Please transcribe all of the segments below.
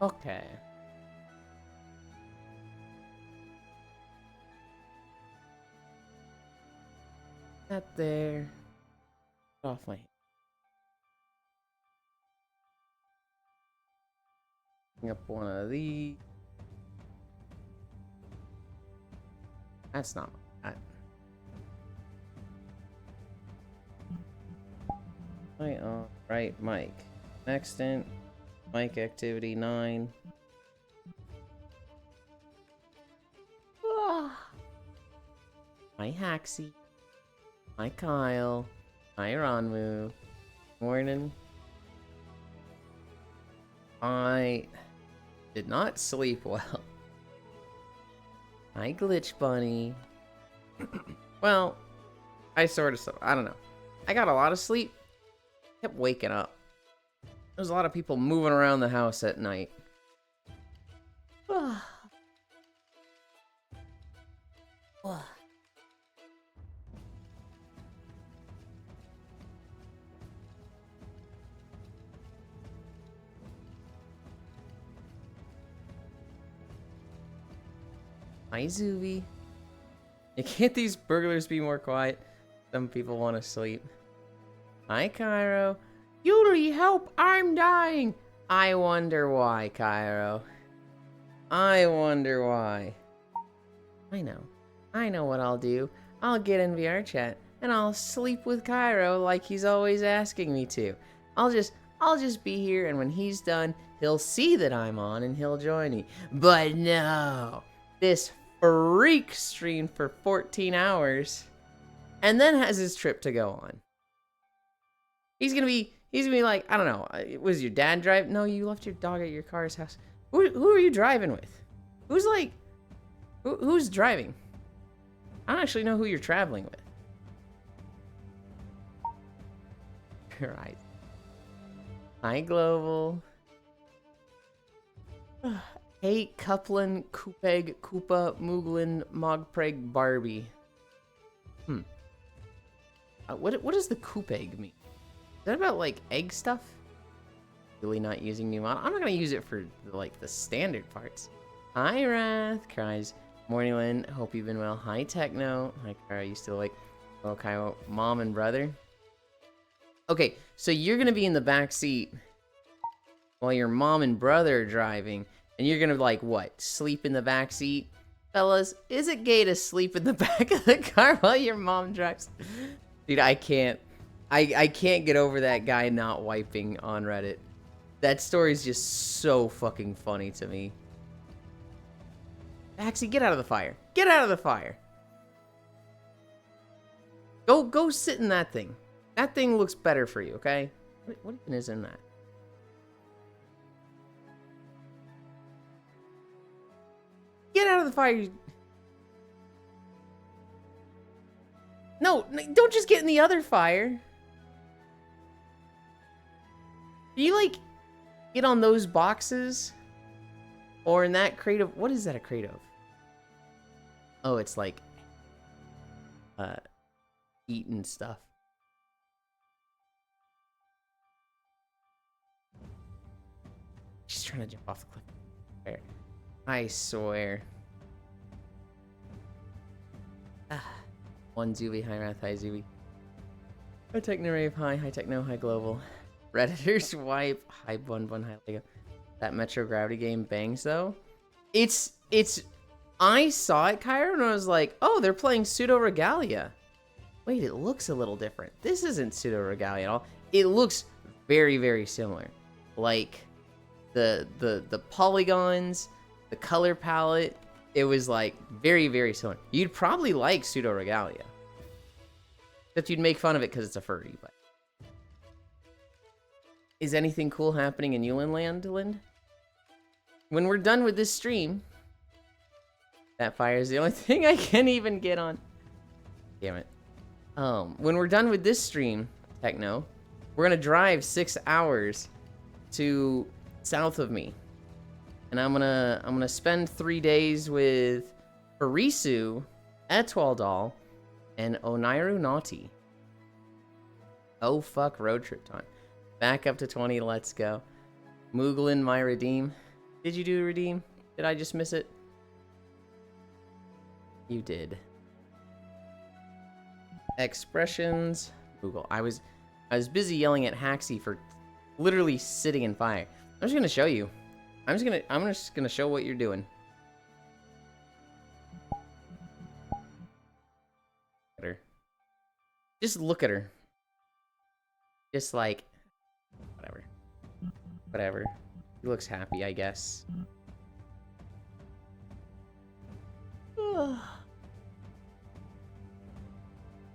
Okay. That there. Get off my hand. Bring up one of these. That's not that. Right, Mike. Next in. Mike activity 9. Hi Haxie. Hi Kyle. Hi Ronmu. Morning. I did not sleep well. Hi Glitch Bunny. Well, I don't know. I got a lot of sleep. Kept waking up. There's a lot of people moving around the house at night. Hi Zuby. Can't these burglars be more quiet? Some people want to sleep. Hi Cairo. Yuri, help! I'm dying! I wonder why, Cairo. I wonder why. I know. I know what I'll do. I'll get in VR chat and I'll sleep with Cairo like he's always asking me to. I'll just be here, and when he's done, he'll see that I'm on and he'll join me. But no. This freak streamed for 14 hours and then has his trip to go on. He's gonna be like, I don't know, was your dad drive? No, you left your dog at your car's house. Who are you driving with? Who's driving? I don't actually know who you're traveling with. Right. Hi, Global. Hey, Couplin, Koopeg, Koopa, Mooglin, Mogpreg, Barbie. What does the Koopeg mean? Is that about, like, egg stuff? Really not using new model? I'm not gonna use it for, like, the standard parts. Hi, Wrath. Cries. Morningland. Hope you've been well. Hi, Techno. Hi, Kara. You still like... Oh, Kyle. Mom and brother. Okay, so you're gonna be in the back seat while your mom and brother are driving, and you're gonna, like, what? Sleep in the back seat? Fellas, is it gay to sleep in the back of the car while your mom drives? Dude, I can't get over that guy not wiping on Reddit. That story's just so fucking funny to me. Maxie, get out of the fire. Get out of the fire. Go sit in that thing. That thing looks better for you, okay? What even is in that? Get out of the fire. No, don't just get in the other fire. Do you, like, get on those boxes? Or in that crate of... What is that a crate of? Oh, it's like... eating stuff. She's trying to jump off the cliff. There. I swear. One Zuby, hi Wrath, hi Zuby. Hi Technorave, hi Techno, hi Global. Redditors wipe, hi Bun, hi Lego. That Metro Gravity game bangs though. It's I saw it, Kyra, and I was like, oh, they're playing Pseudo Regalia. Wait, it looks a little different. This isn't Pseudo Regalia at all. It looks very, very similar. Like the polygons, the color palette, it was like very, very similar. You'd probably like Pseudo Regalia. Except you'd make fun of it because it's a furry, but. Is anything cool happening in Yulin Land, Lind? When we're done with this stream, that fire is the only thing I can even get on. Damn it. When we're done with this stream, Techno, we're gonna drive 6 hours to south of me. And I'm gonna spend 3 days with Harisu, Etwaldal, and Onairu Naughty. Oh fuck, road trip time. Back up to 20, let's go. Mooglin, my redeem. Did you do redeem? Did I just miss it? You did. Expressions. Google. I was busy yelling at Haxie for literally sitting in fire. I'm just gonna show you. I'm just gonna show what you're doing. Look at her. Just look at her. Just like whatever. He looks happy, I guess.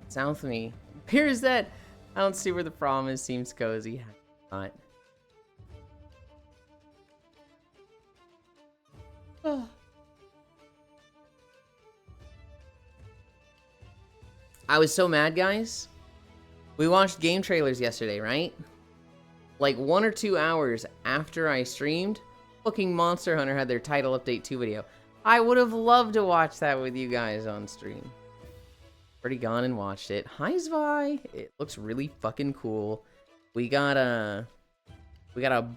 Sound with me. Appears that I don't see where the problem is. Seems cozy. Not. I was so mad, guys. We watched game trailers yesterday, right? Like 1 or 2 hours after I streamed, fucking Monster Hunter had their title update 2 video. I would have loved to watch that with you guys on stream. Already gone and watched it. Hi, Zvi. It looks really fucking cool. We got a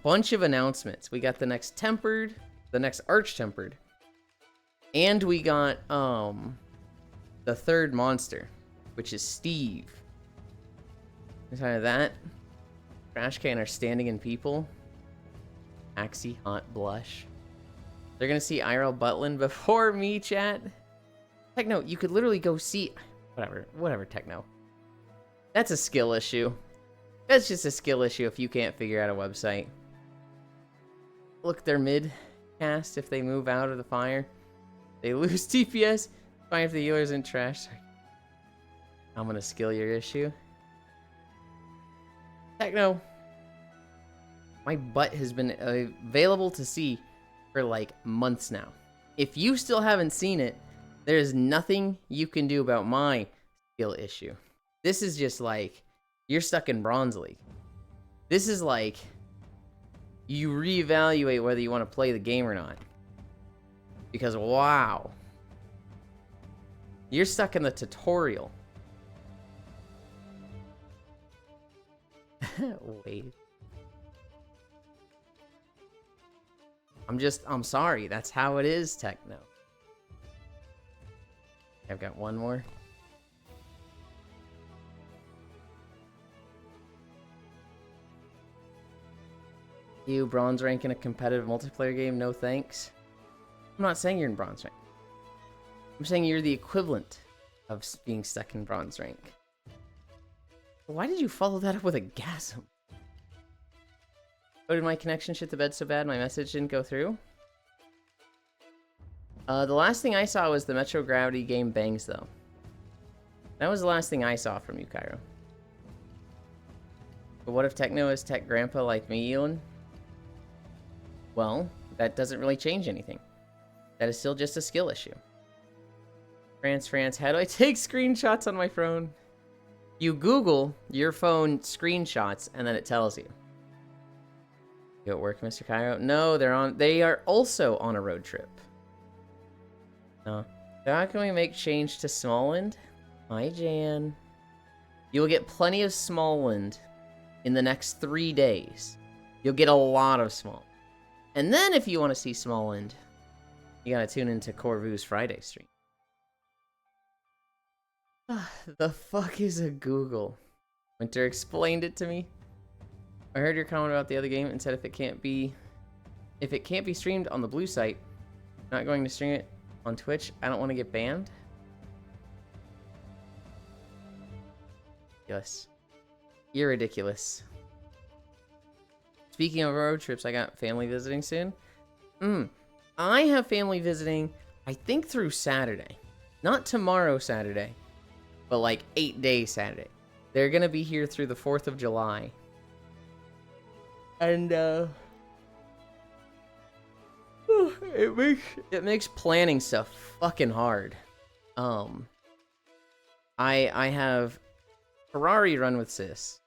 bunch of announcements. We got the next Tempered, the next Arch-Tempered. And we got the third monster, which is Steve. Inside of that, Trash Can are standing in people. Axie Hot Blush. They're gonna see IRL Butlin before me, chat. Techno, you could literally go see... Whatever, Techno. That's a skill issue. That's just a skill issue if you can't figure out a website. Look, they're mid-cast if they move out of the fire. They lose TPS. Fine if the healer's in trash. I'm gonna skill your issue. Techno. My butt has been available to see for like months now. If you still haven't seen it, there's nothing you can do about my skill issue. This is just like, you're stuck in Bronze League. This is like, you reevaluate whether you want to play the game or not. Because, wow. You're stuck in the tutorial. Wait. I'm sorry. That's how it is, Techno. I've got one more. You bronze rank in a competitive multiplayer game? No thanks. I'm not saying you're in bronze rank. I'm saying you're the equivalent of being stuck in bronze rank. Why did you follow that up with a gasm? Oh, did my connection shit the bed so bad my message didn't go through? The last thing I saw was the Metro Gravity game Bangs, though. That was the last thing I saw from you, Cairo. But what if Techno is tech grandpa like me, Elon? Well, that doesn't really change anything. That is still just a skill issue. France, how do I take screenshots on my phone? You Google your phone screenshots, and then it tells you. You at work, Mr. Cairo? No, they are also on a road trip. No. So how can we make change to Smallland? Hi, Jan. You will get plenty of Smallland in the next 3 days. You'll get a lot of Small. And then if you want to see Smallland, you gotta tune into Corvu's Friday stream. The fuck is a Google? Winter explained it to me. I heard your comment about the other game and said if it can't be streamed on the blue site, I'm not going to stream it on Twitch. I don't want to get banned. Yes. You're ridiculous. Speaking of road trips, I got family visiting soon. I have family visiting, I think through Saturday. Not tomorrow Saturday, but like 8 days Saturday. They're gonna be here through the 4th of July. And it makes planning stuff fucking hard. I have Ferrari Run with Sis.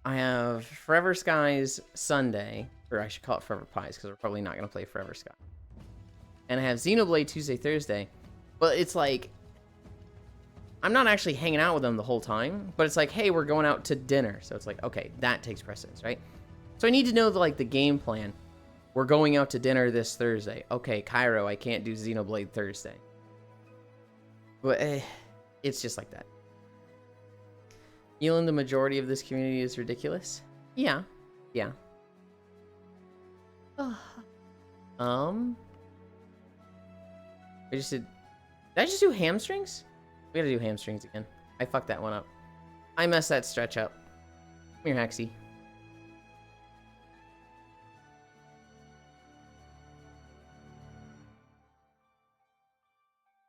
I have Forever Skies Sunday, or I should call it Forever Pies because we're probably not gonna play Forever Sky. And I have Xenoblade Tuesday, Thursday, but it's like I'm not actually hanging out with them the whole time. But it's like, hey, we're going out to dinner, so it's like, okay, that takes precedence, right? So I need to know the game plan We're going out to dinner this Thursday. Okay, Cairo, I can't do Xenoblade Thursday. But it's just like that. Feeling the majority of this community is ridiculous? Yeah. Yeah. We just did I just do hamstrings? We gotta do hamstrings again. I fucked that one up. I messed that stretch up. Come here, Haxie.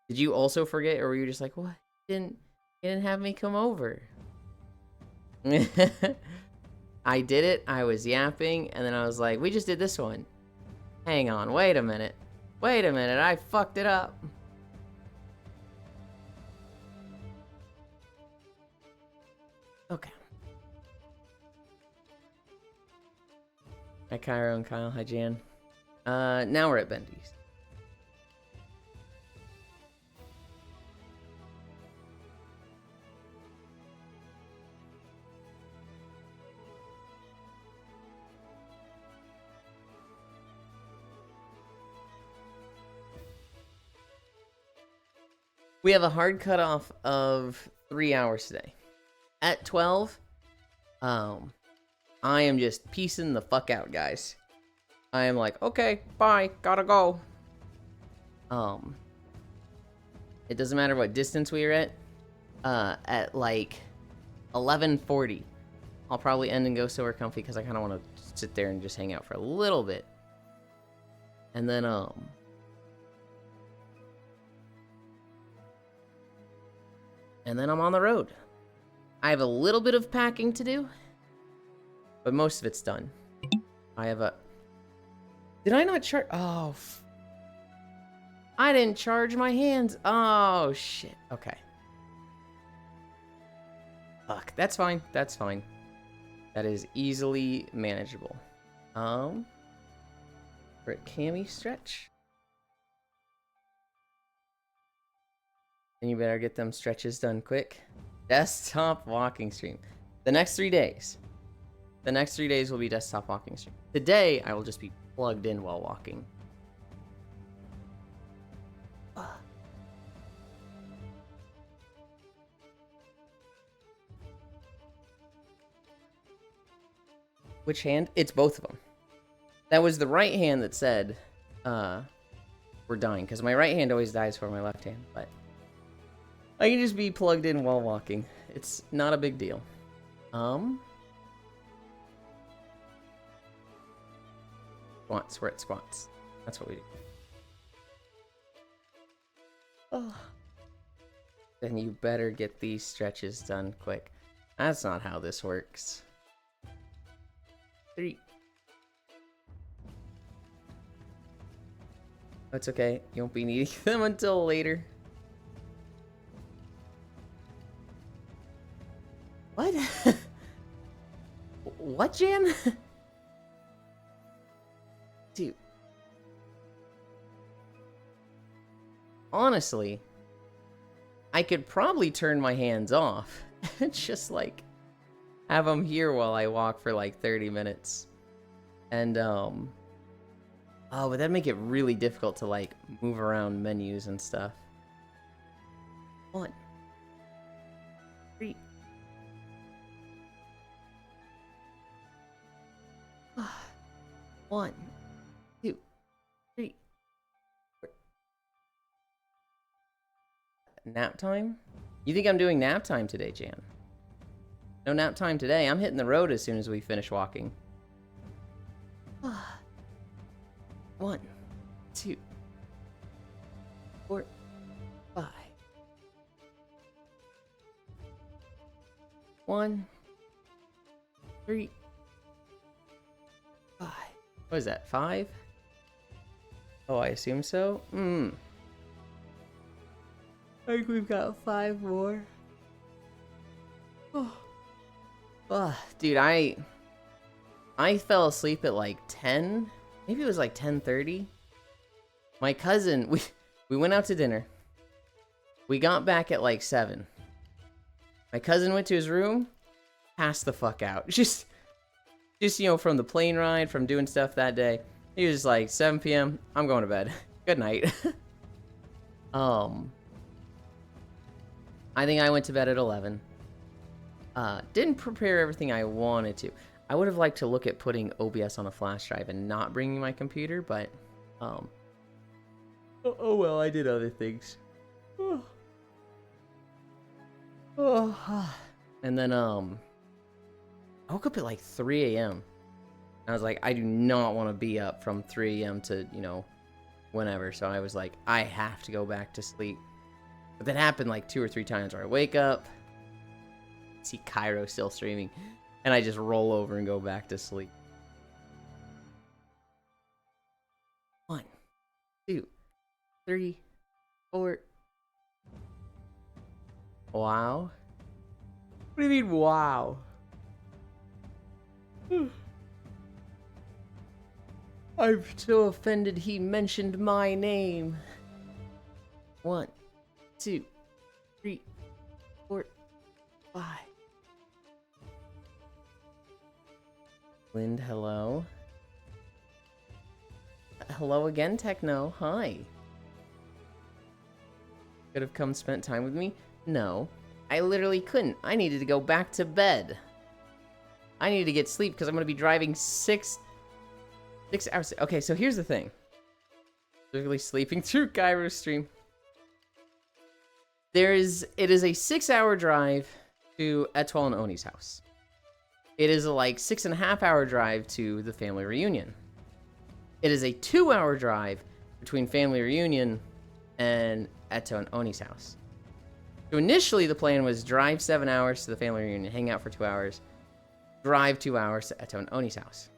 Did you also forget, or were you just like, what? You didn't have me come over. I did it, I was yapping, and then I was like, we just did this one. Hang on, wait a minute. Wait a minute, I fucked it up. Okay. Hi, Cairo and Kyle. Hi, Jan. Now we're at Bendy's. We have a hard cutoff of 3 hours today. At 12, I am just peacing the fuck out, guys. I am like, okay, bye, gotta go. It doesn't matter what distance we are at like 11:40, I'll probably end and go somewhere comfy because I kind of want to sit there and just hang out for a little bit. And then, I'm on the road. I have a little bit of packing to do, but most of it's done. I have a... Did I not charge? Oh, I didn't charge my hands. Oh, shit. Okay. Fuck. That's fine. That's fine. That is easily manageable. We're at Cami stretch. And you better get them stretches done quick. Desktop walking stream. The next 3 days. The next 3 days will be desktop walking stream. Today, I will just be plugged in while walking. Which hand? It's both of them. That was the right hand that said, we're dying. Because my right hand always dies for my left hand. But I can just be plugged in while walking. It's not a big deal. Squats. We're at squats. That's what we do. Oh. Then you better get these stretches done quick. That's not how this works. 3. That's okay. You won't be needing them until later. What? What, Jan? Dude. Honestly, I could probably turn my hands off and just like have them here while I walk for like 30 minutes. And oh, but that'd make it really difficult to like move around menus and stuff. 1, 3. 1, 2, 3, 4. Nap time? You think I'm doing nap time today, Jan? No nap time today. I'm hitting the road as soon as we finish walking. 1, 2, 4, 5. 1, 3, 5. What is that? 5? Oh, I assume so. I think we've got 5 more. Oh, dude, I fell asleep at like 10. Maybe it was like 10:30. My cousin, we went out to dinner. We got back at like 7. My cousin went to his room, passed the fuck out. Just you know, from the plane ride, from doing stuff that day. He was just like, 7 p.m., I'm going to bed. Good night. I think I went to bed at 11. Didn't prepare everything I wanted to. I would have liked to look at putting OBS on a flash drive and not bringing my computer, but, oh well, I did other things. And then, I woke up at like 3 a.m. I was like, I do not want to be up from 3 a.m. to, you know, whenever. So I was like, I have to go back to sleep. But that happened like 2 or 3 times where I wake up, see Cairo still streaming, and I just roll over and go back to sleep. 1, 2, 3, 4. Wow. What do you mean, wow? I'm so offended he mentioned my name. 1, 2, 3, 4, 5. Lind, hello. Hello again, Techno. Hi. Could have come spent time with me? No. I literally couldn't. I needed to go back to bed. I needed to get sleep because I'm going to be driving 6 hours. Okay, so here's the thing. Literally sleeping through Cairo's stream. It is a 6-hour drive to Etoile and Oni's house. It is a like 6.5-hour drive to the family reunion. It is a 2-hour drive between family reunion and Eto and Oni's house. So initially the plan was drive 7 hours to the family reunion, hang out for 2 hours, drive 2 hours to Eto and Oni's house.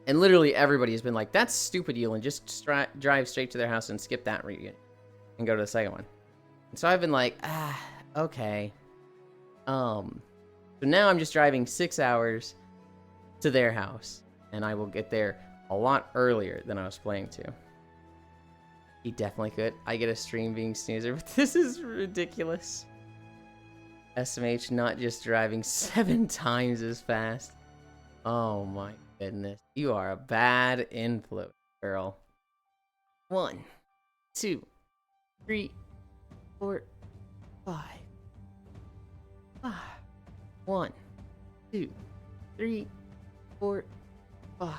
And literally everybody has been like, that's stupid, Yulin. Just drive straight to their house and skip that reunion and go to the second one. And so I've been like, okay. So now I'm just driving 6 hours to their house, and I will get there a lot earlier than I was planning to. He definitely could. I get a stream being snoozer, but this is ridiculous. SMH not just driving 7 times as fast. Oh my goodness. You are a bad influence, girl. 1, 2, 3, 4, 5. 1, 2, 3, 4, 5.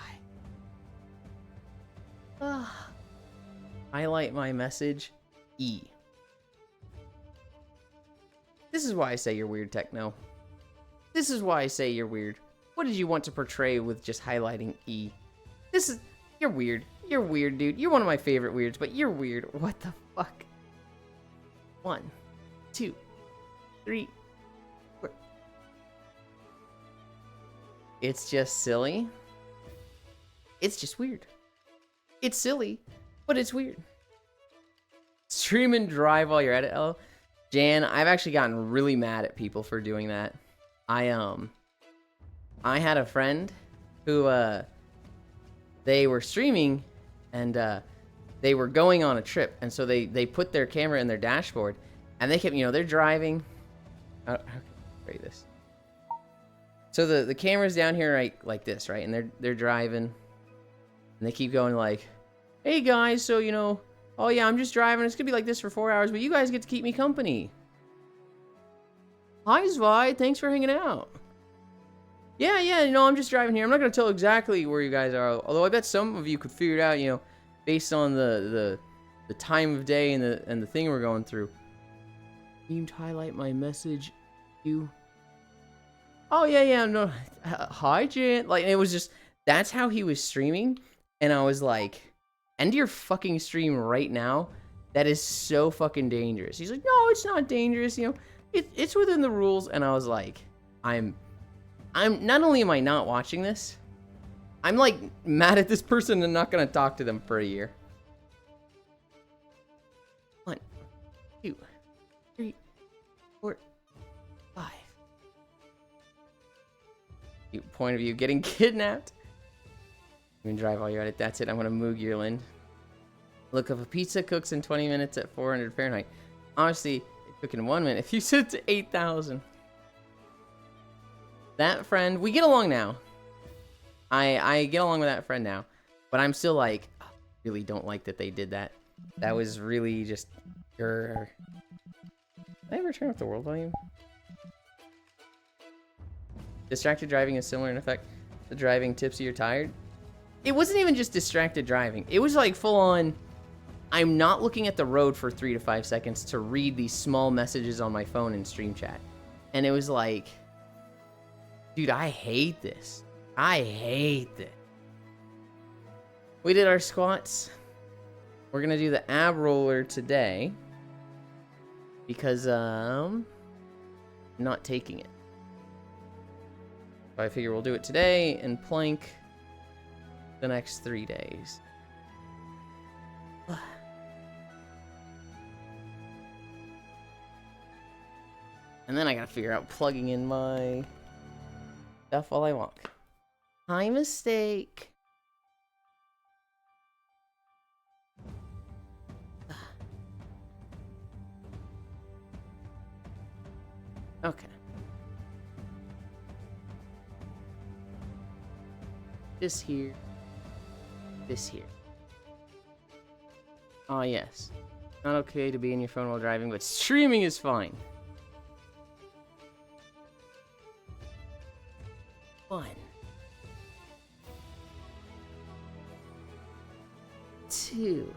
Highlight my message, E. This is why I say you're weird, Techno. This is why I say you're weird. What did you want to portray with just highlighting E? You're weird. You're weird, dude. You're one of my favorite weirds, but you're weird. What the fuck? 1, 2, 3, 4. It's just silly. It's just weird. It's silly, but it's weird. Stream and drive while you're at it, L. Jan, I've actually gotten really mad at people for doing that. I had a friend who, they were streaming, and, they were going on a trip, and so they put their camera in their dashboard, and they kept, you know, they're driving. How can I read this? So the camera's down here, right, like this, right? And they're driving, and they keep going like, hey guys, so, you know, oh yeah, I'm just driving. It's gonna be like this for 4 hours, but you guys get to keep me company. Hi, Zvi. Thanks for hanging out. Yeah, you know, I'm just driving here. I'm not gonna tell exactly where you guys are, although I bet some of you could figure it out, you know, based on the time of day and the thing we're going through. Can you highlight my message? You. Oh yeah, no. Hi, Jan. Like, it was just, that's how he was streaming, and I was like, end your fucking stream right now. That is so fucking dangerous. He's like, no, it's not dangerous. You know, it's within the rules. And I was like, I'm not only am I not watching this, I'm like mad at this person and not gonna talk to them for a year. 1, 2, 3, 4, 5. Point of view, getting kidnapped. You can drive while you're at it. That's it. I'm gonna Moog Yearland. Look, if a pizza cooks in 20 minutes at 400 Fahrenheit, honestly, it took in 1 minute. If you set it to 8,000. That friend, we get along now. I get along with that friend now. But I'm still like, really don't like that they did that. That was really just... Did I ever turn up the world volume? Distracted driving is similar in effect to driving tipsy or tired. It wasn't even just distracted driving. It was like full on, I'm not looking at the road for 3 to 5 seconds to read these small messages on my phone in stream chat. And it was like, dude, I hate this. I hate this. We did our squats. We're gonna do the ab roller today because I'm not taking it. So I figure we'll do it today and plank the next 3 days. And then I gotta figure out plugging in my stuff while I walk. High mistake. Okay. This here. This here. Oh, yes. Not okay to be in your phone while driving, but streaming is fine. 1. 2.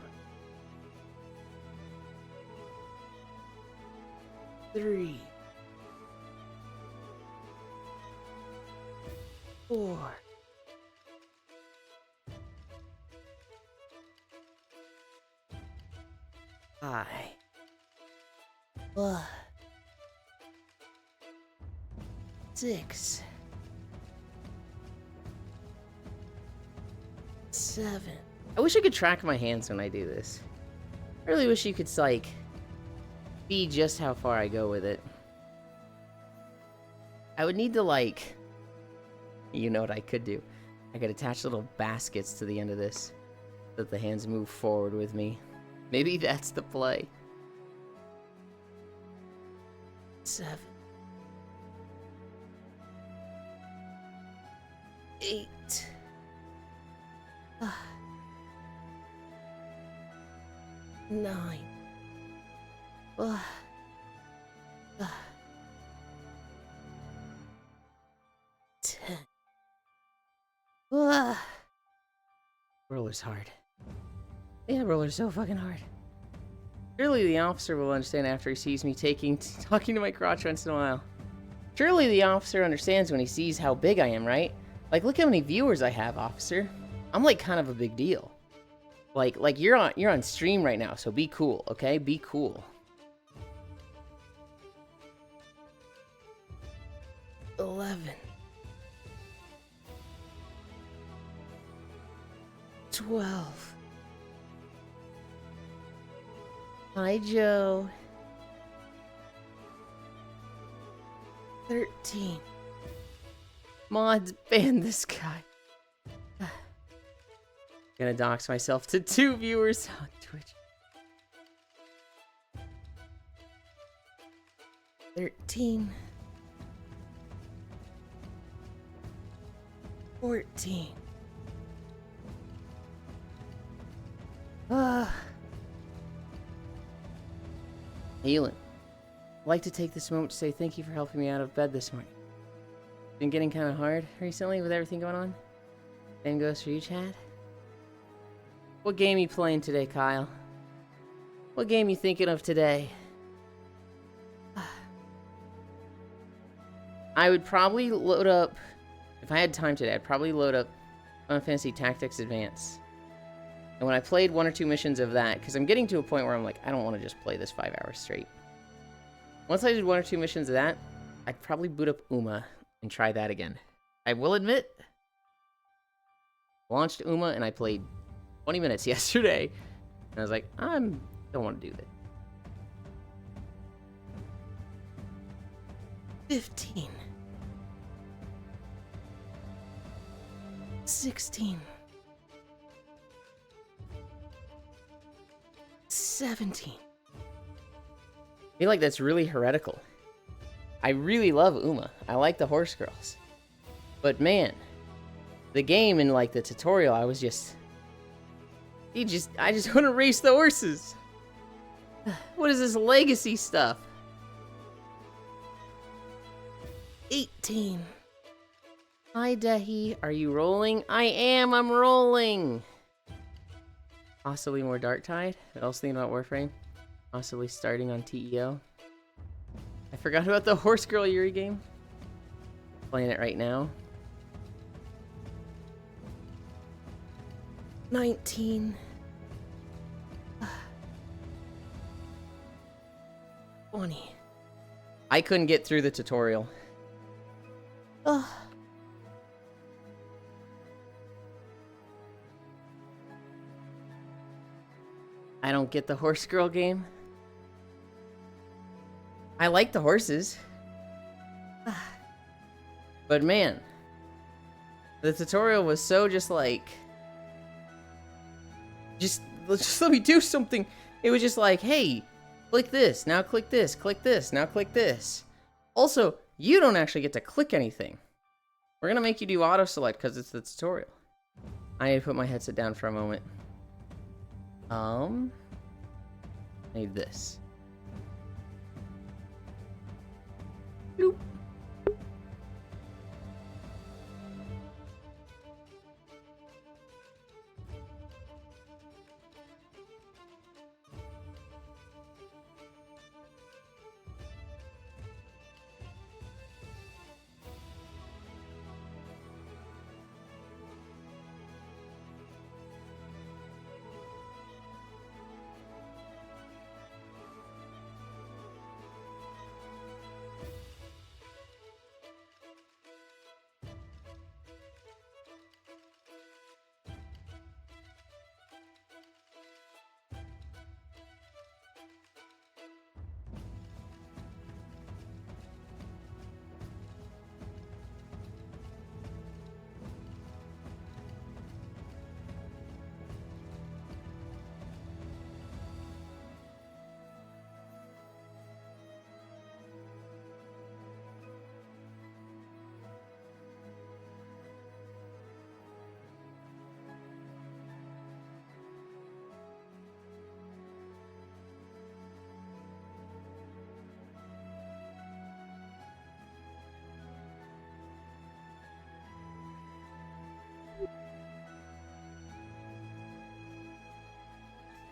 3. 4. 5. 6. 7. I wish I could track my hands when I do this. I really wish you could, like, see just how far I go with it. I would need to, like... You know what I could do? I could attach little baskets to the end of this so that the hands move forward with me. Maybe that's the play. 7. 8. 9. 10. Roller's hard. Yeah, roller's so fucking hard. Surely the officer will understand after he sees me talking to my crotch once in a while. Surely the officer understands when he sees how big I am, right? Like, look how many viewers I have, officer. I'm like kind of a big deal. Like you're on stream right now, so be cool, okay? Be cool. 11. 12. Hi, Joe. 13. Mods, ban this guy. Gonna dox myself to 2 viewers on Twitch. 13. 14. Healing. I'd like to take this moment to say thank you for helping me out of bed this morning. Been getting kind of hard recently with everything going on. Same goes for you, Chad. What game you playing today, Kyle? What game you thinking of today? I would probably load up, if I had time today, I'd probably load up Final Fantasy Tactics Advance. And when I played 1 or 2 missions of that, because I'm getting to a point where I'm like, I don't want to just play this 5 hours straight. Once I did 1 or 2 missions of that, I'd probably boot up Uma and try that again. I will admit, launched Uma and I played 20 minutes yesterday. And I was like, I don't want to do that. 15. 16. 17. I feel like that's really heretical. I really love Uma. I like the horse girls. But man, the game and like the tutorial, I was just I just want to race the horses. What is this legacy stuff? 18. Hi, Dehi. Are you rolling? I am. I'm rolling. Possibly more Darktide. I was thinking about Warframe. Possibly starting on TEO. I forgot about the Horse Girl Yuri game. Playing it right now. 19. 20. I couldn't get through the tutorial. Ugh. I don't get the Horse Girl game. I like the horses. But man, the tutorial was so just like... Just let me do something. It was just like, hey, click this, now click this, now click this. Also, you don't actually get to click anything. We're gonna make you do auto select because it's the tutorial. I need to put my headset down for a moment. I need this. Bloop.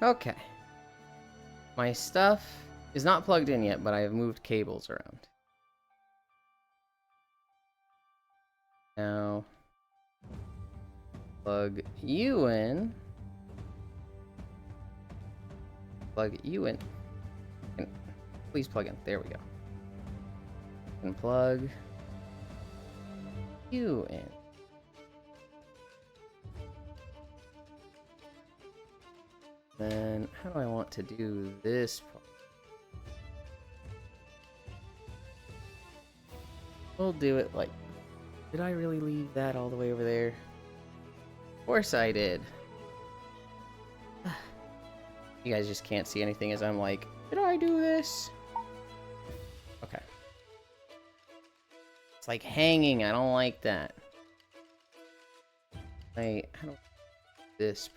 Okay. My stuff is not plugged in yet, but I have moved cables around. Now, plug you in. Plug you in. Please plug in. There we go. And plug you in. Then, how do I want to do this part? We'll do it like... Did I really leave that all the way over there? Of course I did. You guys just can't see anything as I'm like, did I do this? Okay. It's like hanging. I don't like that. Wait, how do this part?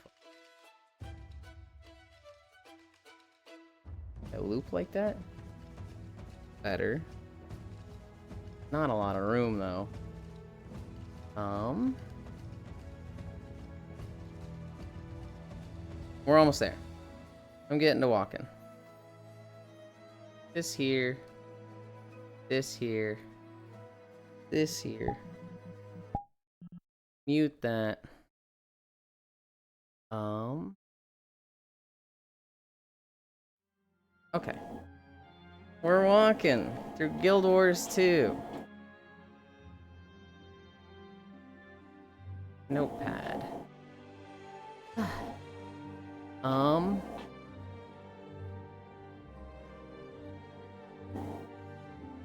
A loop like that? Better. Not a lot of room though. We're almost there. I'm getting to walking. This here. This here. This here. Mute that. Okay. We're walking through Guild Wars 2. Notepad.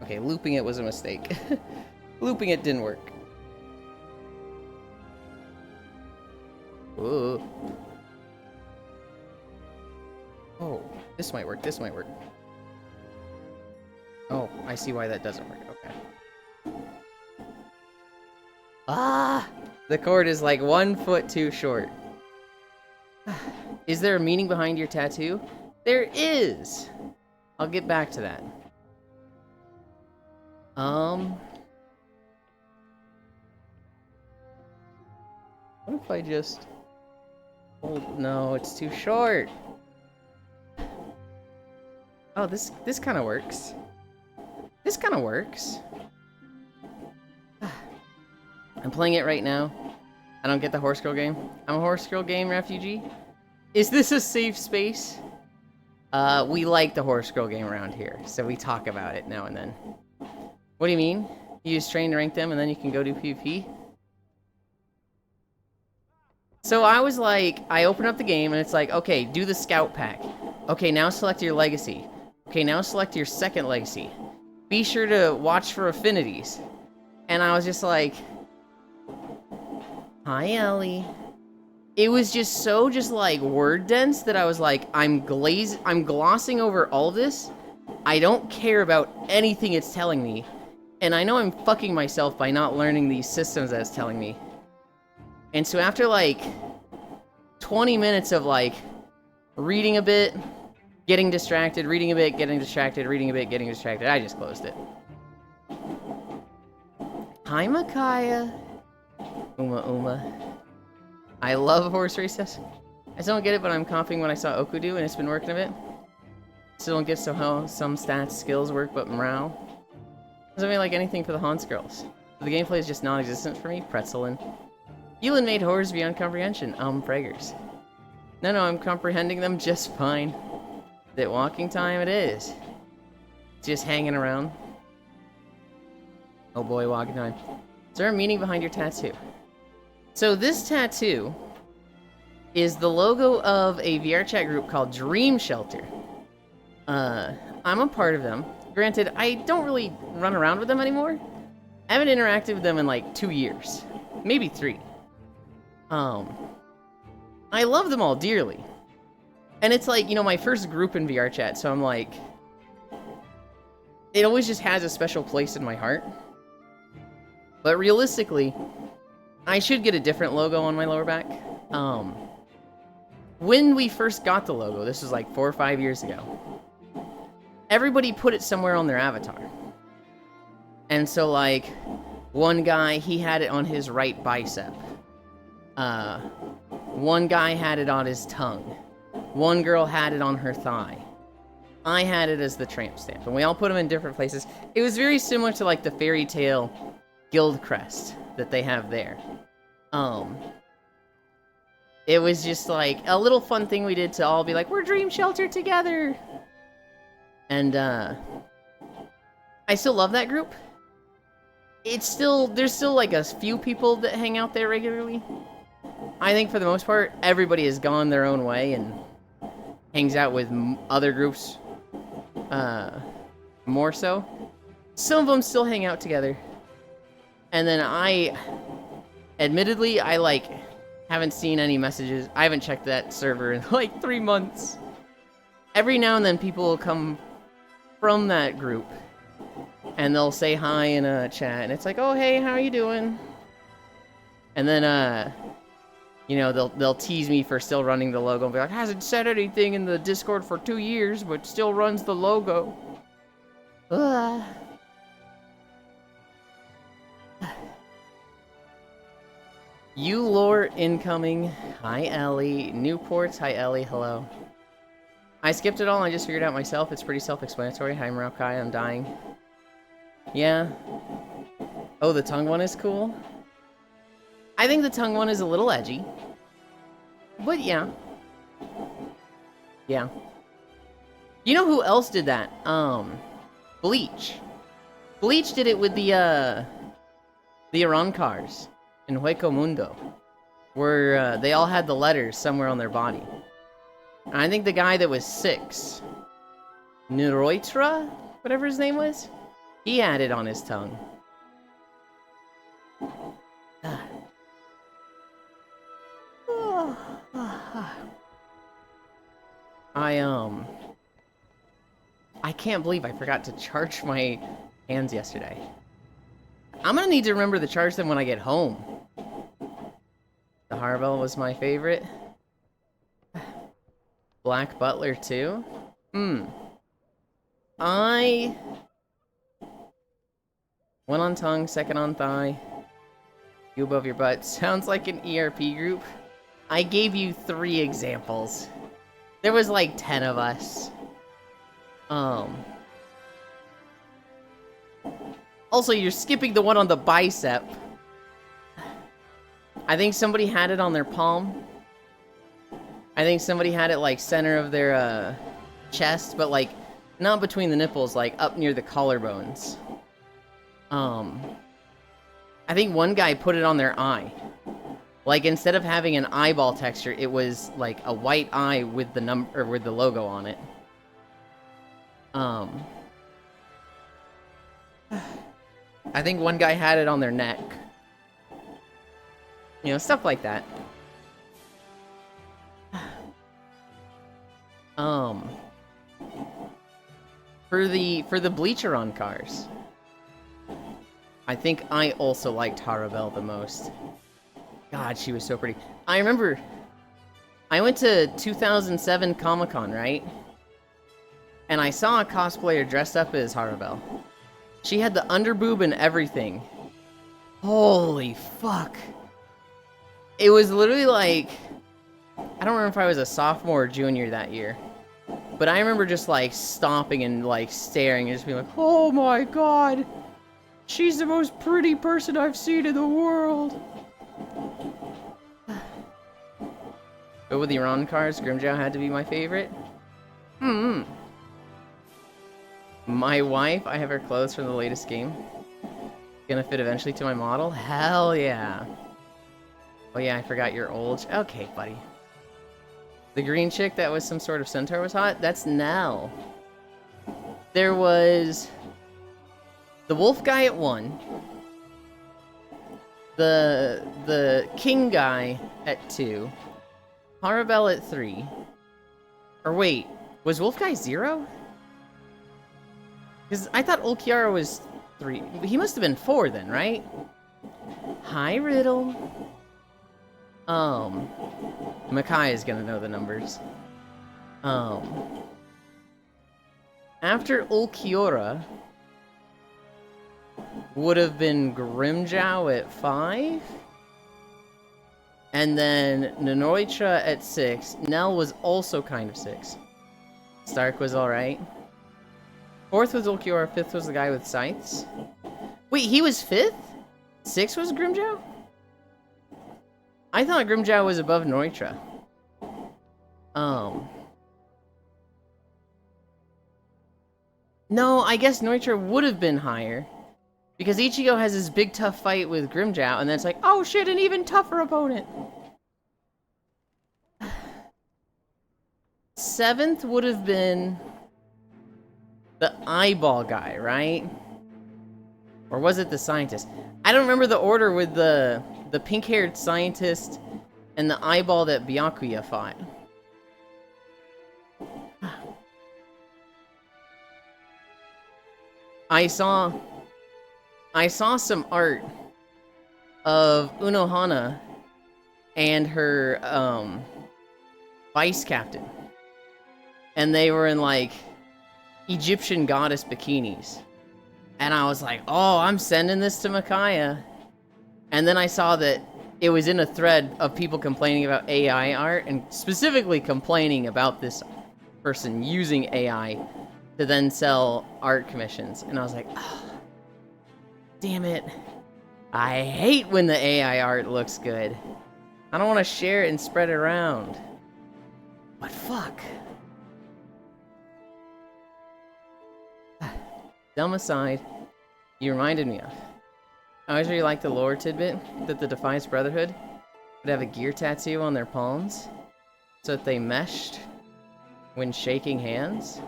Okay, looping it was a mistake. Looping it didn't work. Whoa. Oh, this might work, this might work. Oh, I see why that doesn't work, okay. Ah! The cord is like 1 foot too short. Is there a meaning behind your tattoo? There is! I'll get back to that. What if I just hold? No, it's too short. Oh, this kind of works. This kind of works. I'm playing it right now. I don't get the Horse Girl game. I'm a Horse Girl game refugee. Is this a safe space? We like the Horse Girl game around here, so we talk about it now and then. What do you mean? You just train to rank them and then you can go do PvP? So I was like, I open up the game and it's like, okay, do the scout pack. Okay, now select your legacy. Okay, now select your second legacy. Be sure to watch for affinities. And I was just like, hi, Ellie. It was just so like word dense that I was like, I'm glossing over all this. I don't care about anything it's telling me. And I know I'm fucking myself by not learning these systems that it's telling me. And so after like 20 minutes of like reading a bit, getting distracted, reading a bit, getting distracted, reading a bit, getting distracted, I just closed it. Hi, Micaiah. Uma. I love horse races. I still don't get it, but I'm comping what I saw Oku do, and it's been working a bit. Still don't get so how some stats, skills work, but morale. Doesn't mean like anything for the Hans girls. The gameplay is just non-existent for me. Pretzelin. Elin made horrors beyond comprehension. Fraggers. No, I'm comprehending them just fine. Is it walking time? It is. Just hanging around. Oh boy, walking time. Is there a meaning behind your tattoo? So this tattoo is the logo of a VR chat group called Dream Shelter. I'm a part of them. Granted, I don't really run around with them anymore. I haven't interacted with them in like 2 years. Maybe 3. I love them all dearly. And it's like, you know, my first group in VR chat, so I'm like... It always just has a special place in my heart. But realistically, I should get a different logo on my lower back. When we first got the logo, this was like 4 or 5 years ago, everybody put it somewhere on their avatar. And so like, one guy, he had it on his right bicep. One guy had it on his tongue. One girl had it on her thigh. I had it as the tramp stamp, and we all put them in different places. It was very similar to like the fairy tale guild crest that they have there. It was just like a little fun thing we did to all be like, we're Dream Shelter together. And I still love that group. There's still like a few people that hang out there regularly. I think for the most part, everybody has gone their own way and hangs out with other groups more so. Some of them still hang out together. And then admittedly, I like haven't seen any messages. I haven't checked that server in like 3 months. Every now and then people will come from that group and they'll say hi in a chat and it's like, oh hey, how you doing? And then you know, they'll tease me for still running the logo and be like, hasn't said anything in the Discord for 2 years but still runs the logo. You lore incoming. Hi, Ellie. Newports. Hi, Ellie. Hello. I skipped it all. I just figured it out myself. It's pretty self-explanatory. Hi, Maraukai. I'm dying. Yeah. Oh, the tongue one is cool. I think the tongue one is a little edgy. But yeah. Yeah. You know who else did that? Bleach. Bleach did it with the Arancars in Hueco Mundo, where they all had the letters somewhere on their body. And I think the guy that was 6, Neroitra, whatever his name was, he had it on his tongue. I can't believe I forgot to charge my hands yesterday. I'm gonna need to remember to charge them when I get home. The Harbell was my favorite. Black Butler too? I... One on tongue, second on thigh. You above your butt. Sounds like an ERP group. I gave you 3 examples. There was like 10 of us. Also, you're skipping the one on the bicep. I think somebody had it on their palm. I think somebody had it like center of their chest, but like not between the nipples, like up near the collarbones. I think one guy put it on their eye. Like instead of having an eyeball texture, it was like a white eye with the number or with the logo on it. I think one guy had it on their neck. You know, stuff like that. For the Bleacheron cars, I think I also liked Harabelle the most. God, she was so pretty. I remember I went to 2007 Comic-Con, right? And I saw a cosplayer dressed up as Harabelle. She had the underboob and everything. Holy fuck. It was literally like... I don't remember if I was a sophomore or junior that year. But I remember just like stopping and like staring and just being like, oh my god! She's the most pretty person I've seen in the world! But with the Iran cars, Grimmjow had to be my favorite. My wife, I have her clothes from the latest game. Gonna fit eventually to my model? Hell yeah. Oh yeah, I forgot you're old. Okay, buddy. The green chick that was some sort of centaur was hot? That's Nell. There was... the wolf guy at 1. The king guy at 2. Harabelle at 3. Or wait, was wolf guy 0? Because I thought Ulquiorra was 3. He must have been 4 then, right? Hi, Riddle. Makai is gonna know the numbers. After Ulquiorra would have been Grimmjow at 5. And then Nenoitra at 6. Nell was also kind of 6. Stark was alright. 4th was Ulquiorra, 5th was the guy with scythes. Wait, he was 5th? 6th was Grimmjow? I thought Grimmjow was above Noitra. No, I guess Noitra would have been higher. Because Ichigo has this big tough fight with Grimmjow, and then it's like, oh shit, an even tougher opponent! 7th would have been... the eyeball guy, right? Or was it the scientist? I don't remember the order with the pink-haired scientist and the eyeball that Byakuya fought. I saw some art of Unohana and her vice captain. And they were in like Egyptian goddess bikinis. And I was like, oh, I'm sending this to Micaiah. And then I saw that it was in a thread of people complaining about AI art, and specifically complaining about this person using AI to then sell art commissions. And I was like, oh, damn it. I hate when the AI art looks good. I don't want to share it and spread it around. But fuck. Dumb aside, you reminded me of. I always really liked the lore tidbit that the Defiance Brotherhood would have a gear tattoo on their palms so that they meshed when shaking hands.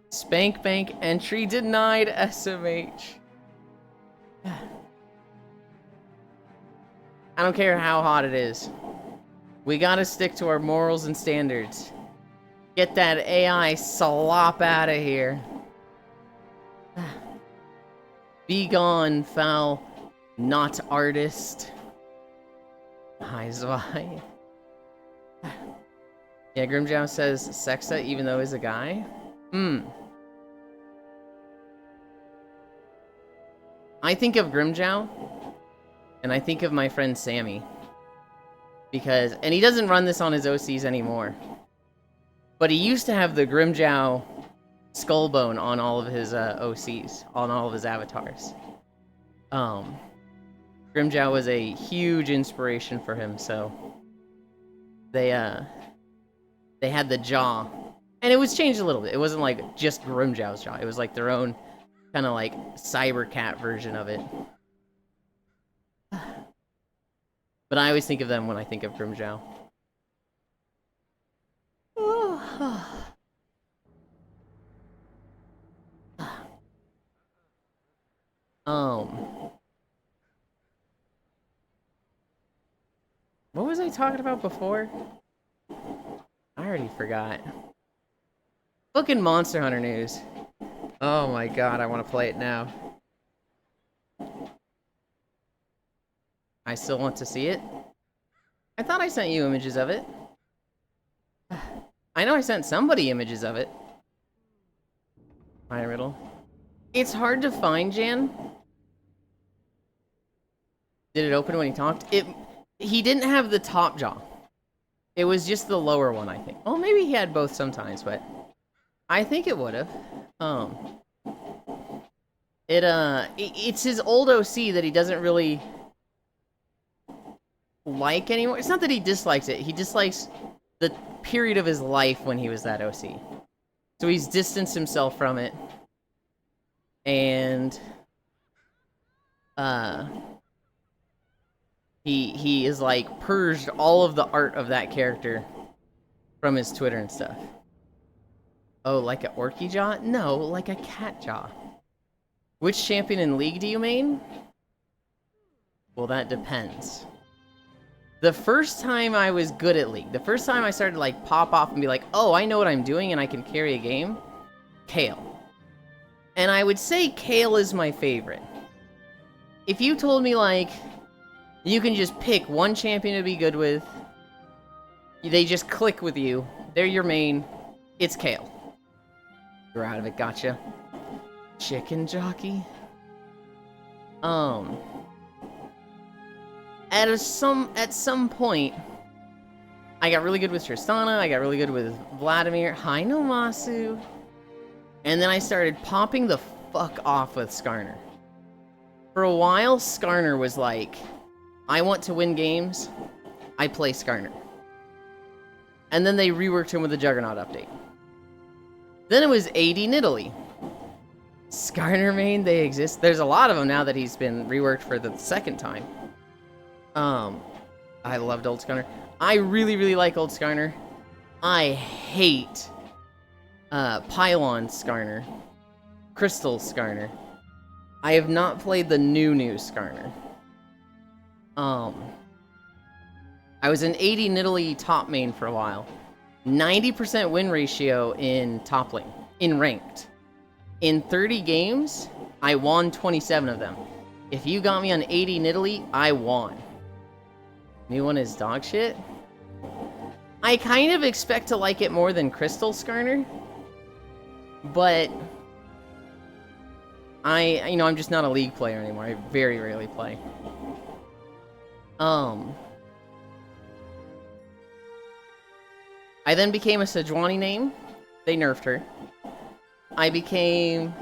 Spank Bank entry denied, SMH. I don't care how hot it is. We gotta stick to our morals and standards. Get that AI slop out of here. Be gone, foul, not artist. Hi, Zwei. Yeah, Grimjow says Sexa even though he's a guy. I think of Grimjow, and I think of my friend Sammy. And he doesn't run this on his OCs anymore. But he used to have the Grimjow skullbone on all of his OCs, on all of his avatars. Grimjow was a huge inspiration for him, so they had the jaw. And it was changed a little bit. It wasn't like just Grimjow's jaw. It was like their own kind of like cyber cat version of it. But I always think of them when I think of Grimjow. What was I talking about before? I already forgot. Fucking Monster Hunter news. Oh my god, I want to play it now. I still want to see it. I thought I sent you images of it. I know I sent somebody images of it. Hi, Riddle. It's hard to find, Jan. Did it open when he talked? He didn't have the top jaw. It was just the lower one, I think. Oh, maybe he had both sometimes, but I think it would have. It's his old OC that he doesn't really like anymore. It's not that he dislikes it. He dislikes the period of his life when he was that OC. So he's distanced himself from it. And he is like purged all of the art of that character from his Twitter and stuff. Oh, like a orky jaw? No, like a cat jaw. Which champion in League do you main? Well, that depends. The first time I was good at League, the first time I started to like pop off and be like, oh, I know what I'm doing and I can carry a game, Kayle. And I would say Kayle is my favorite. If you told me like, you can just pick one champion to be good with, they just click with you, they're your main, it's Kayle. You're out of it, gotcha. Chicken jockey? At some point, I got really good with Tristana, I got really good with Vladimir, hi Nomasu, and then I started popping the fuck off with Skarner. For a while, Skarner was like, I want to win games, I play Skarner. And then they reworked him with the Juggernaut update. Then it was AD Nidalee. Skarner main, they exist. There's a lot of them now that he's been reworked for the second time. I loved old Skarner. I really, really like old Skarner. I hate Pylon Skarner. Crystal Skarner. I have not played the new Skarner. I was an AD Nidalee top main for a while. 90% win ratio in top lane, in ranked. In 30 games, I won 27 of them. If you got me on AD Nidalee, I won. New one is dog shit. I kind of expect to like it more than Crystal Skarner, but I'm just not a League player anymore. I very rarely play. I then became a Sejuani name. They nerfed her. I became...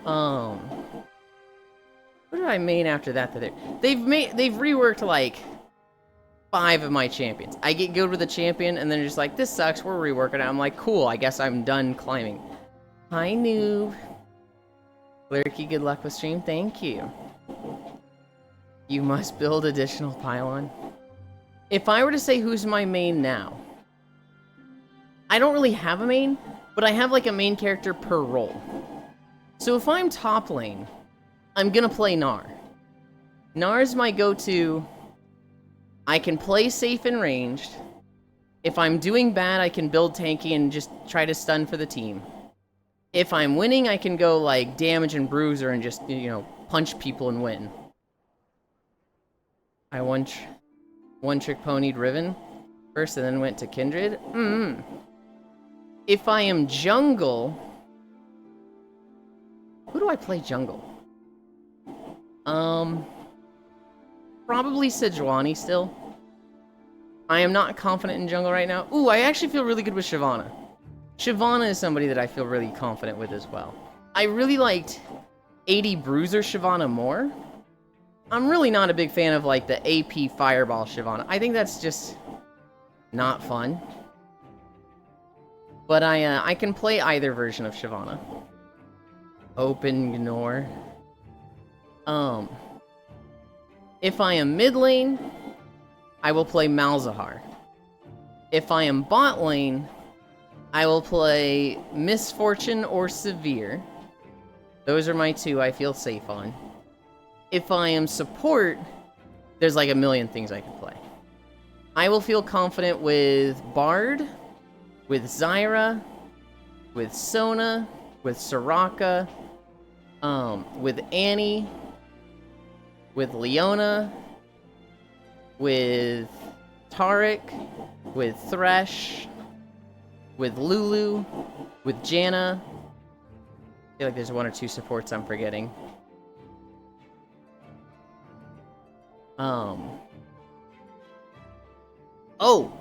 What did I main after that? They've reworked like 5 of my champions. I get good with a champion and then they're just like, this sucks, we're reworking it. I'm like, cool, I guess I'm done climbing. Hi, noob. Lurky, good luck with stream. Thank you. You must build additional pylon. If I were to say who's my main now, I don't really have a main, but I have like a main character per role. So if I'm top lane, I'm gonna play Gnar. Gnar's my go-to. I can play safe and ranged. If I'm doing bad, I can build tanky and just try to stun for the team. If I'm winning, I can go like damage and bruiser and just, punch people and win. I one-trick ponied Riven. first and then went to Kindred. If I am jungle... Who do I play jungle? Probably Sejuani still. I am not confident in jungle right now. Ooh, I actually feel really good with Shyvana. Shyvana is somebody that I feel really confident with as well. I really liked 80 Bruiser Shyvana more. I'm really not a big fan of like the AP Fireball Shyvana. I think that's just not fun. But I can play either version of Shyvana. Open Ignore. If I am mid lane, I will play Malzahar. If I am bot lane, I will play Misfortune or Severe. Those are my two I feel safe on. If I am support, there's like a million things I can play. I will feel confident with Bard, with Zyra, with Sona, with Soraka, with Annie, with Leona, with Taric, with Thresh, with Lulu, with Janna. I feel like there's one or two supports I'm forgetting.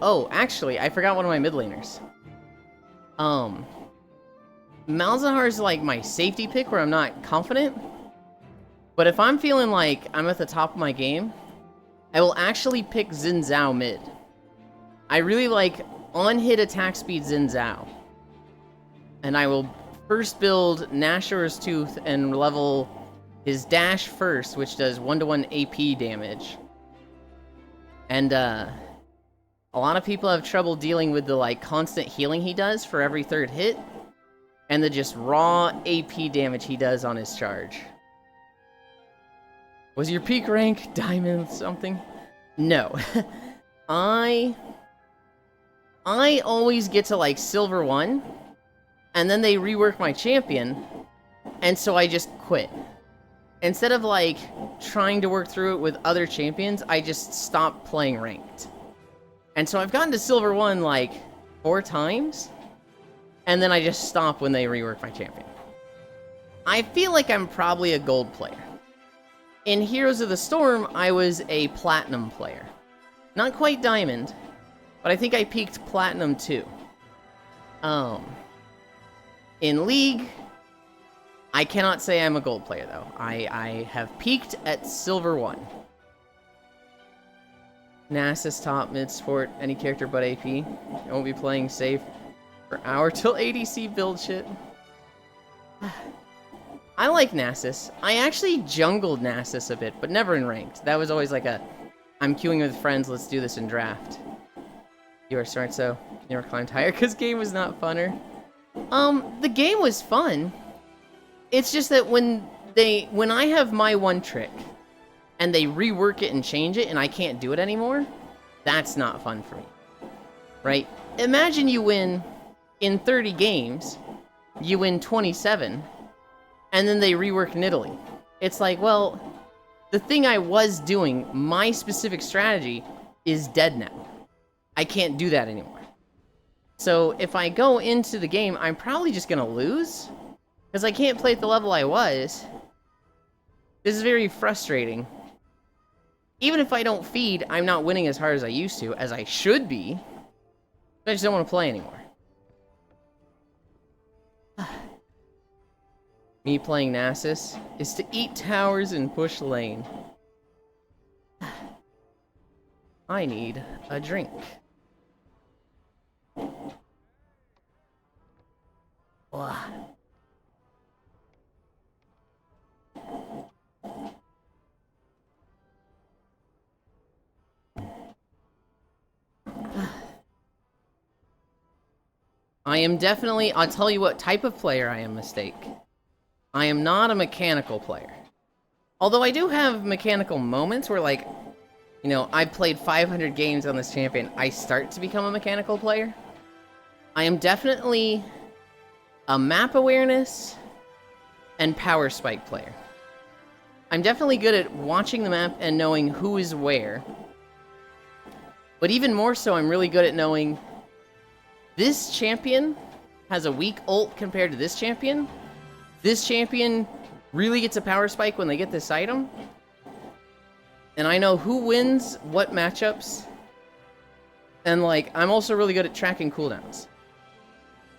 Oh, actually, I forgot one of my mid laners. Malzahar's like my safety pick where I'm not confident. But if I'm feeling like I'm at the top of my game, I will actually pick Xin Zhao mid. I really like on-hit attack speed Xin Zhao. And I will first build Nashor's Tooth and level his dash first, which does 1-to-1 AP damage. And a lot of people have trouble dealing with the like constant healing he does for every third hit, and the just raw AP damage he does on his charge. Was your peak rank diamond something? No. I always get to like silver 1, and then they rework my champion, and so I just quit. Instead of like trying to work through it with other champions, I just stopped playing ranked. And so I've gotten to silver 1 like 4 times, and then I just stop when they rework my champion. I feel like I'm probably a gold player. In Heroes of the Storm, I was a platinum player. Not quite diamond, but I think I peaked platinum too. In League, I cannot say I'm a gold player though. I have peaked at silver 1. Nasus top mid support, any character but AP. I won't be playing safe for an hour till ADC build shit. I like Nasus. I actually jungled Nasus a bit, but never in ranked. That was always like a, I'm queuing with friends, let's do this in draft. You are smart, so you never climbed higher because game was not funner. The game was fun. It's just that when I have my one trick and they rework it and change it and I can't do it anymore, that's not fun for me. Right? Imagine you win in 30 games, you win 27, and then they rework Nidalee. It's like, well, the thing I was doing, my specific strategy, is dead now. I can't do that anymore. So if I go into the game, I'm probably just gonna lose, because I can't play at the level I was. This is very frustrating. Even if I don't feed, I'm not winning as hard as I used to, as I should be. I just don't want to play anymore. Me playing Nasus is to eat towers and push lane. I need a drink. Blah. I am definitely, I'll tell you what type of player I am, Mistake. I am not a mechanical player. Although I do have mechanical moments where, like, you know, I've played 500 games on this champion, I start to become a mechanical player. I am definitely a map awareness and power spike player. I'm definitely good at watching the map and knowing who is where. But even more so, I'm really good at knowing this champion has a weak ult compared to this champion. This champion really gets a power spike when they get this item. And I know who wins what matchups. And, like, I'm also really good at tracking cooldowns.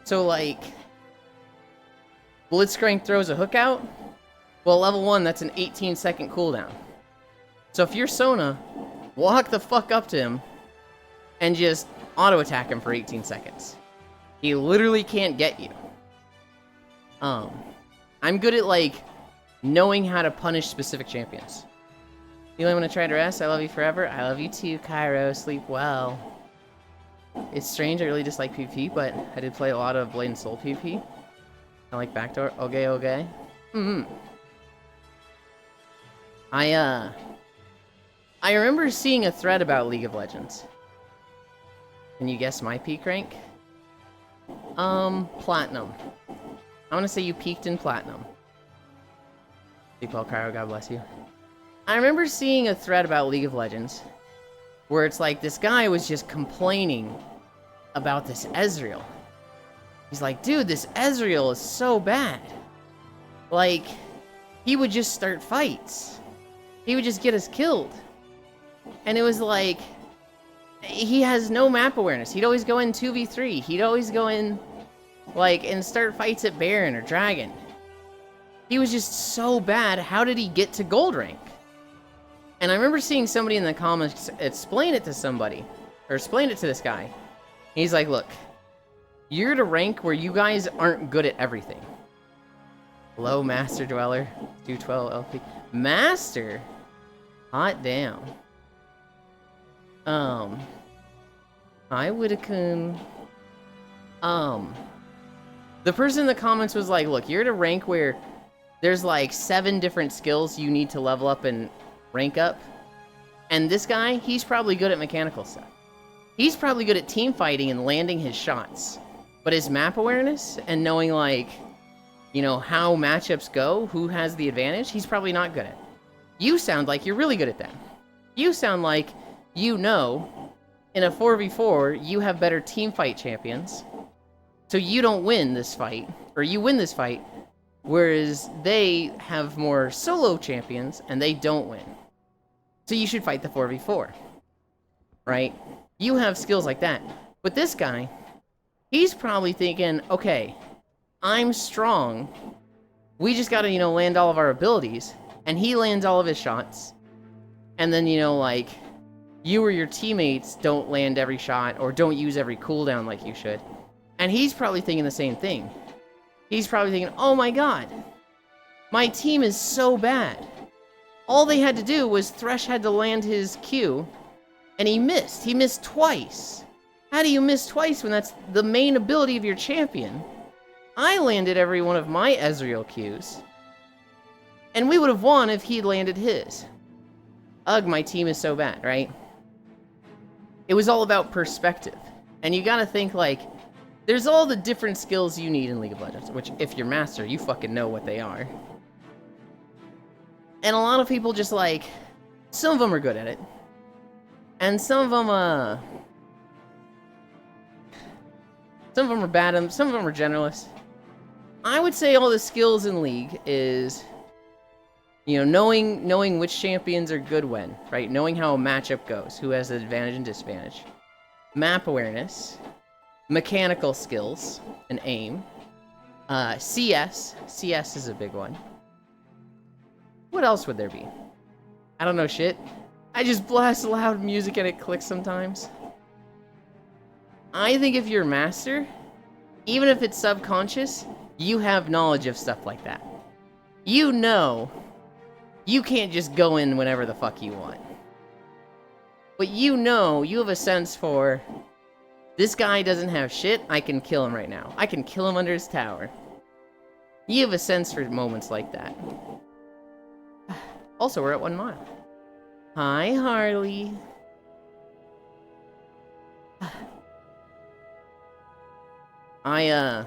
So, like, Blitzcrank throws a hook out. Well, level 1, that's an 18-second cooldown. So if you're Sona, walk the fuck up to him and just auto-attack him for 18 seconds. He literally can't get you. I'm good at, like, knowing how to punish specific champions. You only want to try to rest? I love you forever. I love you too, Cairo. Sleep well. It's strange, I really dislike PvP, but I did play a lot of Blade and Soul PvP. I like Backdoor. Okay. I remember seeing a thread about League of Legends. Can you guess my peak rank? Platinum. I want to say you peaked in Platinum. Sleep well, Cairo. God bless you. I remember seeing a thread about League of Legends where it's like this guy was just complaining about this Ezreal. He's like, dude, this Ezreal is so bad. Like, he would just start fights. He would just get us killed. And it was like, he has no map awareness. He'd always go in 2v3. He'd always go in, like, and start fights at Baron or Dragon. He was just so bad. How did he get to gold rank? And I remember seeing somebody in the comments explain it to somebody, or explain it to this guy. He's like, look, you're at a rank where you guys aren't good at everything. Hello, Master Dweller. 212 LP. Master? Hot damn. Hi, Whittakun. The person in the comments was like, look, you're at a rank where there's like 7 different skills you need to level up and rank up. And this guy, he's probably good at mechanical stuff. He's probably good at team fighting and landing his shots. But his map awareness and knowing, like, you know, how matchups go, who has the advantage, he's probably not good at. You sound like you're really good at that. You sound like you know, in a 4v4, you have better team fight champions. So you don't win this fight, or you win this fight, whereas they have more solo champions and they don't win. So you should fight the 4v4, right? You have skills like that. But this guy, he's probably thinking, okay, I'm strong. We just gotta, you know, land all of our abilities. And he lands all of his shots. And then, you know, like, you or your teammates don't land every shot or don't use every cooldown like you should. And he's probably thinking the same thing. He's probably thinking, oh my god, my team is so bad. All they had to do was Thresh had to land his Q, and he missed. He missed twice. How do you miss twice when that's the main ability of your champion? I landed every one of my Ezreal Qs, and we would have won if he'd landed his. Ugh, my team is so bad, right? It was all about perspective. And you gotta think, like, there's all the different skills you need in League of Legends, which, if you're Master, you fucking know what they are. And a lot of people just, like, some of them are good at it. And some of them are bad, and some of them are generalists. I would say all the skills in League is, you know, knowing which champions are good when, right? Knowing how a matchup goes, who has the advantage and disadvantage. Map awareness. Mechanical skills and aim. CS. CS is a big one. What else would there be? I don't know shit. I just blast loud music and it clicks sometimes. I think if you're Master, even if it's subconscious, you have knowledge of stuff like that. You know, you can't just go in whenever the fuck you want. But you know, you have a sense for, this guy doesn't have shit, I can kill him right now. I can kill him under his tower. You have a sense for moments like that. Also, we're at 1 mile. Hi, Harley. I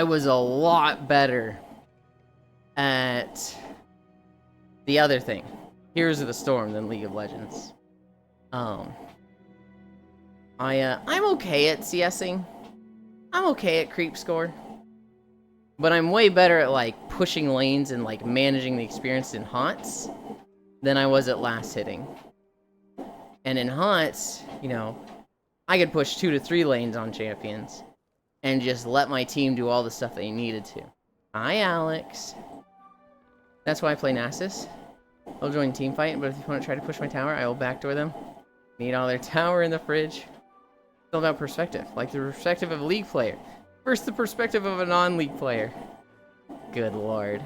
was a lot better at the other thing, Heroes of the Storm, than League of Legends. I'm okay at CSing. I'm okay at creep score. But I'm way better at, like, pushing lanes and, like, managing the experience in HOTS than I was at last hitting. And in HOTS, you know, I could push 2 to 3 lanes on champions and just let my team do all the stuff they needed to. Hi, Alex. That's why I play Nasus. I'll join team fight, but if you want to try to push my tower, I will backdoor them. Need all their tower in the fridge. It's all about perspective, like the perspective of a League player. Versus the perspective of a non-League player. Good lord.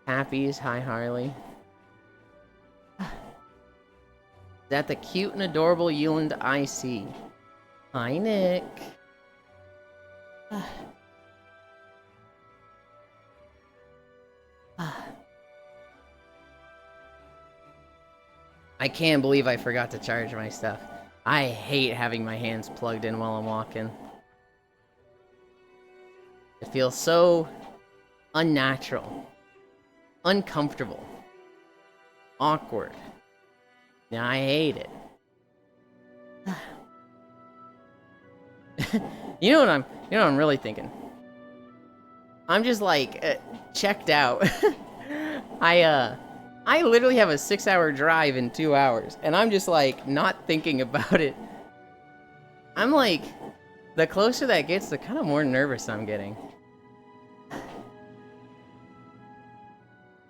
Happy's, hi Harley. Is that the cute and adorable Yuland I see? Hi, Nick. I can't believe I forgot to charge my stuff. I hate having my hands plugged in while I'm walking. It feels so unnatural, uncomfortable, awkward. Yeah, I hate it. You know what I'm really thinking? I'm just like checked out. I literally have a 6-hour drive in 2 hours, and I'm just like not thinking about it. I'm like, the closer that gets, the kind of more nervous I'm getting.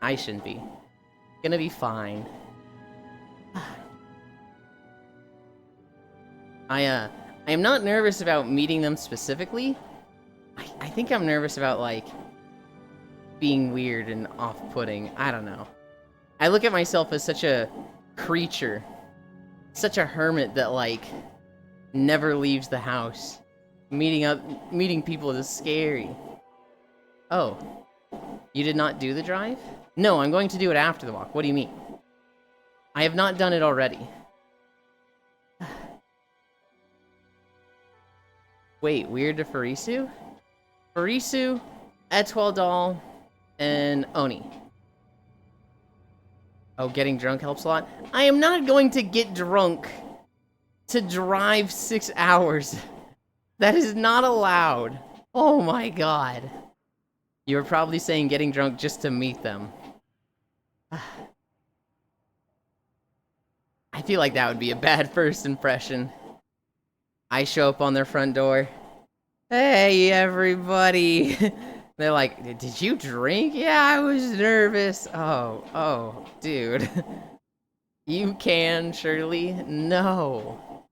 I shouldn't be. Gonna be fine. I am not nervous about meeting them specifically. I think I'm nervous about, like, being weird and off-putting. I don't know. I look at myself as such a creature, such a hermit that, like, never leaves the house. Meeting people is scary. Oh. You did not do the drive? No, I'm going to do it after the walk. What do you mean? I have not done it already. Wait, weird to Farisu? Farisu, Etoile, and Oni. Oh, getting drunk helps a lot? I am not going to get drunk to drive 6 hours. That is not allowed. Oh my god. You were probably saying getting drunk just to meet them. I feel like that would be a bad first impression. I show up on their front door. Hey, everybody. They're like, did you drink? Yeah, I was nervous. Oh, dude. You can, Shirley? No.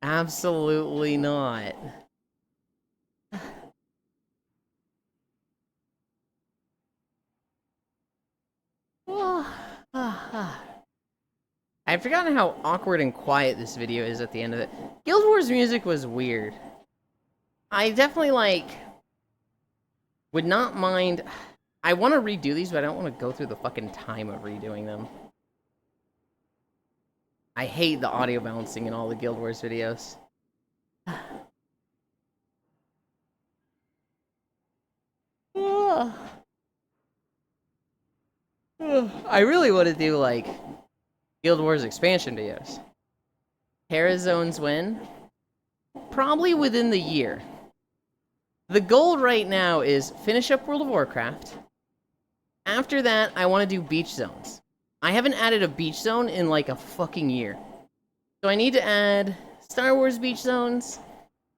Absolutely not. I've forgotten how awkward and quiet this video is at the end of it. Guild Wars music was weird. I definitely, like, would not mind... I want to redo these, but I don't want to go through the fucking time of redoing them. I hate the audio balancing in all the Guild Wars videos. I really want to do, like, Guild Wars expansion videos. Parazones win? Probably within the year. The goal right now is finish up World of Warcraft. After that, I want to do beach zones. I haven't added a beach zone in like a fucking year. So I need to add Star Wars beach zones,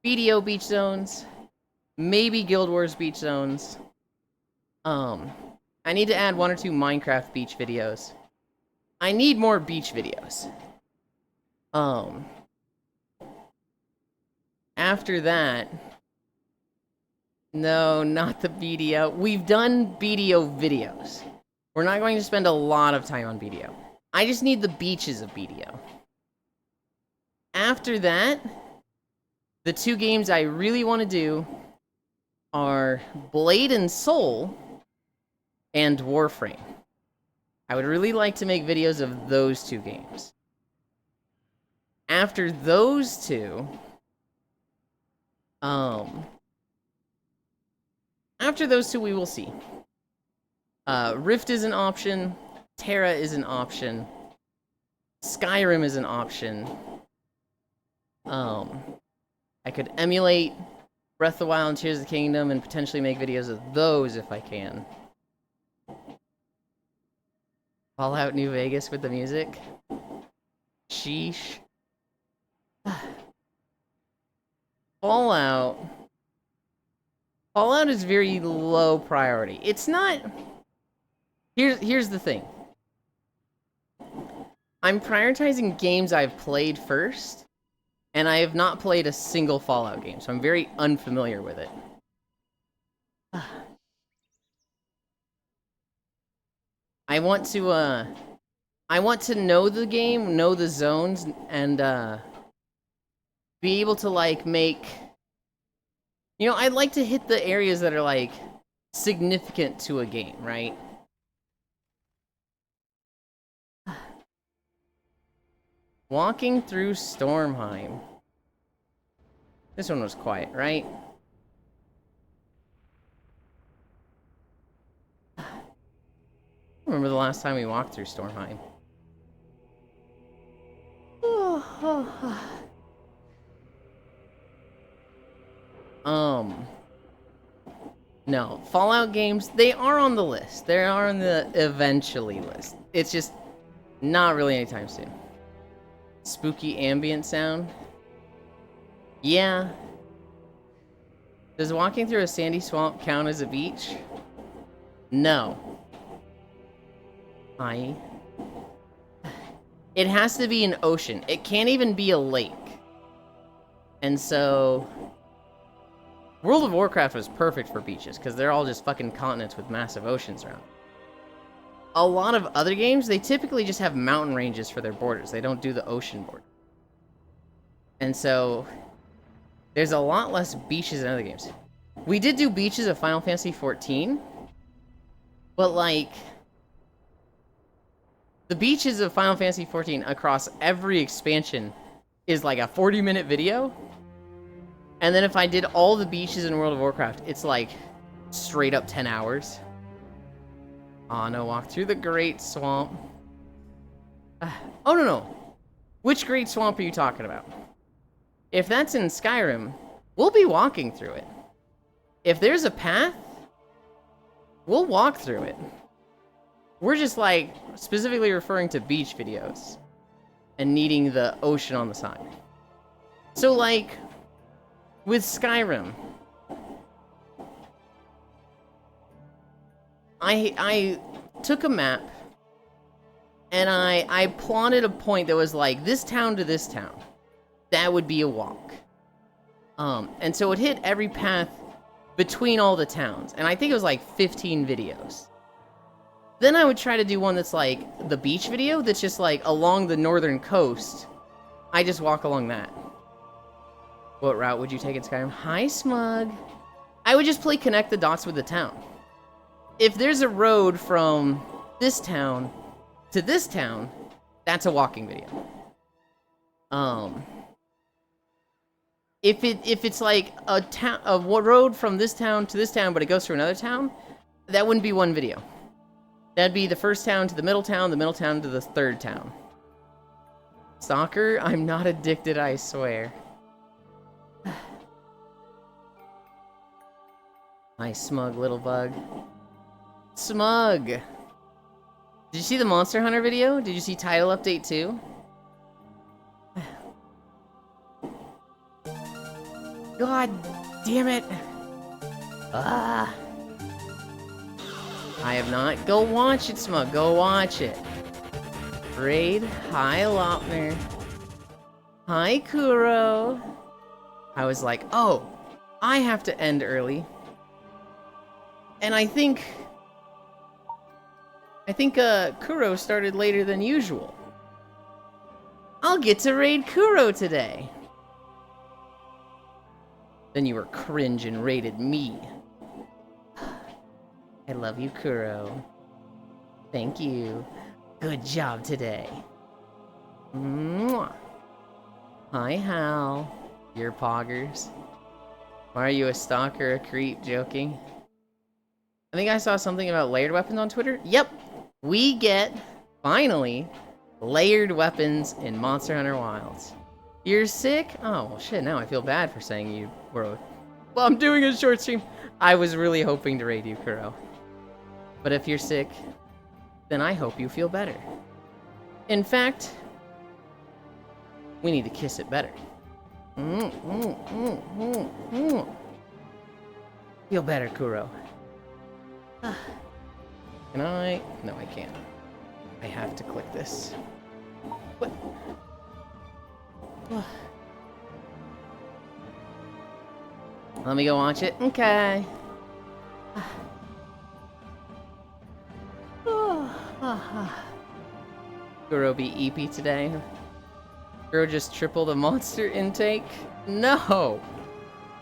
BDO beach zones, maybe Guild Wars beach zones. I need to add 1 or 2 Minecraft beach videos. I need more beach videos. After that... No, not the BDO. We've done BDO videos. We're not going to spend a lot of time on BDO. I just need the beaches of BDO. After that, the 2 games I really want to do are Blade and Soul and Warframe. I would really like to make videos of those 2 games. After those 2, after those 2, we will see. Rift is an option. Terra is an option. Skyrim is an option. I could emulate Breath of the Wild and Tears of the Kingdom and potentially make videos of those if I can. Fallout New Vegas with the music. Sheesh. Fallout is very low priority. It's not... Here's the thing. I'm prioritizing games I've played first, and I have not played a single Fallout game, so I'm very unfamiliar with it. I want to know the game, know the zones, and be able to like make... You know, I'd like to hit the areas that are like significant to a game, right? Walking through Stormheim. This one was quiet, right? I remember the last time we walked through Stormheim. No, Fallout games, they are on the list. They are on the eventually list. It's just not really anytime soon. Spooky ambient sound. Yeah. Does walking through a sandy swamp count as a beach? No. It has to be an ocean. It can't even be a lake. And so... World of Warcraft was perfect for beaches, because they're all just fucking continents with massive oceans around. A lot of other games, they typically just have mountain ranges for their borders. They don't do the ocean border. And so, there's a lot less beaches in other games. We did do beaches of Final Fantasy XIV, but like... The beaches of Final Fantasy XIV across every expansion is like a 40-minute video. And then if I did all the beaches in World of Warcraft, it's like straight up 10 hours. Oh no, walk through the Great Swamp. Oh no. Which Great Swamp are you talking about? If that's in Skyrim, we'll be walking through it. If there's a path, we'll walk through it. We're just like specifically referring to beach videos and needing the ocean on the side. So like with Skyrim, I took a map and I plotted a point that was like this town to this town. That would be a walk. And so it hit every path between all the towns. And I think it was like 15 videos. Then I would try to do one that's like the beach video that's just like along the northern coast. I just walk along that. What route would you take in Skyrim? Hi, Smug. I would just play connect the dots with the town. If there's a road from this town to this town, that's a walking video. If it's like a road from this town to this town, but it goes through another town, that wouldn't be one video. That'd be the first town to the middle town to the third town. Stalker, I'm not addicted, I swear. Hi, Smug little bug. Smug! Did you see the Monster Hunter video? Did you see title update too? God damn it! Ah! I have not. Go watch it, Smug. Go watch it. Raid. Hi, Lopner. Hi, Kuro. I was like, oh, I have to end early. And I think Kuro started later than usual. I'll get to raid Kuro today. Then you were cringe and raided me. I love you, Kuro. Thank you. Good job today. Mwah. Hi, Hal. You're poggers. Why are you a stalker, a creep? Joking. I think I saw something about layered weapons on Twitter. Yep. We get, finally, layered weapons in Monster Hunter Wilds. You're sick? Oh, well, shit, now I feel bad for saying you were... Well, I'm doing a short stream. I was really hoping to raid you, Kuro. But if you're sick, then I hope you feel better. In fact, we need to kiss it better. Feel better, Kuro. Can I? No, I can't. I have to click this. What? Let me go watch it. Okay. Kuro be EP today. Kuro just triple the monster intake? No!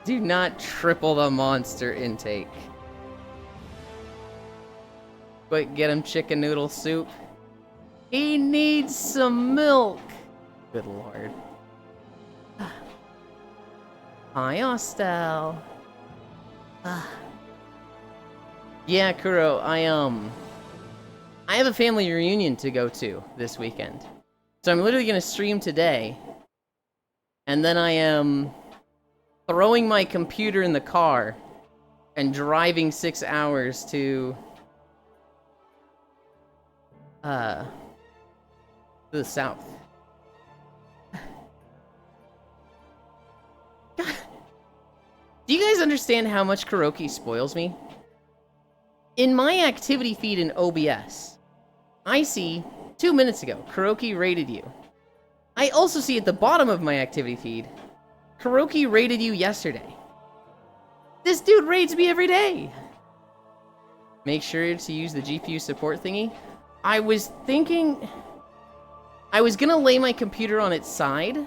Do not triple the monster intake. Quick, get him chicken noodle soup. He needs some milk! Good lord. Hi, Ostel. Yeah, Kuro, I have a family reunion to go to this weekend. So I'm literally gonna stream today. And then I am throwing my computer in the car and driving 6 hours to the south. Do you guys understand how much Kuroki spoils me? In my activity feed in OBS, I see 2 minutes ago, Kuroki rated you. I also see at the bottom of my activity feed, Kuroki rated you yesterday. This dude raids me every day. Make sure to use the GPU support thingy. I was thinking I was gonna lay my computer on its side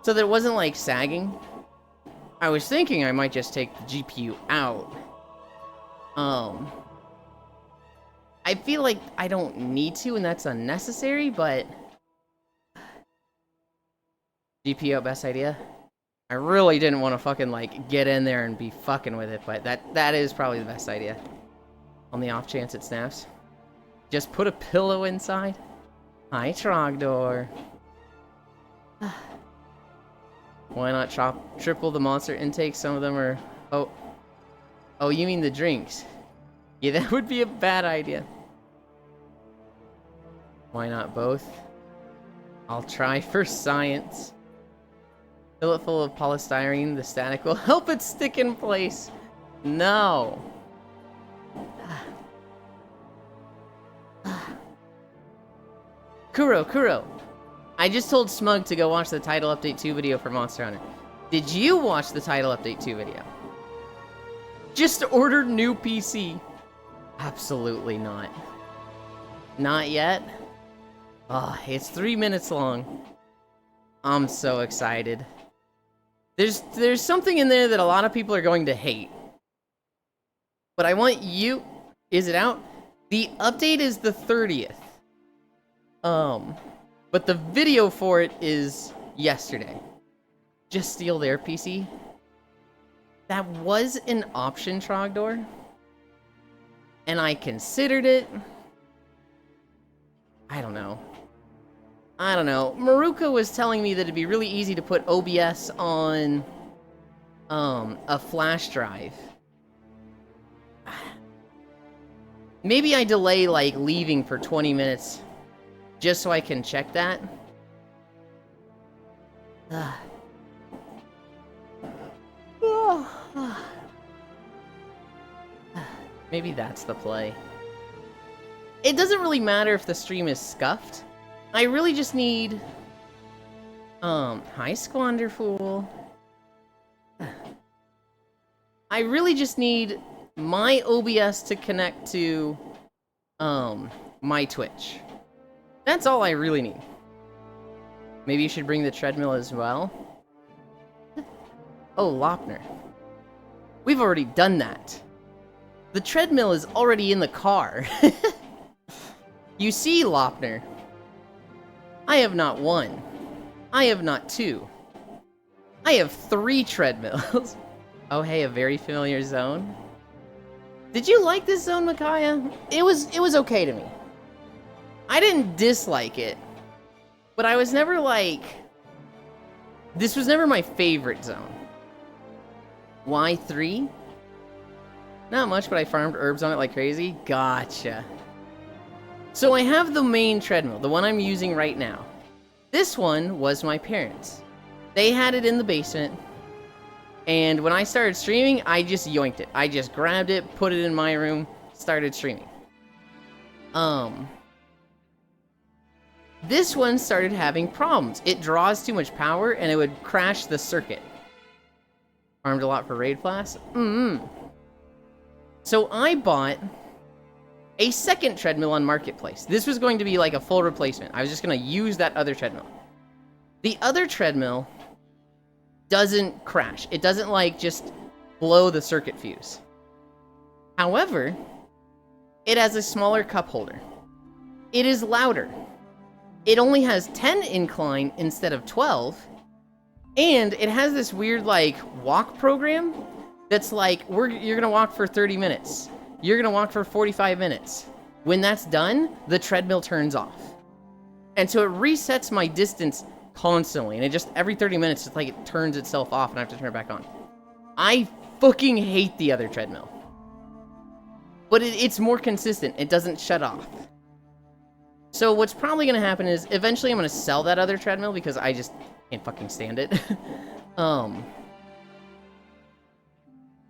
so that it wasn't like sagging. I was thinking I might just take the GPU out. I feel like I don't need to, and that's unnecessary, but... GPU out, best idea? I really didn't want to fucking, like, get in there and be fucking with it, but that is probably the best idea. On the off chance it snaps. Just put a pillow inside. Hi, Trogdor. Why not triple the monster intake? Some of them are... Oh, you mean the drinks? Yeah, that would be a bad idea. Why not both? I'll try for science. Fill it full of polystyrene. The static will help it stick in place. No. Kuro. I just told Smug to go watch the Title Update 2 video for Monster Hunter. Did you watch the Title Update 2 video? Just ordered new PC. Absolutely not. Not yet? Oh, it's 3 minutes long. I'm so excited. There's something in there that a lot of people are going to hate. But I want you... Is it out? The update is the 30th. But the video for it is yesterday. Just steal their PC. That was an option, Trogdor. And I considered it. I don't know. Maruka was telling me that it'd be really easy to put OBS on a flash drive. Maybe I delay, like, leaving for 20 minutes just so I can check that. Maybe that's the play. It doesn't really matter if the stream is scuffed. I really just need... Hi, Squanderfool. I really just need my OBS to connect to, my Twitch. That's all I really need. Maybe you should bring the treadmill as well. Oh, Lopner. We've already done that. The treadmill is already in the car. You see, Lopner. I have not one. I have not two. I have 3 treadmills. Oh, hey, a very familiar zone. Did you like this zone, Micaiah? It was okay to me. I didn't dislike it, but I was never like, This was never my favorite zone. Y3? Not much, but I farmed herbs on it like crazy. Gotcha. So I have the main treadmill, the one I'm using right now. This one was my parents'. They had it in the basement, and when I started streaming, I just yoinked it. I just grabbed it, put it in my room, started streaming. This one started having problems. It draws too much power, and it would crash the circuit. Farmed a lot for raid flasks. So I bought a second treadmill on Marketplace. This was going to be like a full replacement. I was just going to use that other treadmill. The other treadmill doesn't crash. It doesn't like just blow the circuit fuse. However, it has a smaller cup holder. It is louder. It only has 10 incline instead of 12. And it has this weird like walk program that's like, you're going to walk for 30 minutes. You're going to walk for 45 minutes. When that's done, the treadmill turns off. And so it resets my distance constantly. And it just, every 30 minutes, it's like it turns itself off and I have to turn it back on. I fucking hate the other treadmill. But it's more consistent. It doesn't shut off. So what's probably going to happen is, eventually I'm going to sell that other treadmill because I just can't fucking stand it.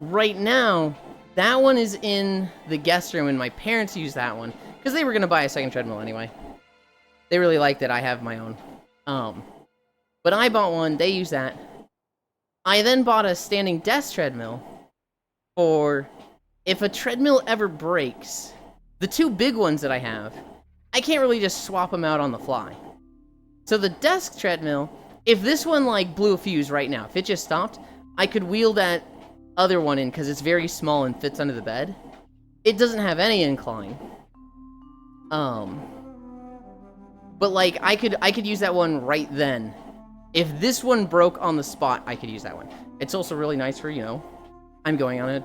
Right now, that one is in the guest room, and my parents use that one because they were going to buy a second treadmill anyway. They really liked it. I have my own. But I bought one. They use that. I then bought a standing desk treadmill for if a treadmill ever breaks. The two big ones that I have, I can't really just swap them out on the fly. So the desk treadmill, if this one like blew a fuse right now, if it just stopped, I could wheel that other one in because it's very small and fits under the bed. It doesn't have any incline. But like I could use that one right then. If this one broke on the spot, I could use that one. It's also really nice for, you know, I'm going on a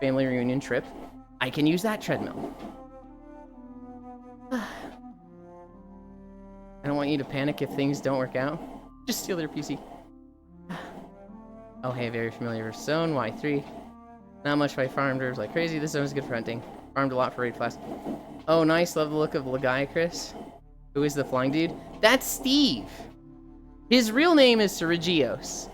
family reunion trip. I can use that treadmill. I don't want you to panic if things don't work out. Just steal their PC. Oh, hey, very familiar zone, Y3. Not much by farmed herbs like crazy. This zone is good for hunting. Farmed a lot for raid flasks. Oh, nice. Love the look of Lagiacrus. Who is the flying dude? That's Steve. His real name is Serigios.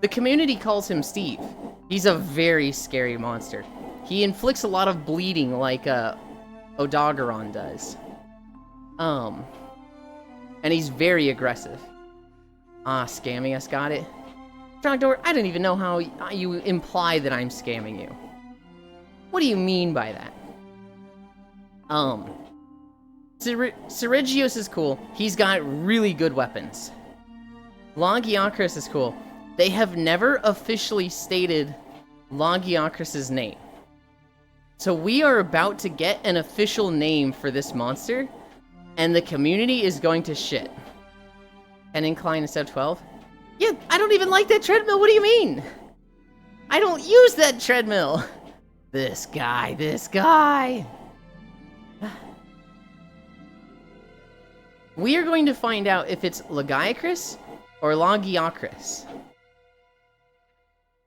The community calls him Steve. He's a very scary monster. He inflicts a lot of bleeding like Odogaron does. And he's very aggressive. Scamming us, got it. Trogdor, I don't even know how you imply that I'm scamming you. What do you mean by that? Serigios is cool. He's got really good weapons. Lagiacrus is cool. They have never officially stated Lagiacrus' name. So we are about to get an official name for this monster, and the community is going to shit. 10 incline instead of 12? Yeah, I don't even like that treadmill. What do you mean? I don't use that treadmill. This guy. We are going to find out if it's Lagiacrus or Lagiacrus.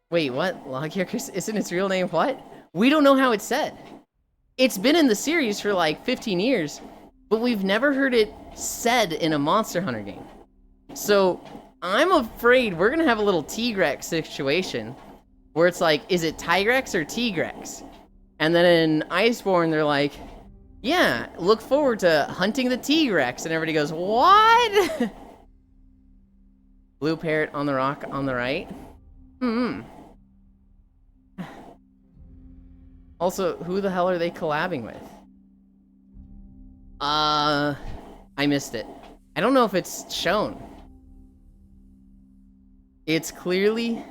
Wait, what? Lagiacrus isn't its real name? What? We don't know how it's said. It's been in the series for like 15 years, but we've never heard it said in a Monster Hunter game. So I'm afraid we're going to have a little Tigrex situation where it's like, is it Tigrex or Tigrex? And then in Iceborne, they're like, yeah, look forward to hunting the Tigrex. And everybody goes, what? Blue parrot on the rock on the right. Also, who the hell are they collabing with? I missed it. I don't know if it's shown. It's clearly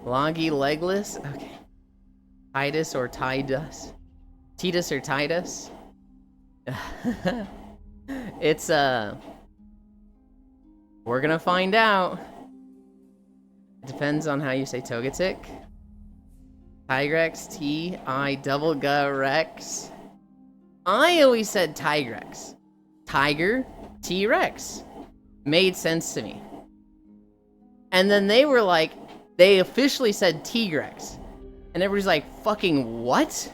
Logi Legless. Okay. Titus or Tidus. Titus or Titus. It's, we're gonna find out. It depends on how you say Togetic. Tigrex, T-I-double-G-Rex. I always said Tigrex. Tiger, T-Rex. Made sense to me. And then they were like, they officially said Tigrex. And everybody's like, fucking what?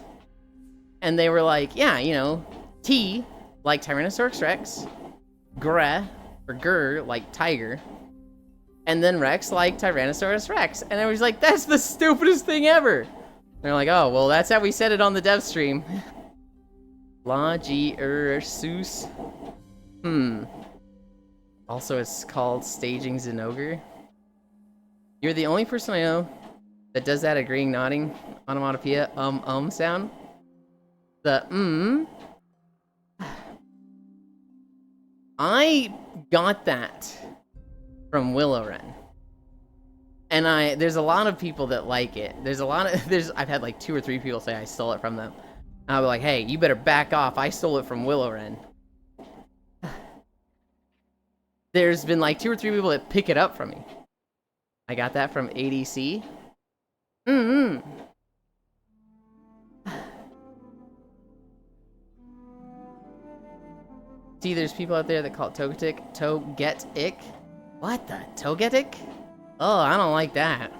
And they were like, yeah, you know, T, like Tyrannosaurus Rex, Gre, or Gur, like tiger, and then Rex, like Tyrannosaurus Rex. And everybody's like, that's the stupidest thing ever. And they're like, oh, well, that's how we said it on the dev stream. Lagirsus. Also, it's called Staging Zinogre. You're the only person I know that does that agreeing, nodding, onomatopoeia, sound. The I got that from Willow Wren. And there's a lot of people that like it. I've had like 2 or 3 people say I stole it from them. And I'll be like, hey, you better back off. I stole it from Willow Wren. There's been like 2 or 3 people that pick it up from me. I got that from ADC. See, there's people out there that call it Togetic. What the? Togetic? Oh, I don't like that.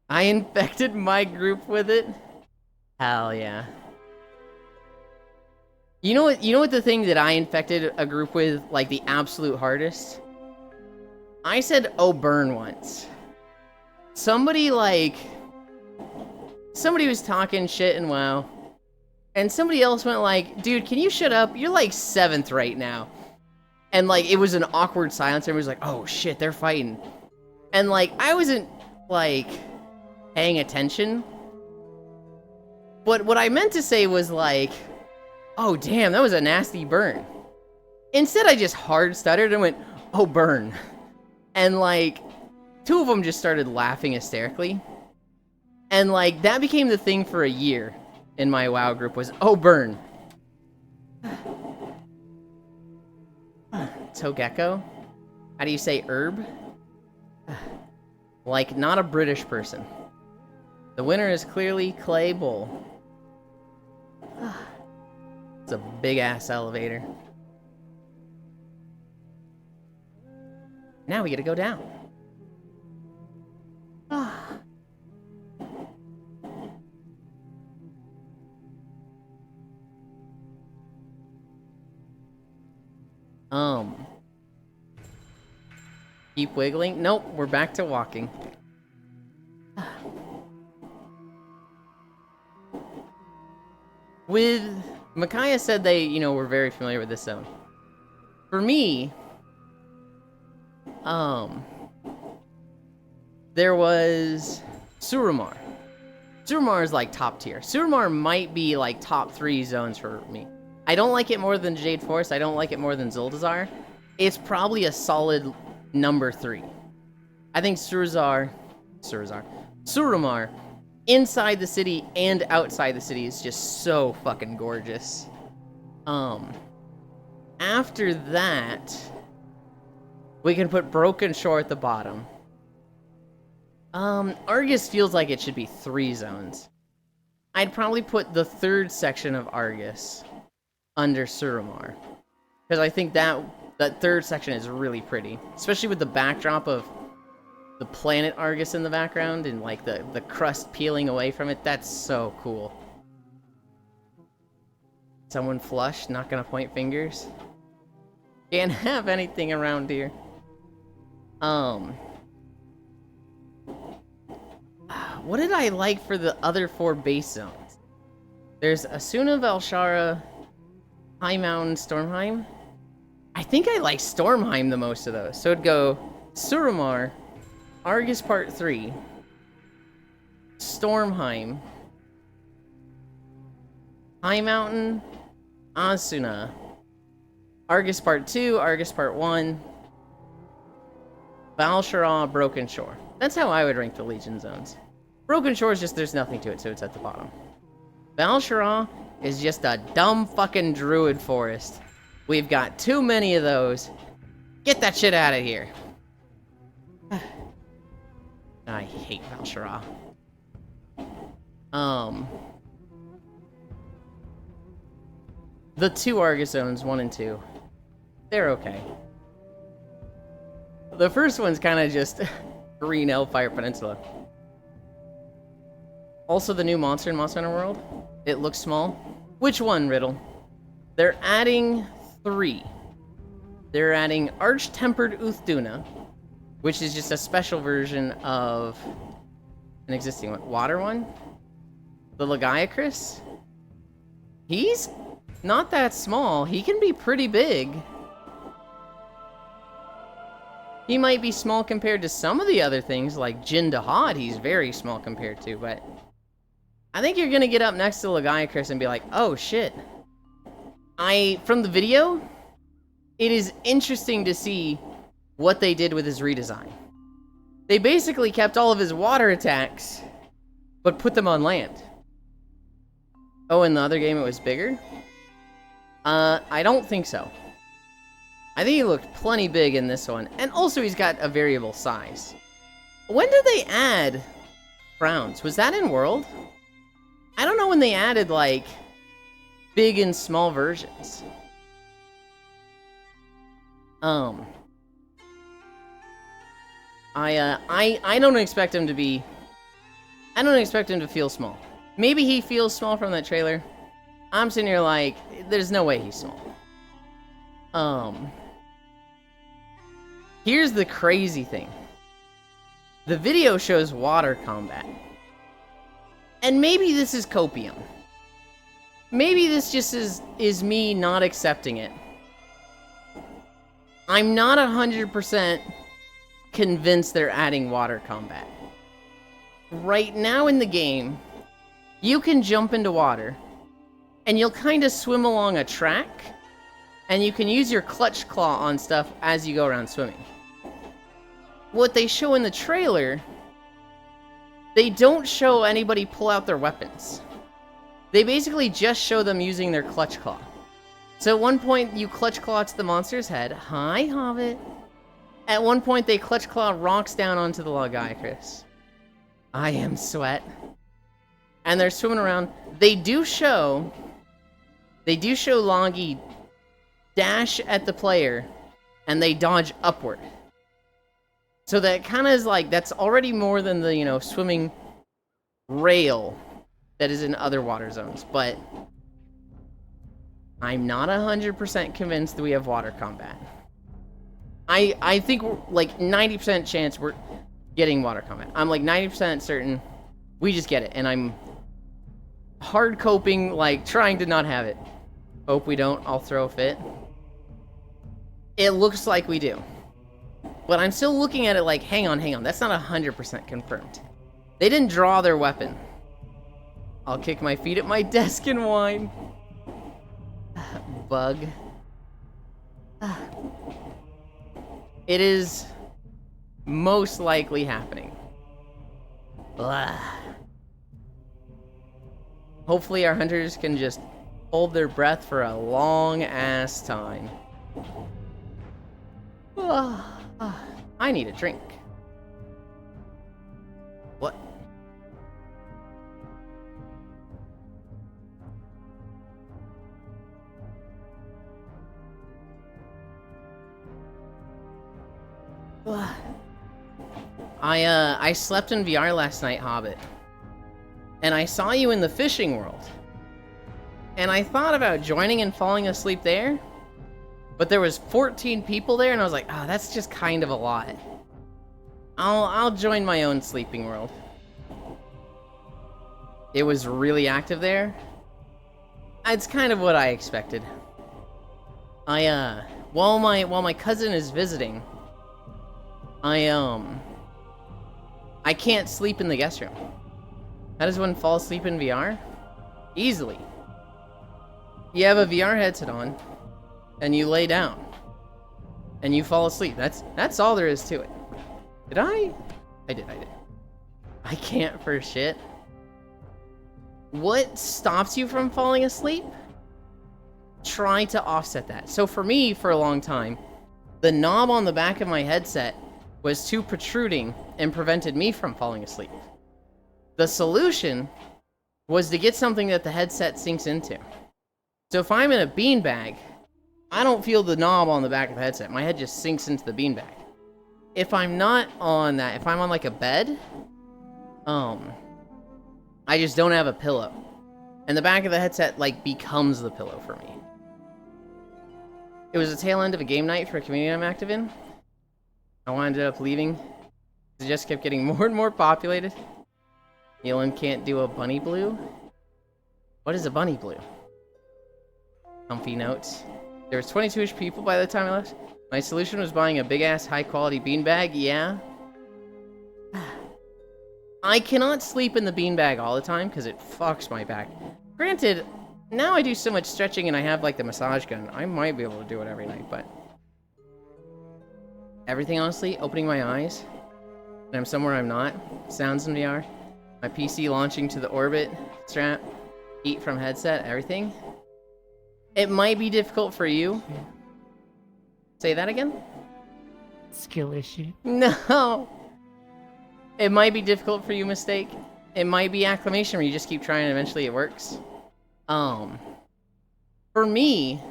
I infected my group with it? Hell yeah. You know what the thing that I infected a group with, like, the absolute hardest? I said, oh, burn once. Somebody was talking shit and WoW. And somebody else went like, dude, can you shut up? You're like 7th right now. And like, it was an awkward silence. Everybody was like, oh shit, they're fighting. And like, I wasn't like paying attention. But what I meant to say was like, oh damn, that was a nasty burn. Instead, I just hard stuttered and went, oh burn. And like, 2 of them just started laughing hysterically. And like, that became the thing for a year in my WoW group was, oh burn. Togekko? How do you say herb? Like, not a British person. The winner is clearly Clay Bull. It's a big-ass elevator. Now we get to go down. Keep wiggling. Nope, we're back to walking. With Micaiah said they, were very familiar with this zone. For me, there was Suramar. Suramar is like top tier. Suramar might be like top 3 zones for me. I don't like it more than Jade Forest. I don't like it more than Zuldazar. It's probably a solid number 3. I think Suramar, inside the city and outside the city is just so fucking gorgeous. After that, we can put Broken Shore at the bottom. Argus feels like it should be 3 zones. I'd probably put the 3rd section of Argus under Suramar, because I think that 3rd section is really pretty, especially with the backdrop of the planet Argus in the background and like the crust peeling away from it. That's so cool. Someone flush, not gonna point fingers. Can't have anything around here. What did I like for the other 4 base zones? There's Asuna, Valshara, High Mountain, Stormheim. I think I like Stormheim the most of those. So it'd go Suramar, Argus Part 3, Stormheim, High Mountain, Asuna, Argus Part 2, Argus Part 1, Valshara, Broken Shore. That's how I would rank the Legion zones. Broken Shore is just, there's nothing to it, so it's at the bottom. Valshara is just a dumb fucking druid forest. We've got too many of those. Get that shit out of here. I hate Valshara. The 2 Argus zones, 1 and 2. They're okay. The first one's kind of just green Hellfire Peninsula. Also, the new monster in Monster Hunter World. It looks small. Which one, Riddle? They're adding 3. They're adding Arch-Tempered Uthduna, which is just a special version of an existing one. Water one? The Lagiacrus? He's not that small. He can be pretty big. He might be small compared to some of the other things, like Jin Dahad, he's very small compared to, but I think you're gonna get up next to Lagiacrus and be like, oh shit. From the video, it is interesting to see what they did with his redesign. They basically kept all of his water attacks, but put them on land. Oh, in the other game it was bigger? I don't think so. I think he looked plenty big in this one. And also he's got a variable size. When did they add frowns? Was that in World? I don't know when they added, like, big and small versions. I don't expect him to be... I don't expect him to feel small. Maybe he feels small from that trailer. I'm sitting here like, there's no way he's small. Here's the crazy thing. The video shows water combat. And maybe this is copium. Maybe this just is me not accepting it. I'm not 100% convinced they're adding water combat. Right now in the game, you can jump into water, and you'll kind of swim along a track, and you can use your clutch claw on stuff as you go around swimming. What they show in the trailer, they don't show anybody pull out their weapons. They basically just show them using their clutch claw. So at one point, you clutch claw to the monster's head. Hi, Hobbit. At one point, they clutch claw rocks down onto the Lagiacrus. I am sweat. And they're swimming around. They do show Logi dash at the player, and they dodge upward. So that kind of is like, that's already more than the, you know, swimming rail that is in other water zones. But I'm not 100% convinced that we have water combat. I think we're like 90% chance we're getting water combat. I'm like 90% certain we just get it. And I'm hard coping, like trying to not have it. Hope we don't. I'll throw a fit. It looks like we do. But I'm still looking at it like, hang on. That's not 100% confirmed. They didn't draw their weapon. I'll kick my feet at my desk and whine. Bug. It is most likely happening. Blah. Hopefully our hunters can just hold their breath for a long ass time. I need a drink. What? I slept in VR last night, Hobbit. And I saw you in the fishing world. And I thought about joining and falling asleep there. But there was 14 people there, and I was like, oh, that's just kind of a lot. I'll join my own sleeping world. It was really active there. It's kind of what I expected. While my cousin is visiting, I can't sleep in the guest room. How does one fall asleep in VR? Easily. You have a VR headset on, and you lay down, and you fall asleep. That's all there is to it. Did I? I did. I can't for shit. What stops you from falling asleep? Try to offset that. So for me, for a long time, the knob on the back of my headset was too protruding and prevented me from falling asleep. The solution was to get something that the headset sinks into. So if I'm in a beanbag, I don't feel the knob on the back of the headset. My head just sinks into the beanbag. if I'm not on that, if I'm on like a bed, I just don't have a pillow. And the back of the headset like becomes the pillow for me. It was the tail end of a game night for a community I'm active in. I wound up leaving. It just kept getting more and more populated. Yelin can't do a bunny blue. What is a bunny blue? Comfy notes. There was 22-ish people by the time I left. My solution was buying a big-ass, high-quality beanbag. Yeah. I cannot sleep in the beanbag all the time because it fucks my back. Granted, now I do so much stretching and I have, like, the massage gun. I might be able to do it every night, but... Everything, honestly, opening my eyes, and I'm somewhere I'm not. Sounds in VR. My PC launching to the orbit strap. Heat from headset, everything. It might be difficult for you. Say that again? Skill issue. No! It might be difficult for you, Mistake. It might be acclimation where you just keep trying and eventually it works. For me,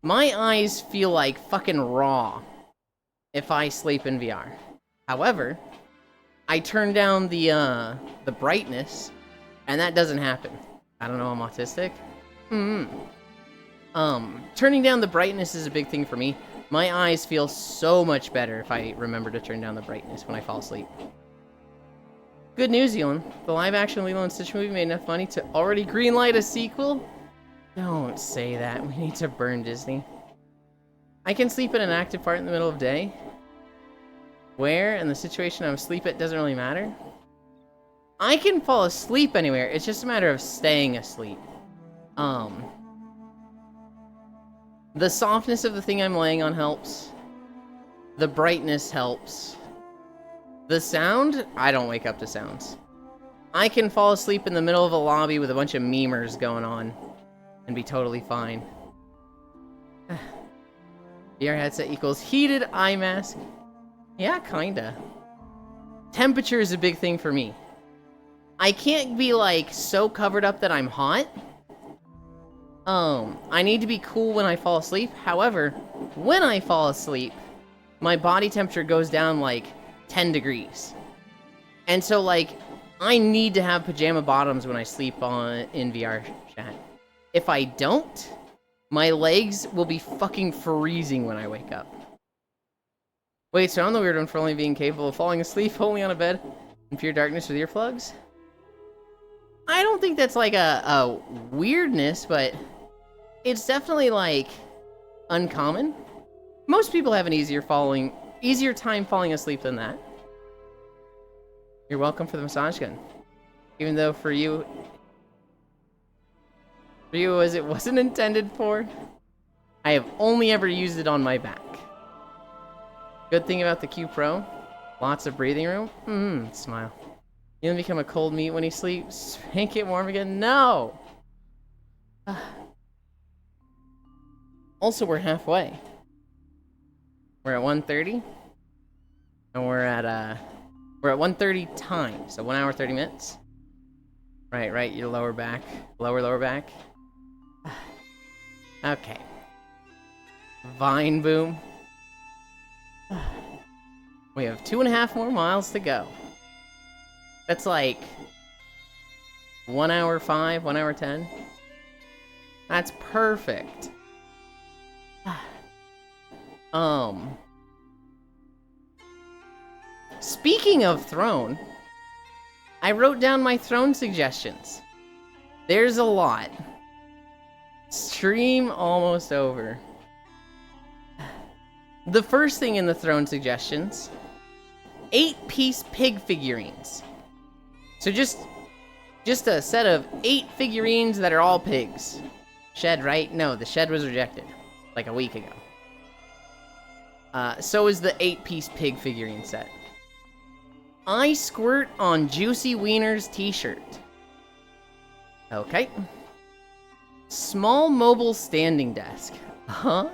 my eyes feel like fucking raw if I sleep in VR. However, I turn down the brightness, and that doesn't happen. I don't know, I'm autistic. Turning down the brightness is a big thing for me. My eyes feel so much better if I remember to turn down the brightness when I fall asleep. Good news, Elon. The live-action Lilo & Stitch movie made enough money to already greenlight a sequel? Don't say that. We need to burn Disney. I can sleep in an active part in the middle of the day. Where and the situation I'm asleep at doesn't really matter. I can fall asleep anywhere. It's just a matter of staying asleep. The softness of the thing I'm laying on helps. The brightness helps. The sound? I don't wake up to sounds. I can fall asleep in the middle of a lobby with a bunch of memers going on and be totally fine. VR headset equals heated eye mask. Yeah, kinda. Temperature is a big thing for me. I can't be, like, so covered up that I'm hot. I need to be cool when I fall asleep. However, when I fall asleep, my body temperature goes down, like, 10 degrees. And so, like, I need to have pajama bottoms when I sleep in VR chat. If I don't, my legs will be fucking freezing when I wake up. Wait, so I'm the weird one for only being capable of falling asleep only on a bed in pure darkness with earplugs? I don't think that's like a weirdness, but it's definitely like uncommon. Most people have an easier time falling asleep than that. You're welcome for the massage gun. Even though for you as it wasn't intended for, I have only ever used it on my back. Good thing about the Q Pro, lots of breathing room. Smile. You don't become a cold meat when he sleeps. Make it warm again. No! Also, we're halfway. We're at 1:30. And we're at 1:30 time. So 1 hour, 30 minutes. Right, your lower back. Lower back. Okay. Vine boom. We have 2.5 more miles to go. That's like 1 hour 5, 1 hour 10. That's perfect. Speaking of throne, I wrote down my throne suggestions. There's a lot. Stream almost over. The first thing in the throne suggestions, 8-piece pig figurines. So just a set of 8 figurines that are all pigs. Shed, right? No, the shed was rejected like a week ago. So is the 8-piece pig figurine set. I squirt on Juicy Wiener's t-shirt. Okay. Small mobile standing desk. Huh?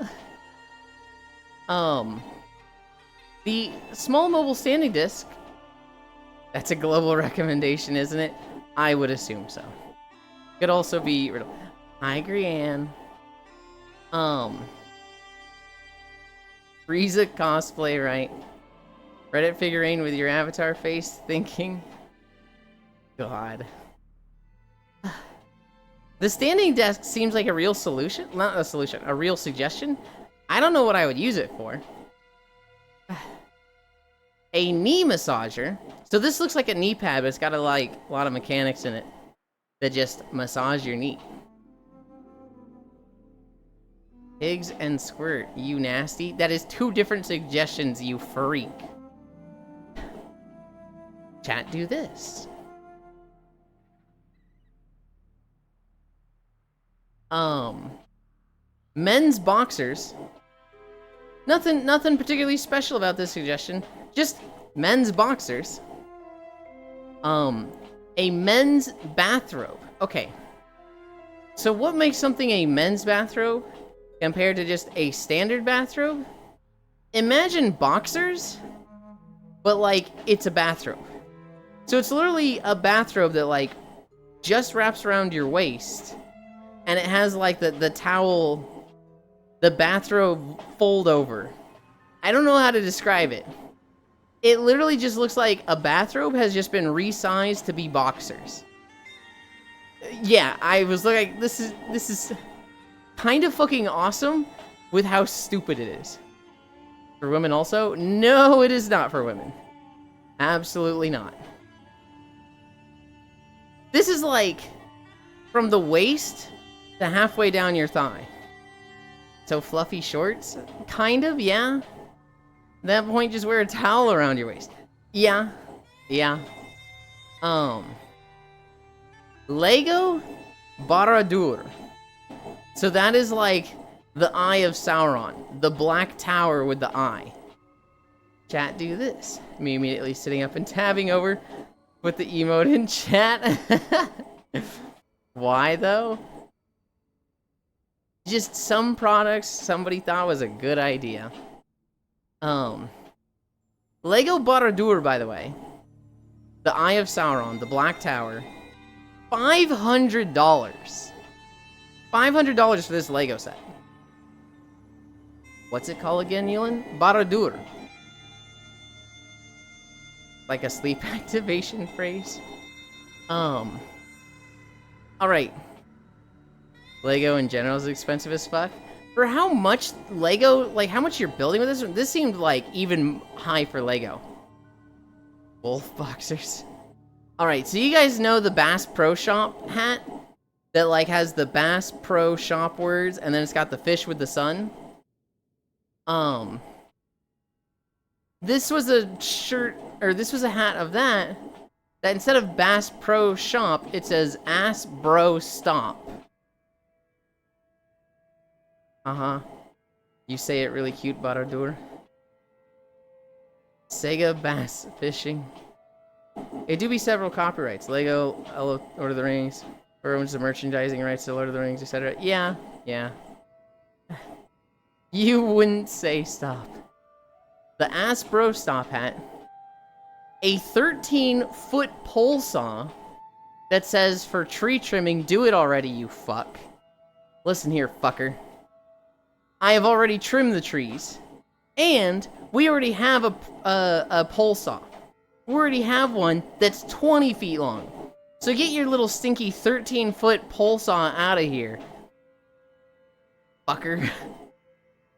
The small mobile standing desk, that's a global recommendation, isn't it? I would assume so. Could also be... Hi, Grianne. Frieza cosplay, right? Reddit figurine with your avatar face thinking. God. The standing desk seems like a real solution. Not a solution, a real suggestion. I don't know what I would use it for. A knee massager. So this looks like a knee pad, but it's got a lot of mechanics in it that just massage your knee. Pigs and squirt, you nasty. That is 2 different suggestions, you freak. Chat, do this. Men's boxers. Nothing particularly special about this suggestion. Just men's boxers. A men's bathrobe. Okay. So what makes something a men's bathrobe compared to just a standard bathrobe? Imagine boxers, but like it's a bathrobe. So it's literally a bathrobe that like just wraps around your waist, and it has like the towel, the bathrobe fold over. I don't know how to describe it. It literally just looks like a bathrobe has just been resized to be boxers. Yeah, I was like, this is kind of fucking awesome with how stupid it is. For women also? No, it is not for women. Absolutely not. This is like from the waist to halfway down your thigh. So fluffy shorts? Kind of, yeah. At that point, just wear a towel around your waist. Yeah. Yeah. Lego Barad-dûr. So that is like the Eye of Sauron. The black tower with the eye. Chat, do this. Me immediately sitting up and tabbing over with the emote in chat. Why though? Just some products somebody thought was a good idea. Lego Barad-dûr, by the way. The Eye of Sauron, the Black Tower. $500. $500 for this Lego set. What's it called again, Yulin? Barad-dûr. Like a sleep activation phrase. Alright. Lego in general is expensive as fuck. For how much Lego, like how much you're building with this seemed like even high for Lego. Wolf boxers. Alright, so you guys know the Bass Pro Shop hat? That like has the Bass Pro Shop words and then it's got the fish with the sun? This was a shirt, or this was a hat of that instead of Bass Pro Shop, it says Ass Bro Stop. Uh-huh. You say it really cute, Barad-dûr. Sega Bass Fishing. It do be several copyrights. Lego, Lord of the Rings, or owns the merchandising rights to Lord of the Rings, etc. Yeah, yeah. You wouldn't say stop. The Ass Bro Stop hat. A 13-foot pole saw that says for tree trimming, do it already, you fuck. Listen here, fucker. I have already trimmed the trees, and we already have a pole saw. We already have one that's 20 feet long. So get your little stinky 13-foot pole saw out of here, fucker.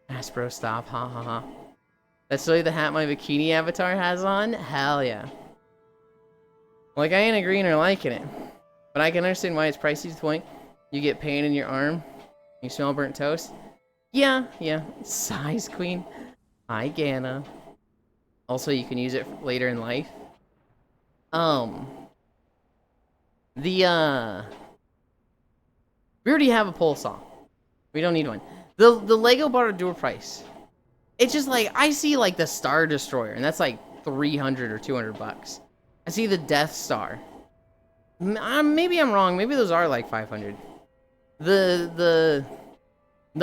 Ass Bro Stop, ha ha ha. That's really the hat my bikini avatar has on? Hell yeah. Like, I ain't agreeing or liking it, but I can understand why it's pricey to the point you get pain in your arm, you smell burnt toast. Yeah, yeah. Size Queen. Hi, Gana. Also, you can use it later in life. We already have a pole saw. We don't need one. The Lego Barad-dûr price. It's just like, I see like the Star Destroyer, and that's like 300 or 200 bucks. I see the Death Star. Maybe I'm wrong. Maybe those are like 500. The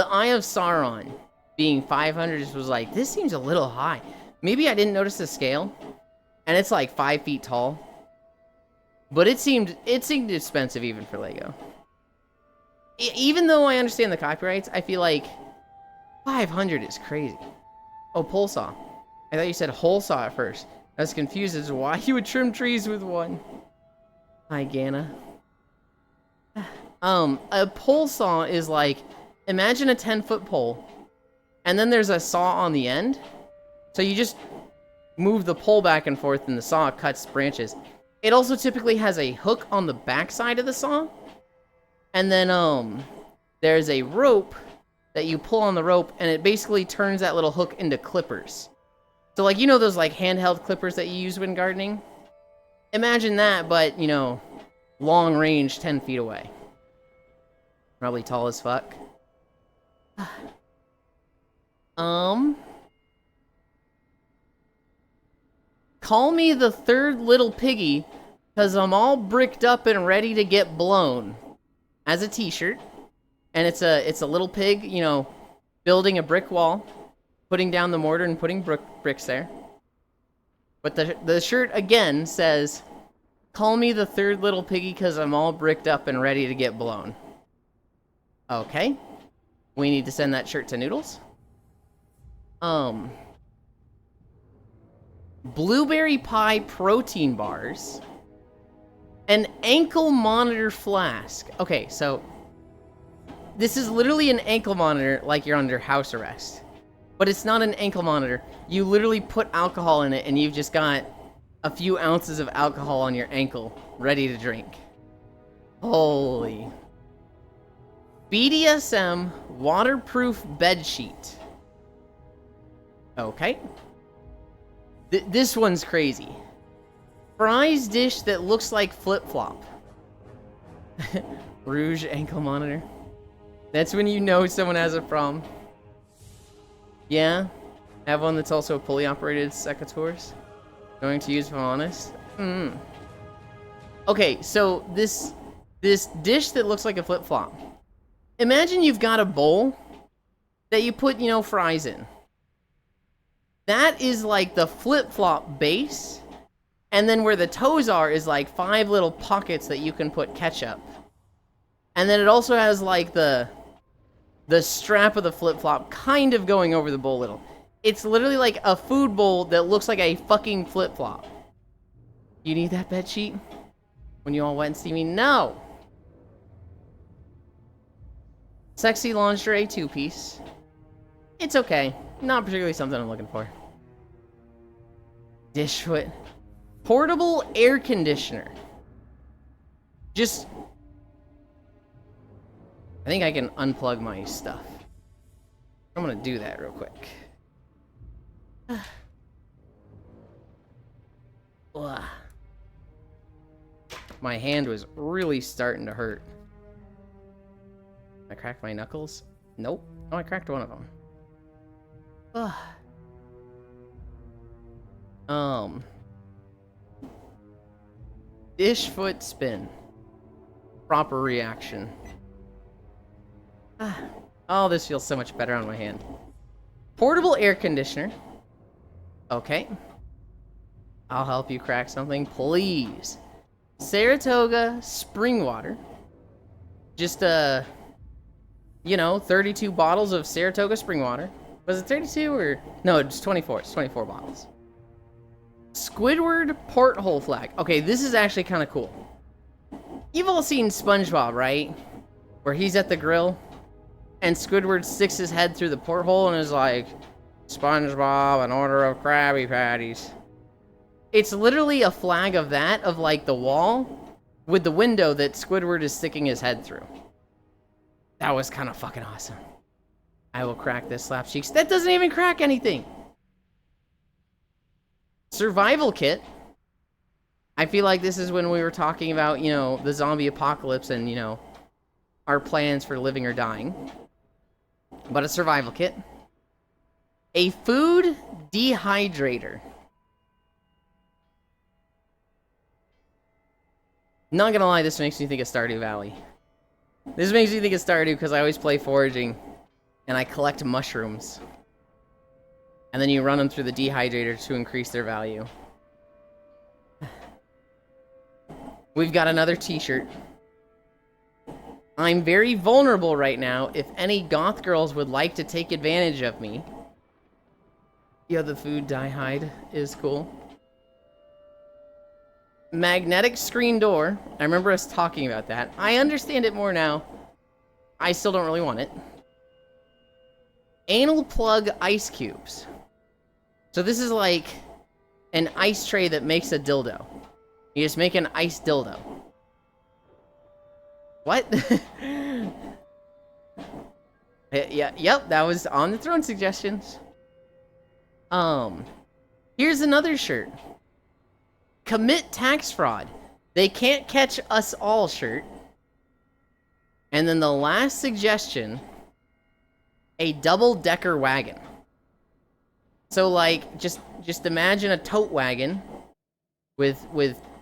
Eye of Sauron being 500 just was like, this seems a little high. Maybe I didn't notice the scale, and it's like 5 feet tall. But it seemed expensive even for Lego. Even though I understand the copyrights, I feel like 500 is crazy. Oh, pole saw. I thought you said hole saw at first. I was confused as to why you would trim trees with one. Hi, Gana. A pole saw is like, imagine a 10-foot pole, and then there's a saw on the end. So you just move the pole back and forth, and the saw cuts branches. It also typically has a hook on the back side of the saw. And then, there's a rope that you pull on the rope, and it basically turns that little hook into clippers. So, like, you know those, like, handheld clippers that you use when gardening? Imagine that, but, you know, long range, 10 feet away. Probably tall as fuck. Call me the third little piggy, because I'm all bricked up and ready to get blown. As a t-shirt. And it's a little pig, you know, building a brick wall, putting down the mortar and putting bricks there. But the shirt, again, says, call me the third little piggy because I'm all bricked up and ready to get blown. Okay. We need to send that shirt to Noodles. Blueberry pie protein bars. An ankle monitor flask. Okay, so this is literally an ankle monitor like you're under house arrest. But it's not an ankle monitor. You literally put alcohol in it and you've just got a few ounces of alcohol on your ankle ready to drink. Holy. BDSM waterproof bed sheet. Okay. This one's crazy. Fries dish that looks like flip-flop. Rouge ankle monitor. That's when you know someone has a problem. Yeah. I have one that's also a pulley operated secateurs. Going to use if I'm honest. Okay, so this dish that looks like a flip-flop. Imagine you've got a bowl that you put, you know, fries in. That is like the flip-flop base. And then where the toes are is like 5 little pockets that you can put ketchup. And then it also has like the strap of the flip-flop kind of going over the bowl a little. It's literally like a food bowl that looks like a fucking flip-flop. You need that bed sheet? When you all went and see me? No! Sexy lingerie 2-piece. It's okay. Not particularly something I'm looking for. Dishfoot. Portable air conditioner. Just... I think I can unplug my stuff. I'm gonna do that real quick. My hand was really starting to hurt. I cracked my knuckles? Nope. Oh, I cracked one of them. Dish foot spin. Proper reaction. Oh, this feels so much better on my hand. Portable air conditioner. Okay. I'll help you crack something, please. Saratoga spring water. Just, you know, 32 bottles of Saratoga spring water. Was it 32 or... No, it's 24. It's 24 bottles. Squidward porthole flag. Okay, this is actually kind of cool. You've all seen SpongeBob, right? Where he's at the grill, and Squidward sticks his head through the porthole and is like, SpongeBob, an order of Krabby Patties. It's literally a flag of that, of like the wall, with the window that Squidward is sticking his head through. That was kind of fucking awesome. I will crack this slap cheeks. That doesn't even crack anything. Survival kit. I feel like this is when we were talking about, you know, the zombie apocalypse and, you know, our plans for living or dying. But a survival kit. A food dehydrator. Not gonna lie, this makes me think of Stardew Valley. This makes me think of Stardew because I always play foraging. And I collect mushrooms. And then you run them through the dehydrator to increase their value. We've got another t-shirt. I'm very vulnerable right now. If any goth girls would like to take advantage of me. Yeah, the food dye hide is cool. Magnetic screen door. I remember us talking about that. I understand it more now. I still don't really want it. Anal plug ice cubes. So this is like an ice tray that makes a dildo. You just make an ice dildo. What? Yeah, yep, that was on the throne suggestions. Here's another shirt. Commit tax fraud. They can't catch us all shirt. And then the last suggestion, a double-decker wagon. So like just imagine a tote wagon with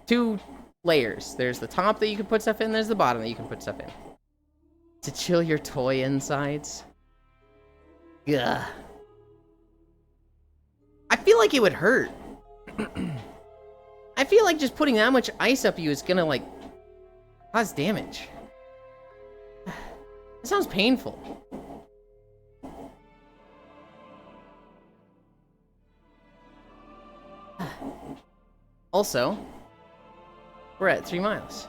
two layers. There's the top that you can put stuff in, there's the bottom that you can put stuff in. To chill your toy insides. Gah. I feel like it would hurt. I feel like just putting that much ice up you is gonna, like, cause damage. That sounds painful. Also, we're at 3 miles.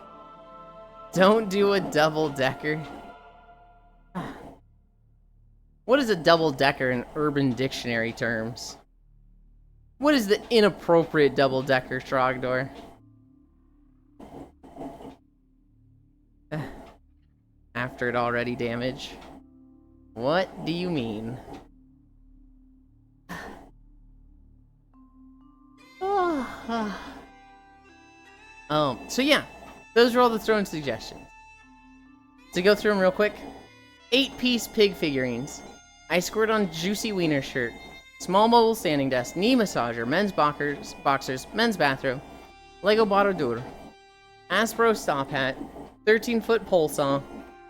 Don't do a double-decker. What is a double-decker in Urban Dictionary terms? What is the inappropriate double-decker, Trogdor? After it already damaged. What do you mean? So yeah, those are all the throne suggestions. To go through them real quick, 8-piece pig figurines. I scored on Juicy Wiener shirt. Small mobile standing desk, knee massager, men's boxers, men's bathrobe, Lego Bottle Dur, Aspro stop hat, 13-foot pole saw,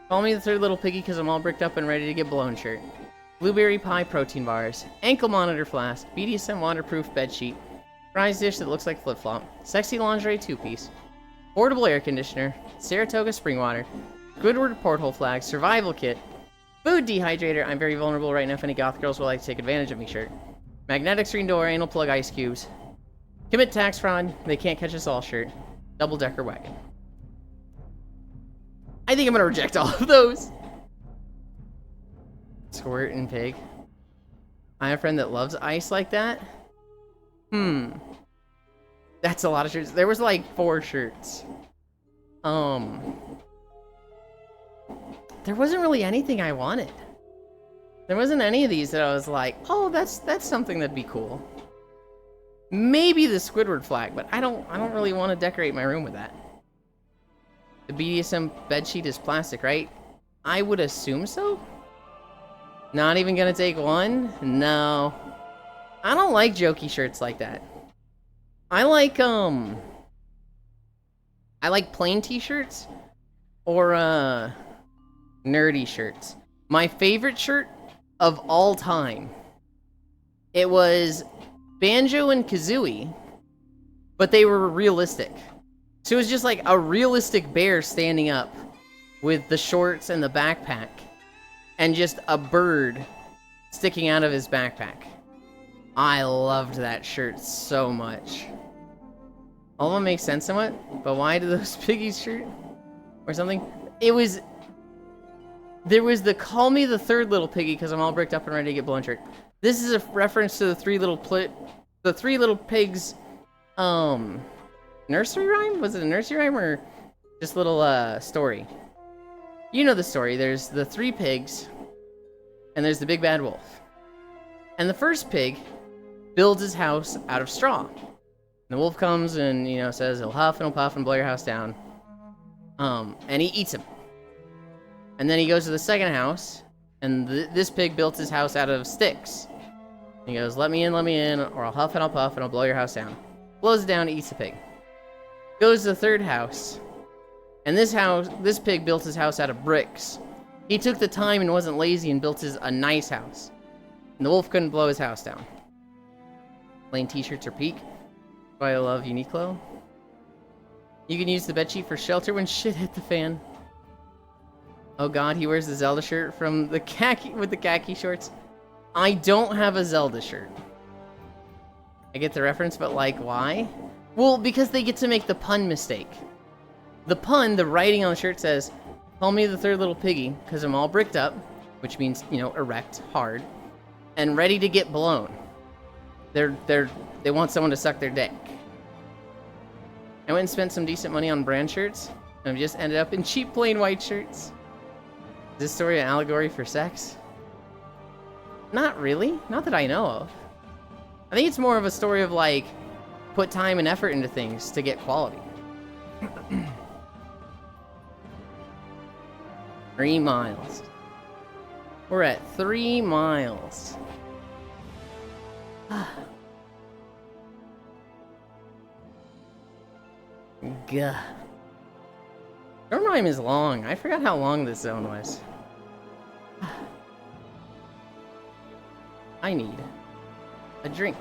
call me the third little piggy because I'm all bricked up and ready to get blown shirt, blueberry pie protein bars, ankle monitor flask, BDSM waterproof bedsheet, fries dish that looks like flip-flop, sexy lingerie 2-piece, portable air conditioner, Saratoga spring water, Squidward porthole flag, survival kit, food dehydrator, I'm very vulnerable right now if any goth girls would like to take advantage of me shirt, magnetic screen door, anal plug ice cubes, commit tax fraud, they can't catch us all shirt, double-decker wagon. I think I'm gonna reject all of those. Squirt and pig. I have a friend that loves ice like that. That's a lot of shirts. There was like 4 shirts. There wasn't really anything I wanted. There wasn't any of these that I was like, oh, that's something that'd be cool. Maybe the Squidward flag, but I don't really want to decorate my room with that. The BDSM bedsheet is plastic, right? I would assume so. Not even gonna take one? No. I don't like jokey shirts like that. I like plain t-shirts or nerdy shirts. My favorite shirt of all time. It was Banjo and Kazooie, but they were realistic. So it was just like a realistic bear standing up with the shorts and the backpack and just a bird sticking out of his backpack. I loved that shirt so much. All of them make sense somewhat, but why do those piggies shirt or something? There was the call me the third little piggy because I'm all bricked up and ready to get blown shirt. This is a reference to the three little pigs nursery rhyme? Was it a nursery rhyme or just a little story? You know the story. There's the 3 pigs and there's the big bad wolf. And the first pig builds his house out of straw. And the wolf comes and, you know, says he'll huff and he'll puff and blow your house down. And he eats him. And then he goes to the second house, and this pig built his house out of sticks. And he goes, let me in, or I'll huff and I'll puff and I'll blow your house down. Blows it down, eats the pig. Goes to the third house, and this pig built his house out of bricks. He took the time and wasn't lazy and built a nice house. And the wolf couldn't blow his house down. Plain t-shirts are peak. That's why I love Uniqlo. You can use the bedsheet for shelter when shit hit the fan. Oh god, he wears the Zelda shirt from the khaki with the khaki shorts. I don't have a Zelda shirt. I get the reference, but like, why? Well, because they get to make the pun mistake. The pun, the writing on the shirt says, call me the third little piggy, because I'm all bricked up, which means, you know, erect, hard, and ready to get blown. They want someone to suck their dick. I went and spent some decent money on brand shirts, and I've just ended up in cheap plain white shirts. Is this story an allegory for sex? Not really. Not that I know of. I think it's more of a story of, like, put time and effort into things to get quality. 3 miles. We're at 3 miles. Gah. Storm Rime is long. I forgot how long this zone was. I need a drink.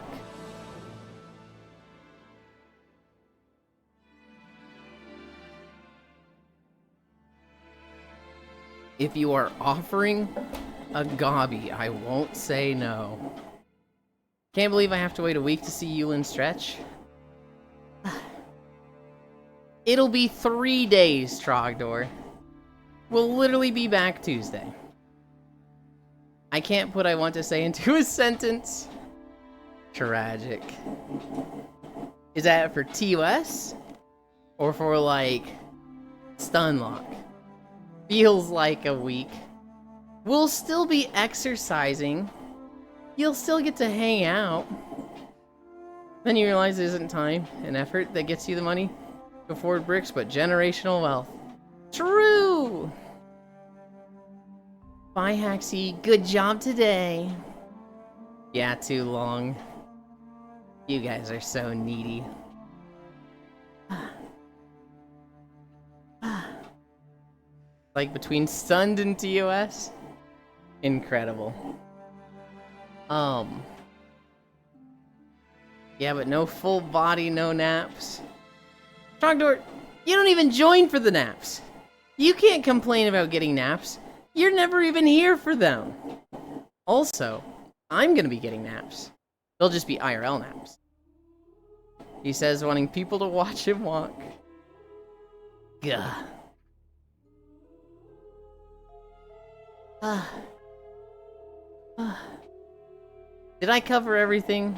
If you are offering a gobby, I won't say no. Can't believe I have to wait a week to see Yulin stretch. It'll be 3 days, Trogdor. We'll literally be back Tuesday. I can't put I want to say into a sentence. Tragic. Is that for TOS? Or for, like, Stunlock? Feels like a week. We'll still be exercising. You'll still get to hang out. Then you realize it isn't time and effort that gets you the money to afford bricks, but generational wealth. True! Bye, Haxie. Good job today. Yeah, too long. You guys are so needy. Like between Stunned and TOS? Incredible. Yeah, but no full body, no naps. Trogdor, you don't even join for the naps. You can't complain about getting naps. You're never even here for them. Also, I'm gonna be getting naps. They'll just be IRL naps. He says wanting people to watch him walk. Gah. Did I cover everything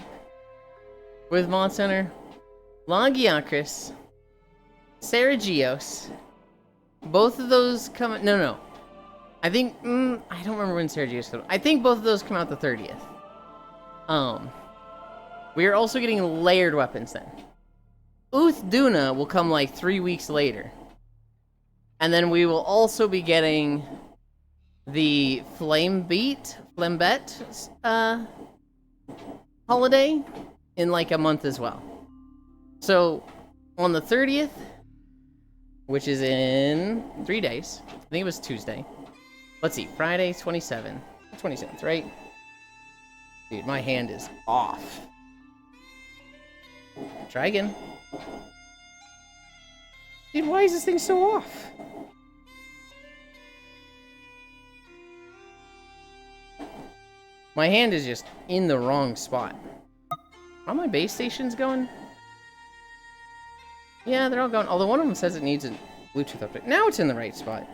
with Mod Center? Longiacris, Saragios, both of those come. No. I think I don't remember when Saragios come. I think both of those come out the 30th. We are also getting layered weapons then. Duna will come like 3 weeks later, and then we will also be getting the Flambette holiday in like a month as well. So on the 30th, which is in 3 days, I think it was Tuesday. Let's see, Friday, 27th, right? Dude, my hand is off. Try again. Dude, why is this thing so off? My hand is just in the wrong spot. Are my base stations going? Yeah, they're all going. Although one of them says it needs a Bluetooth update. Now it's in the right spot.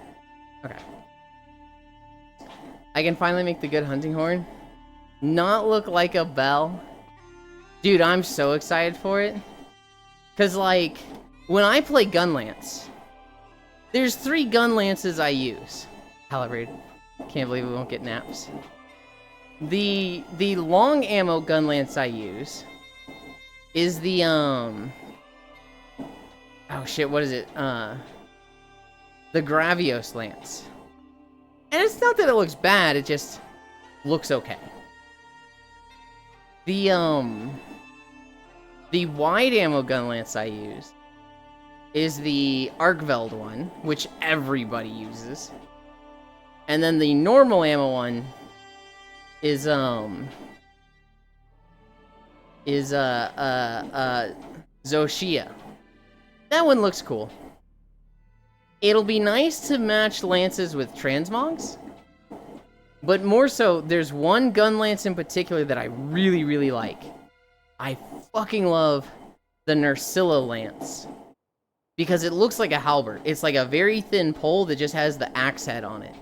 Okay. I can finally make the good hunting horn. Not look like a bell. Dude, I'm so excited for it. Because, like, when I play Gunlance, there's 3 Gunlances I use. Calibrated. Can't believe we won't get naps. The long ammo Gunlance I use is the, oh shit, what is it? The Gravios Lance. And it's not that it looks bad, it just looks okay. The wide ammo Gunlance I use is the Arkveld one, which everybody uses. And then the normal ammo one is Zoshia. That one looks cool. It'll be nice to match lances with transmogs, but more so, there's one gun lance in particular that I really, really like. I fucking love the Nursilla lance. Because it looks like a halberd. It's like a very thin pole that just has the axe head on it.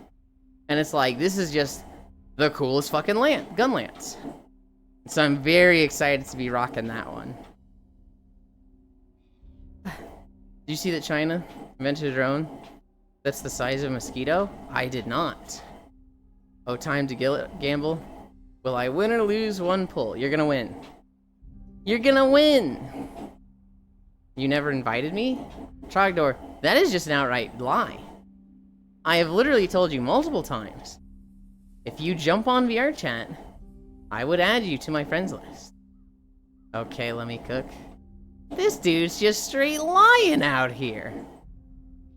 And it's like, this is just the coolest fucking gun lance. So I'm very excited to be rocking that one. Did you see that China invented a drone that's the size of a mosquito? I did not. Oh, time to gamble. Will I win or lose one pull? You're gonna win. You're gonna win! You never invited me? Trogdor, that is just an outright lie. I have literally told you multiple times. If you jump on VR chat, I would add you to my friends list. Okay, let me cook. This dude's just straight lying out here.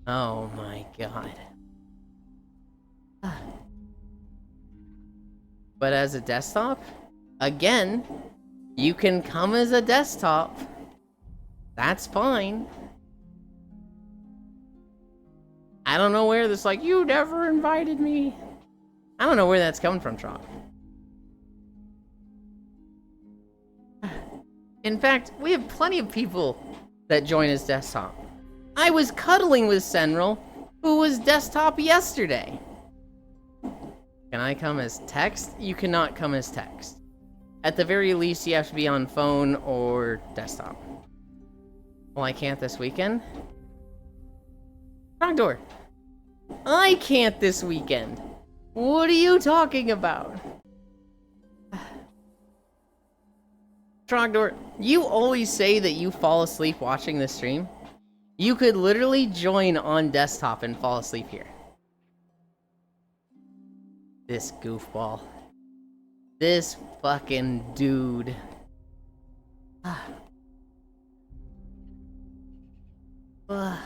Oh my god. But as a desktop, again, you can come as a desktop. That's fine. I don't know where this, like, you never invited me. I don't know where that's coming from, Trog. In fact, we have plenty of people that join as desktop. I was cuddling with Senril, who was desktop yesterday. Can I come as text? You cannot come as text. At the very least, you have to be on phone or desktop. Well, I can't this weekend. Wrong door. I can't this weekend. What are you talking about? Trogdor, you always say that you fall asleep watching the stream. You could literally join on desktop and fall asleep here. This goofball. This fucking dude. Can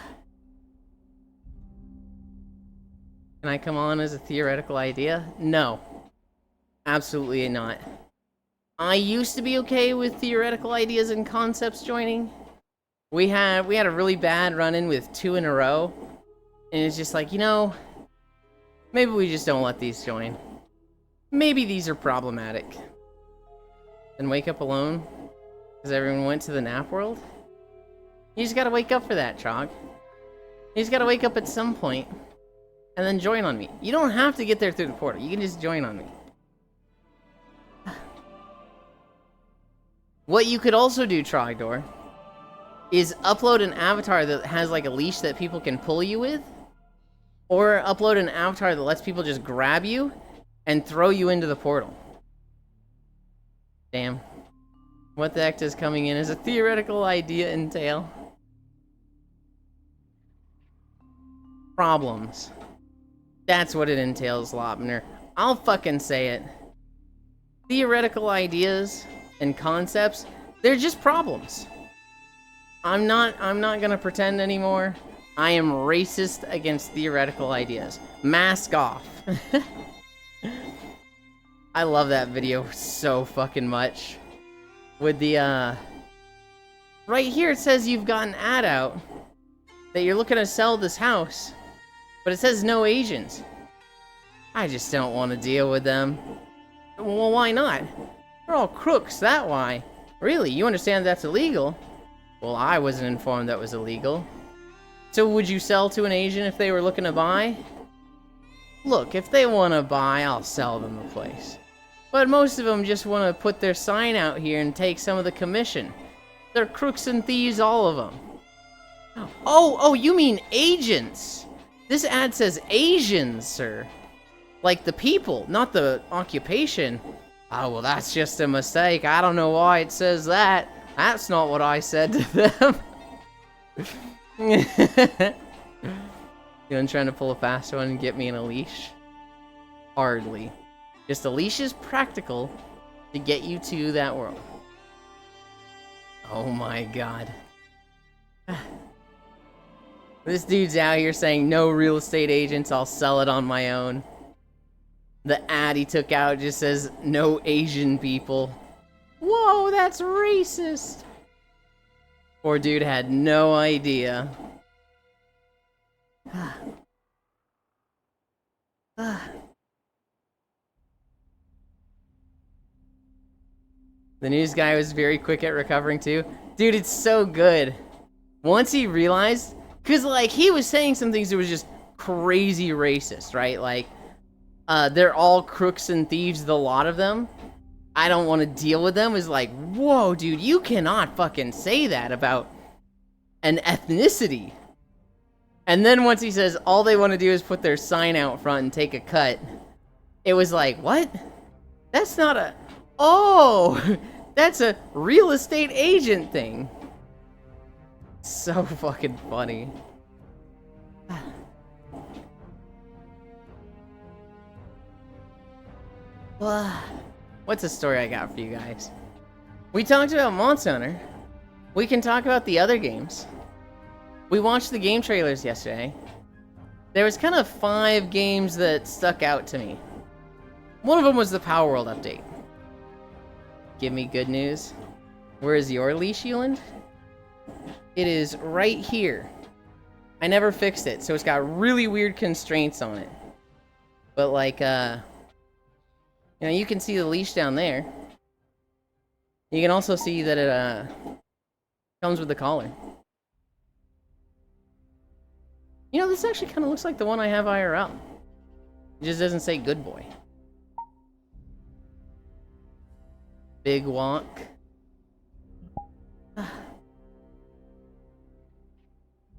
I come on as a theoretical idea? No. Absolutely not. I used to be okay with theoretical ideas and concepts joining. We had a really bad run-in with 2 in a row. And it's just like, you know, maybe we just don't let these join. Maybe these are problematic. Then wake up alone? Because everyone went to the nap world? You just gotta wake up for that, Trog. You just gotta wake up at some point and then join on me. You don't have to get there through the portal. You can just join on me. What you could also do, Trogdor, is upload an avatar that has like a leash that people can pull you with, or upload an avatar that lets people just grab you and throw you into the portal. Damn. What the heck does coming in as a theoretical idea entail? Problems. That's what it entails, Lopner. I'll fucking say it. Theoretical ideas and concepts, they're just problems. I'm not gonna pretend anymore. I am racist against theoretical ideas. Mask off. I love that video so fucking much. With the, right here it says you've got an ad out that you're looking to sell this house, but it says no Asians. I just don't want to deal with them. Well, why not? They're all crooks, that why. Really? You understand that's illegal? Well, I wasn't informed that was illegal. So would you sell to an Asian if they were looking to buy? Look, if they want to buy, I'll sell them the place. But most of them just want to put their sign out here and take some of the commission. They're crooks and thieves, all of them. Oh, you mean agents. This ad says Asians, sir. Like the people, not the occupation. Oh, well, that's just a mistake. I don't know why it says that. That's not what I said to them. You trying to pull a fast one and get me in a leash? Hardly. Just a leash is practical to get you to that world. Oh my god. This dude's out here saying no real estate agents, I'll sell it on my own. The ad he took out just says no Asian people. Whoa, that's racist. Poor dude had no idea. The news guy was very quick at recovering too. Dude, it's so good. Once he realized, because like he was saying some things that was just crazy racist, right? Like, they're all crooks and thieves, the lot of them. I don't want to deal with them. Is like, whoa, dude, you cannot fucking say that about an ethnicity. And then once he says all they want to do is put their sign out front and take a cut, it was like, what? That's not a... Oh! That's a real estate agent thing. So fucking funny. What's a story I got for you guys? We talked about Monster Hunter. We can talk about the other games. We watched the game trailers yesterday. There was kind of 5 games that stuck out to me. One of them was the Power World update. Give me good news. Where is your leash, Euland? It is right here. I never fixed it, so it's got really weird constraints on it. But like, you know, you can see the leash down there. You can also see that it, comes with the collar. You know, this actually kind of looks like the one I have IRL. It just doesn't say good boy. Big walk.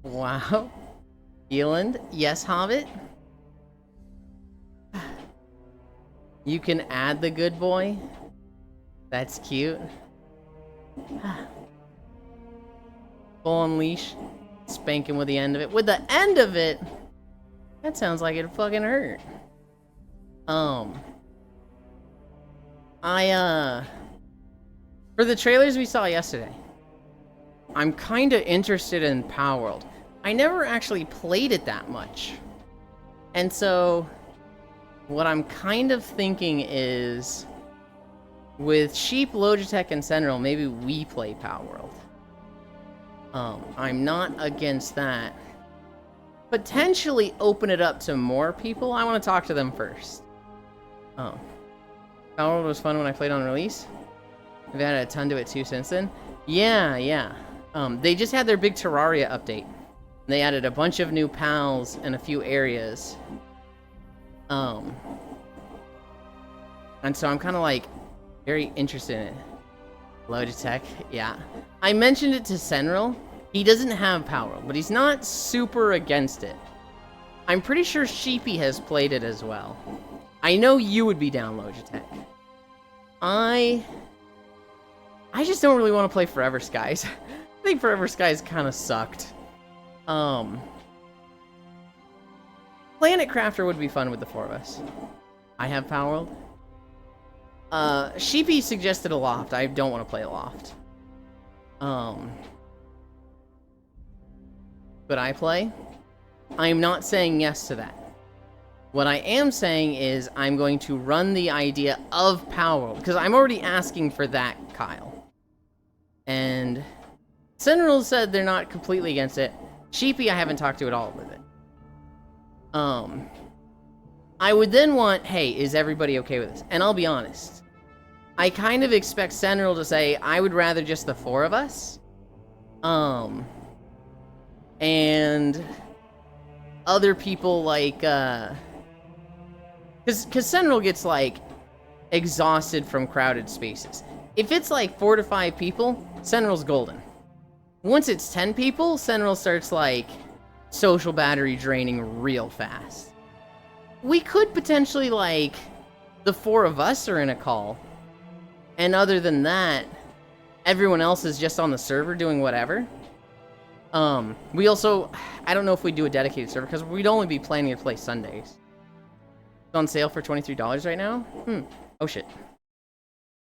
Wow. Eland, yes, Hobbit. You can add the good boy. That's cute. Full on leash. Spanking with the end of it. With the end of it? That sounds like it fucking hurt. For the trailers we saw yesterday, I'm kinda interested in Power World. I never actually played it that much. And so, what I'm kind of thinking is, with Sheep, Logitech, and Sentinel, maybe we play Power World. I'm not against that. Potentially open it up to more people. I want to talk to them first. Power World was fun when I played on release. They've added a ton to it too since then. Yeah. They just had their big Terraria update. They added a bunch of new pals and a few areas. And so I'm kind of like very interested in it. Logitech, yeah. I mentioned it to Sentinel. He doesn't have Power, but he's not super against it. I'm pretty sure Sheepy has played it as well. I know you would be down Logitech. I just don't really want to play Forever Skies. I think Forever Skies kind of sucked. Planet Crafter would be fun with the 4 of us. I have Power World. Sheepy suggested a Loft. I don't want to play a Loft. Could I play? I am not saying yes to that. What I am saying is I'm going to run the idea of Power World, because I'm already asking for that, Kyle. And Sentinel said they're not completely against it. Sheepy I haven't talked to at all with it. I would then want, hey, is everybody okay with this? And I'll be honest. I kind of expect Sentinel to say, I would rather just the 4 of us. And other people like, because Sentinel gets, like, exhausted from crowded spaces. If it's, like, 4 to 5 people, Sentinel's golden. Once it's 10 people, Sentinel starts, like, social battery draining real fast. We could potentially, like, the 4 of us are in a call. And other than that, everyone else is just on the server doing whatever. We also, I don't know if we do a dedicated server, because we'd only be planning to play Sundays. It's on sale for $23 right now? Oh shit.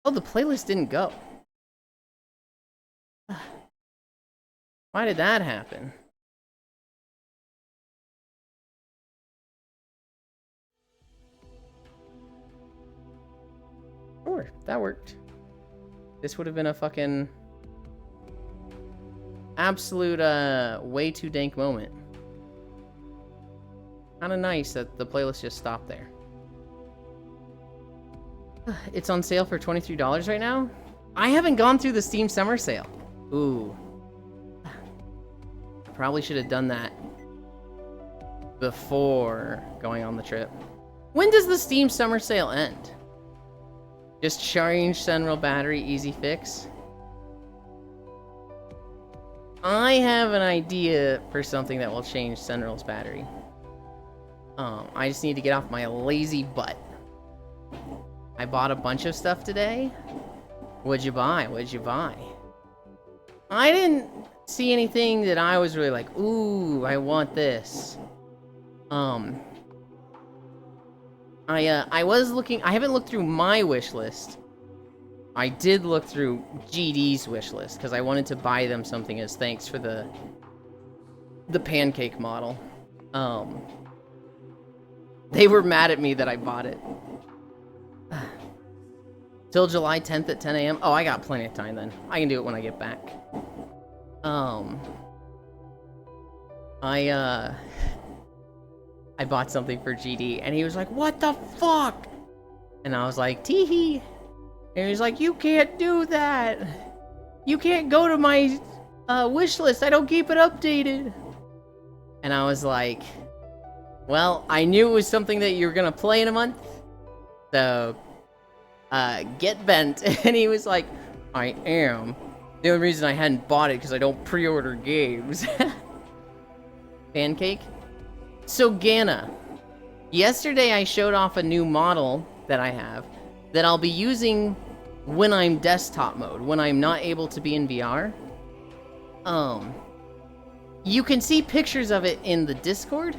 Oh, the playlist didn't go. Why did that happen? Sure, that worked. This would have been a fucking absolute, way too dank moment. Kinda nice that the playlist just stopped there. It's on sale for $23 right now? I haven't gone through the Steam Summer Sale. Ooh. I probably should have done that before going on the trip. When does the Steam Summer Sale end? Just change Central battery, easy fix. I have an idea for something that will change Central's battery. I just need to get off my lazy butt. I bought a bunch of stuff today. What'd you buy? What'd you buy? I didn't see anything that I was really like, ooh, I want this. I was looking, I haven't looked through my wish list. I did look through GD's wish list because I wanted to buy them something as thanks for the pancake model. They were mad at me that I bought it. Till July 10th at 10 a.m. Oh, I got plenty of time then. I can do it when I get back. I bought something for GD, and he was like, "What the fuck?" And I was like, "Tee-hee." And he was like, "You can't do that. You can't go to my wish list. I don't keep it updated." And I was like, well, I knew it was something that you were gonna play in a month, so get bent. And he was like, "I am. The only reason I hadn't bought it because I don't pre-order games." Pancake? So Gana, yesterday I showed off a new model that I have that I'll be using when I'm desktop mode, when I'm not able to be in VR. You can see pictures of it in the Discord.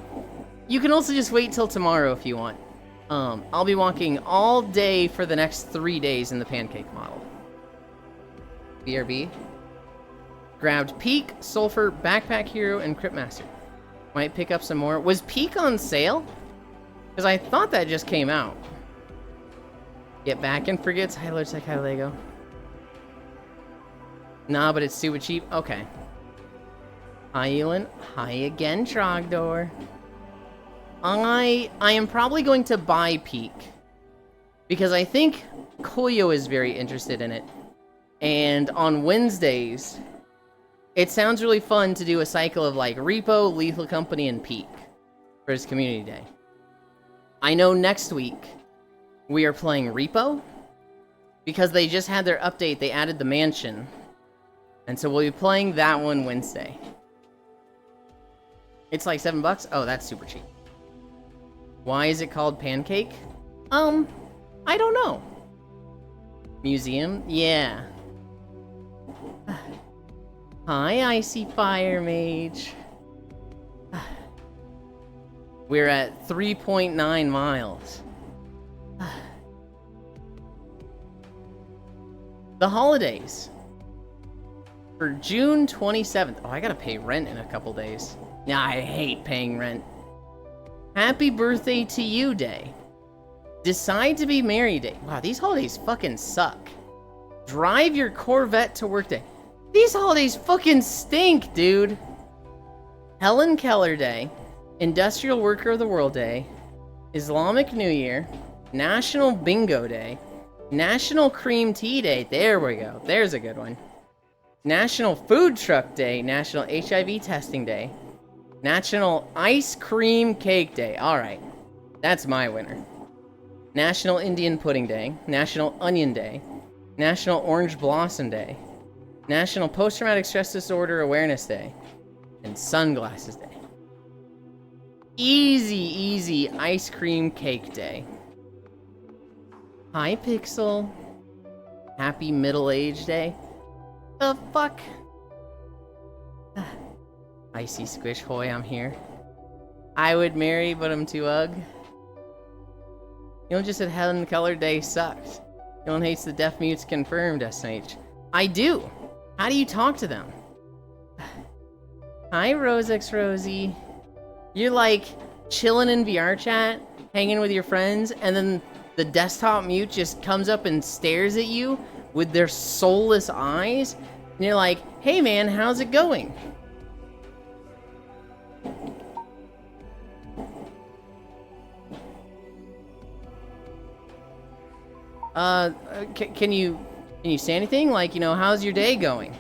You can also just wait till tomorrow if you want. I'll be walking all day for the next 3 days in the pancake model. BRB. Grabbed Peak, Sulfur, Backpack Hero, and Cryptmaster. Might pick up some more. Was Peak on sale? Because I thought that just came out. Get back and forgets. Hi, Logitech. Hi, Lego. Nah, but it's super cheap. Okay. Hi, Elin. Hi again, Trogdor. I am probably going to buy Peak. Because I think Koyo is very interested in it. And on Wednesdays, it sounds really fun to do a cycle of like Repo, Lethal Company, and Peak for his community day. I know next week we are playing Repo because they just had their update. They added the mansion. And so we'll be playing that one Wednesday. It's like $7. Oh, that's super cheap. Why is it called Pancake? I don't know. Museum? Yeah. Hi, Icy Fire Mage. We're at 3.9 miles. The holidays. For June 27th. Oh, I gotta pay rent in a couple days. Yeah, I hate paying rent. Happy birthday to you day. Decide to be merry day. Wow, these holidays fucking suck. Drive your Corvette to work day. These holidays fucking stink, dude. Helen Keller Day. Industrial Worker of the World Day. Islamic New Year. National Bingo Day. National Cream Tea Day. There we go. There's a good one. National Food Truck Day. National HIV Testing Day. National Ice Cream Cake Day. Alright. That's my winner. National Indian Pudding Day. National Onion Day. National Orange Blossom Day. National Post-Traumatic Stress Disorder Awareness Day. And Sunglasses Day. Easy, easy Ice Cream Cake Day. Hi, Pixel. Happy Middle Age Day. The fuck? Icy Squish Hoy, I'm here. I would marry, but I'm too ugh. You just said Helen Keller Day sucks. Dylan hates the deaf mutes confirmed, SH. I do. How do you talk to them? Hi, Rosex Rosie. You're like chilling in VR chat, hanging with your friends, and then the desktop mute just comes up and stares at you with their soulless eyes, and you're like, "Hey man, how's it going?" Can you Can you say anything? Like, you know, how's your day going?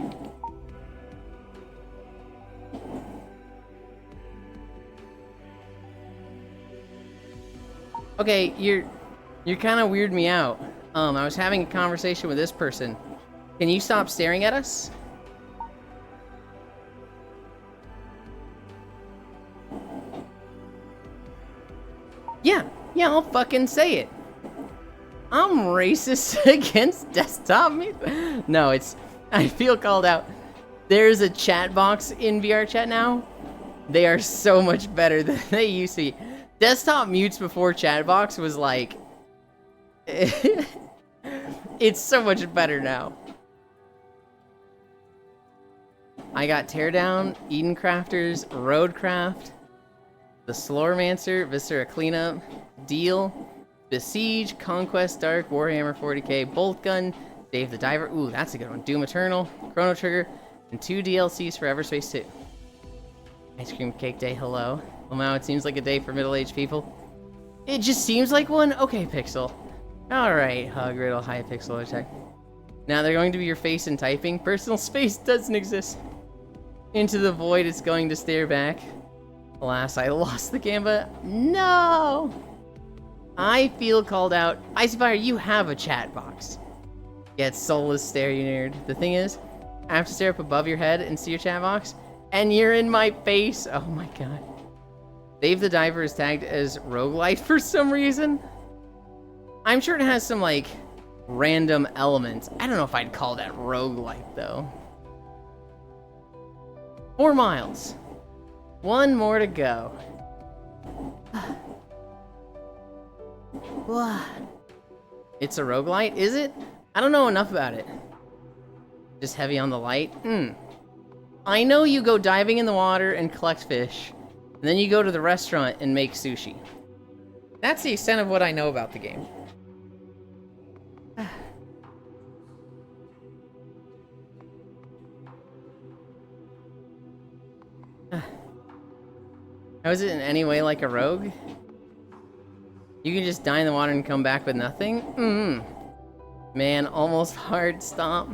Okay, you're kind of weirding me out. I was having a conversation with this person. Can you stop staring at us? Yeah, I'll fucking say it. I'm racist against desktop music. No, I feel called out. There's a chat box in VR chat now. They are so much better than they used to be. Desktop mutes before chat box was like... It's so much better now. I got Teardown, Eden Crafters, Roadcraft, the Slormancer, Viscera Cleanup, Deal, Besiege, Conquest Dark, Warhammer 40k, Bolt Gun, Dave the Diver. Ooh, that's a good one. Doom Eternal, Chrono Trigger, and 2 DLCs for Everspace 2. Ice Cream Cake Day, hello. Well, now it seems like a day for middle-aged people. It just seems like one? Okay, Pixel. Alright, Hug Riddle, hi Pixel attack. Now they're going to be your face and typing. Personal space doesn't exist. Into the void, it's going to stare back. Alas, I lost the Gamba. No! I feel called out. Icefire, you have a chat box. Get soulless stare, you nerd. The thing is, I have to stare up above your head and see your chat box, and you're in my face. Oh my god. Dave the Diver is tagged as roguelite for some reason. I'm sure it has some, like, random elements. I don't know if I'd call that roguelite, though. 4 miles. 1 more to go. It's a roguelite, is it? I don't know enough about it. Just heavy on the light? I know you go diving in the water and collect fish, and then you go to the restaurant and make sushi. That's the extent of what I know about the game. How is it in any way like a rogue? You can just die in the water and come back with nothing? Man, almost hard stop.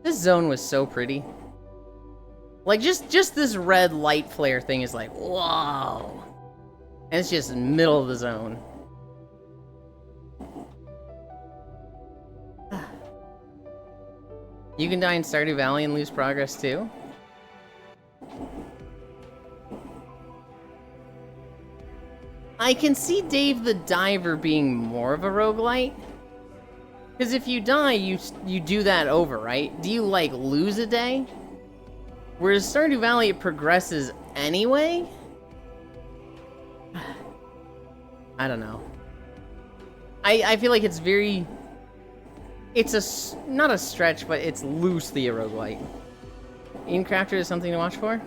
This zone was so pretty. Like, just this red light flare thing is like, whoa. And it's just in the middle of the zone. You can die in Stardew Valley and lose progress too? I can see Dave the Diver being more of a roguelite. Because if you die, you do that over, right? Do you, like, lose a day? Whereas Stardew Valley, it progresses anyway? I don't know. I feel like it's very... It's not a stretch, but it's loosely a roguelite. Eden Crafter is something to watch for?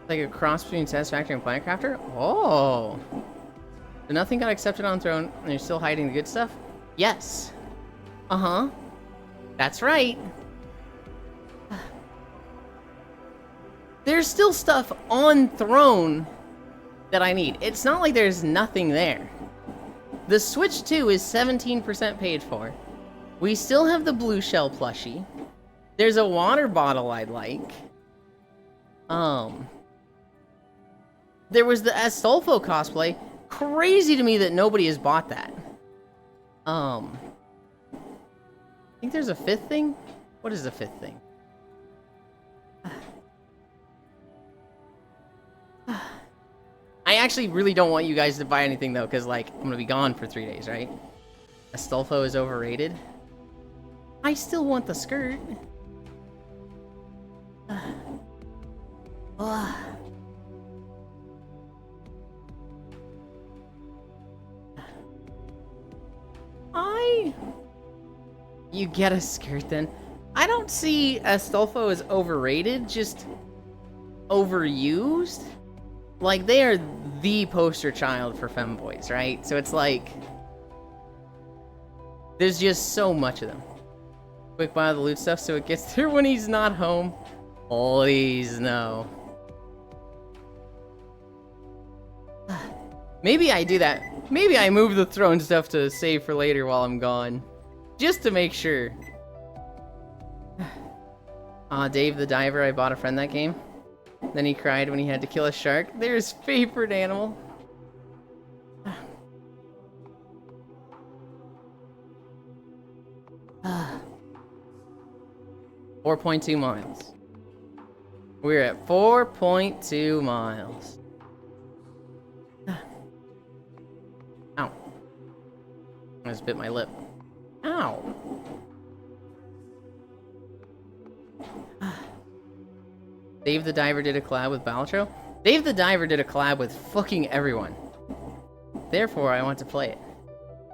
Like a cross between Satisfactory and Planet Crafter? Oh! So nothing got accepted on Throne, and you're still hiding the good stuff? Yes. Uh-huh. That's right. There's still stuff on Throne that I need. It's not like there's nothing there. The Switch 2 is 17% paid for. We still have the blue shell plushie. There's a water bottle I'd like. There was the Astolfo cosplay. Crazy to me that nobody has bought that. I think there's a 5th thing? What is the 5th thing? I actually really don't want you guys to buy anything though, because like, I'm gonna be gone for 3 days, right? Astolfo is overrated. I still want the skirt. You get a skirt then. I don't see Astolfo as overrated, just overused. Like, they are the poster child for femboys, right? So it's like, there's just so much of them. Quick buy the loot stuff so it gets there when he's not home. Please, no. Maybe I do that. Maybe I move the throne stuff to save for later while I'm gone. Just to make sure. Dave the Diver, I bought a friend that game. Then he cried when he had to kill a shark. They're his favorite animal. 4.2 miles. We're at 4.2 miles. Ow. I just bit my lip. Ow. Dave the Diver did a collab with Balatro. Dave the Diver did a collab with fucking everyone. Therefore, I want to play it.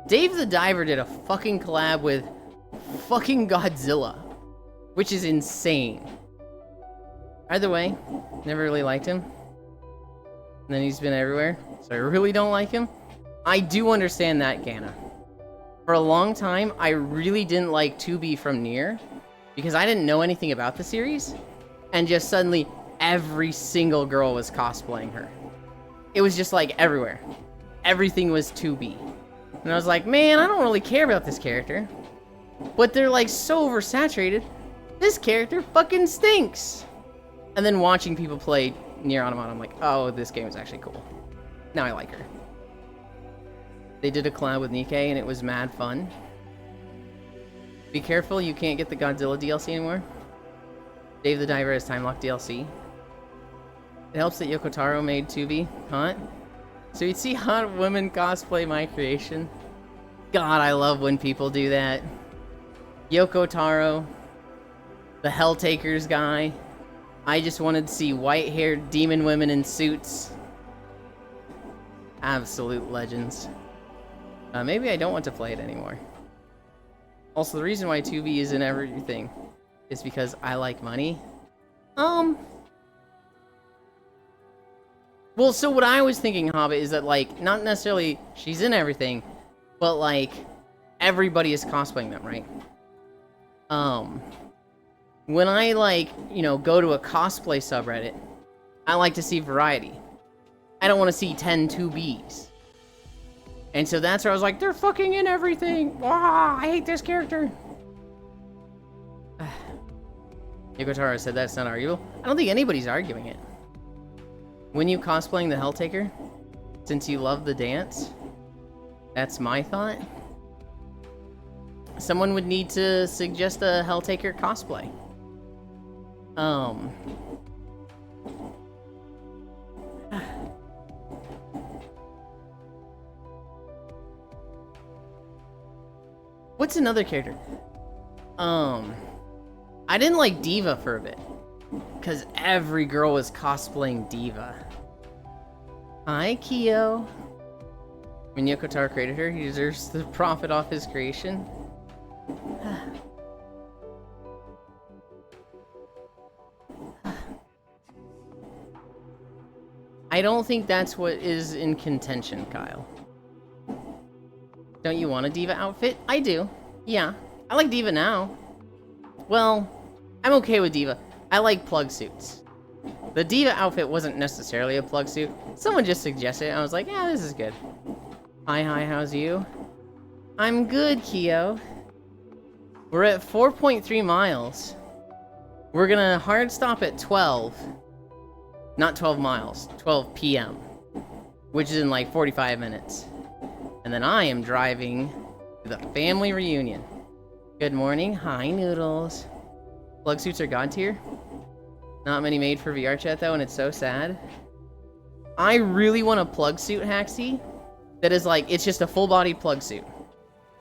Dave the Diver did a fucking collab with fucking Godzilla, which is insane. Either way, never really liked him. And then he's been everywhere, so I really don't like him. I do understand that, Gana. For a long time, I really didn't like 2B from Nier, because I didn't know anything about the series, and just suddenly every single girl was cosplaying her. It was just like everywhere. Everything was 2B. And I was like, man, I don't really care about this character. But they're like so oversaturated. This character fucking stinks. And then watching people play Nier Automata, I'm like, oh, this game is actually cool. Now I like her. They did a collab with Nikkei and it was mad fun. Be careful, you can't get the Godzilla DLC anymore. Dave the Diver has time lock DLC. It helps that Yoko Taro made 2B. Hot. So you'd see hot women cosplay my creation. God, I love when people do that. Yoko Taro. The Helltakers guy. I just wanted to see white-haired demon women in suits. Absolute legends. Maybe I don't want to play it anymore. Also, the reason why 2B is in everything is because I like money. Well, so what I was thinking, Hobbit, is that, like, not necessarily she's in everything, but, like, everybody is cosplaying them, right? When I, like, you know, go to a cosplay subreddit, I like to see variety. I don't want to see 10 2Bs. And so that's where I was like, they're fucking in everything! Ah, I hate this character! Yoko Taro said that's not arguable. I don't think anybody's arguing it. When you cosplaying the Helltaker, since you love the dance, that's my thought. Someone would need to suggest a Helltaker cosplay. What's another character? I didn't like Diva for a bit. Because every girl was cosplaying Diva. Hi, Kyo. When Yoko Taro created her, he deserves the profit off his creation. I don't think that's what is in contention, Kyle. Don't you want a Diva outfit? I do. Yeah. I like Diva now. Well, I'm okay with Diva. I like plug suits. The Diva outfit wasn't necessarily a plug suit. Someone just suggested it. I was like, yeah, this is good. Hi, how's you? I'm good, Kyo. We're at 4.3 miles. We're gonna hard stop at 12. Not 12 miles, 12 p.m. Which is in like 45 minutes. And then I am driving to the family reunion. Good morning. Hi, Noodles. Plug suits are god tier. Not many made for VR chat though, and it's so sad. I really want a plug suit, Haxie, that is like, it's just a full body plug suit.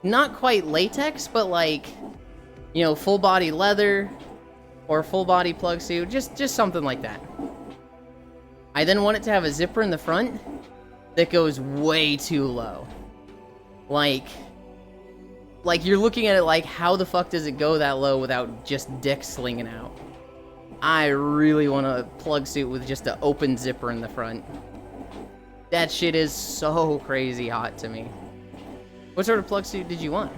Not quite latex, but like, you know, full body leather or full body plug suit, just something like that. I then want it to have a zipper in the front that goes way too low. Like you're looking at it like, how the fuck does it go that low without just dick slinging out? I really want a plug suit with just an open zipper in the front. That shit is so crazy hot to me. What sort of plug suit did you want?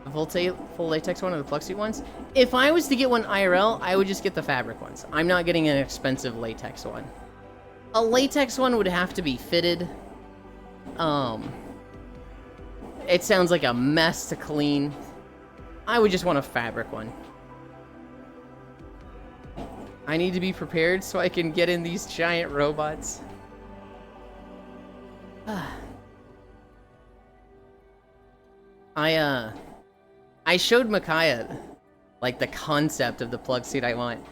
The full latex one or the plug suit ones? If I was to get one IRL, I would just get the fabric ones. I'm not getting an expensive latex one. A latex one would have to be fitted. it sounds like a mess to clean. I would just want a fabric one. I need to be prepared so I can get in these giant robots. I showed Micaiah, like, the concept of the plug suit I want.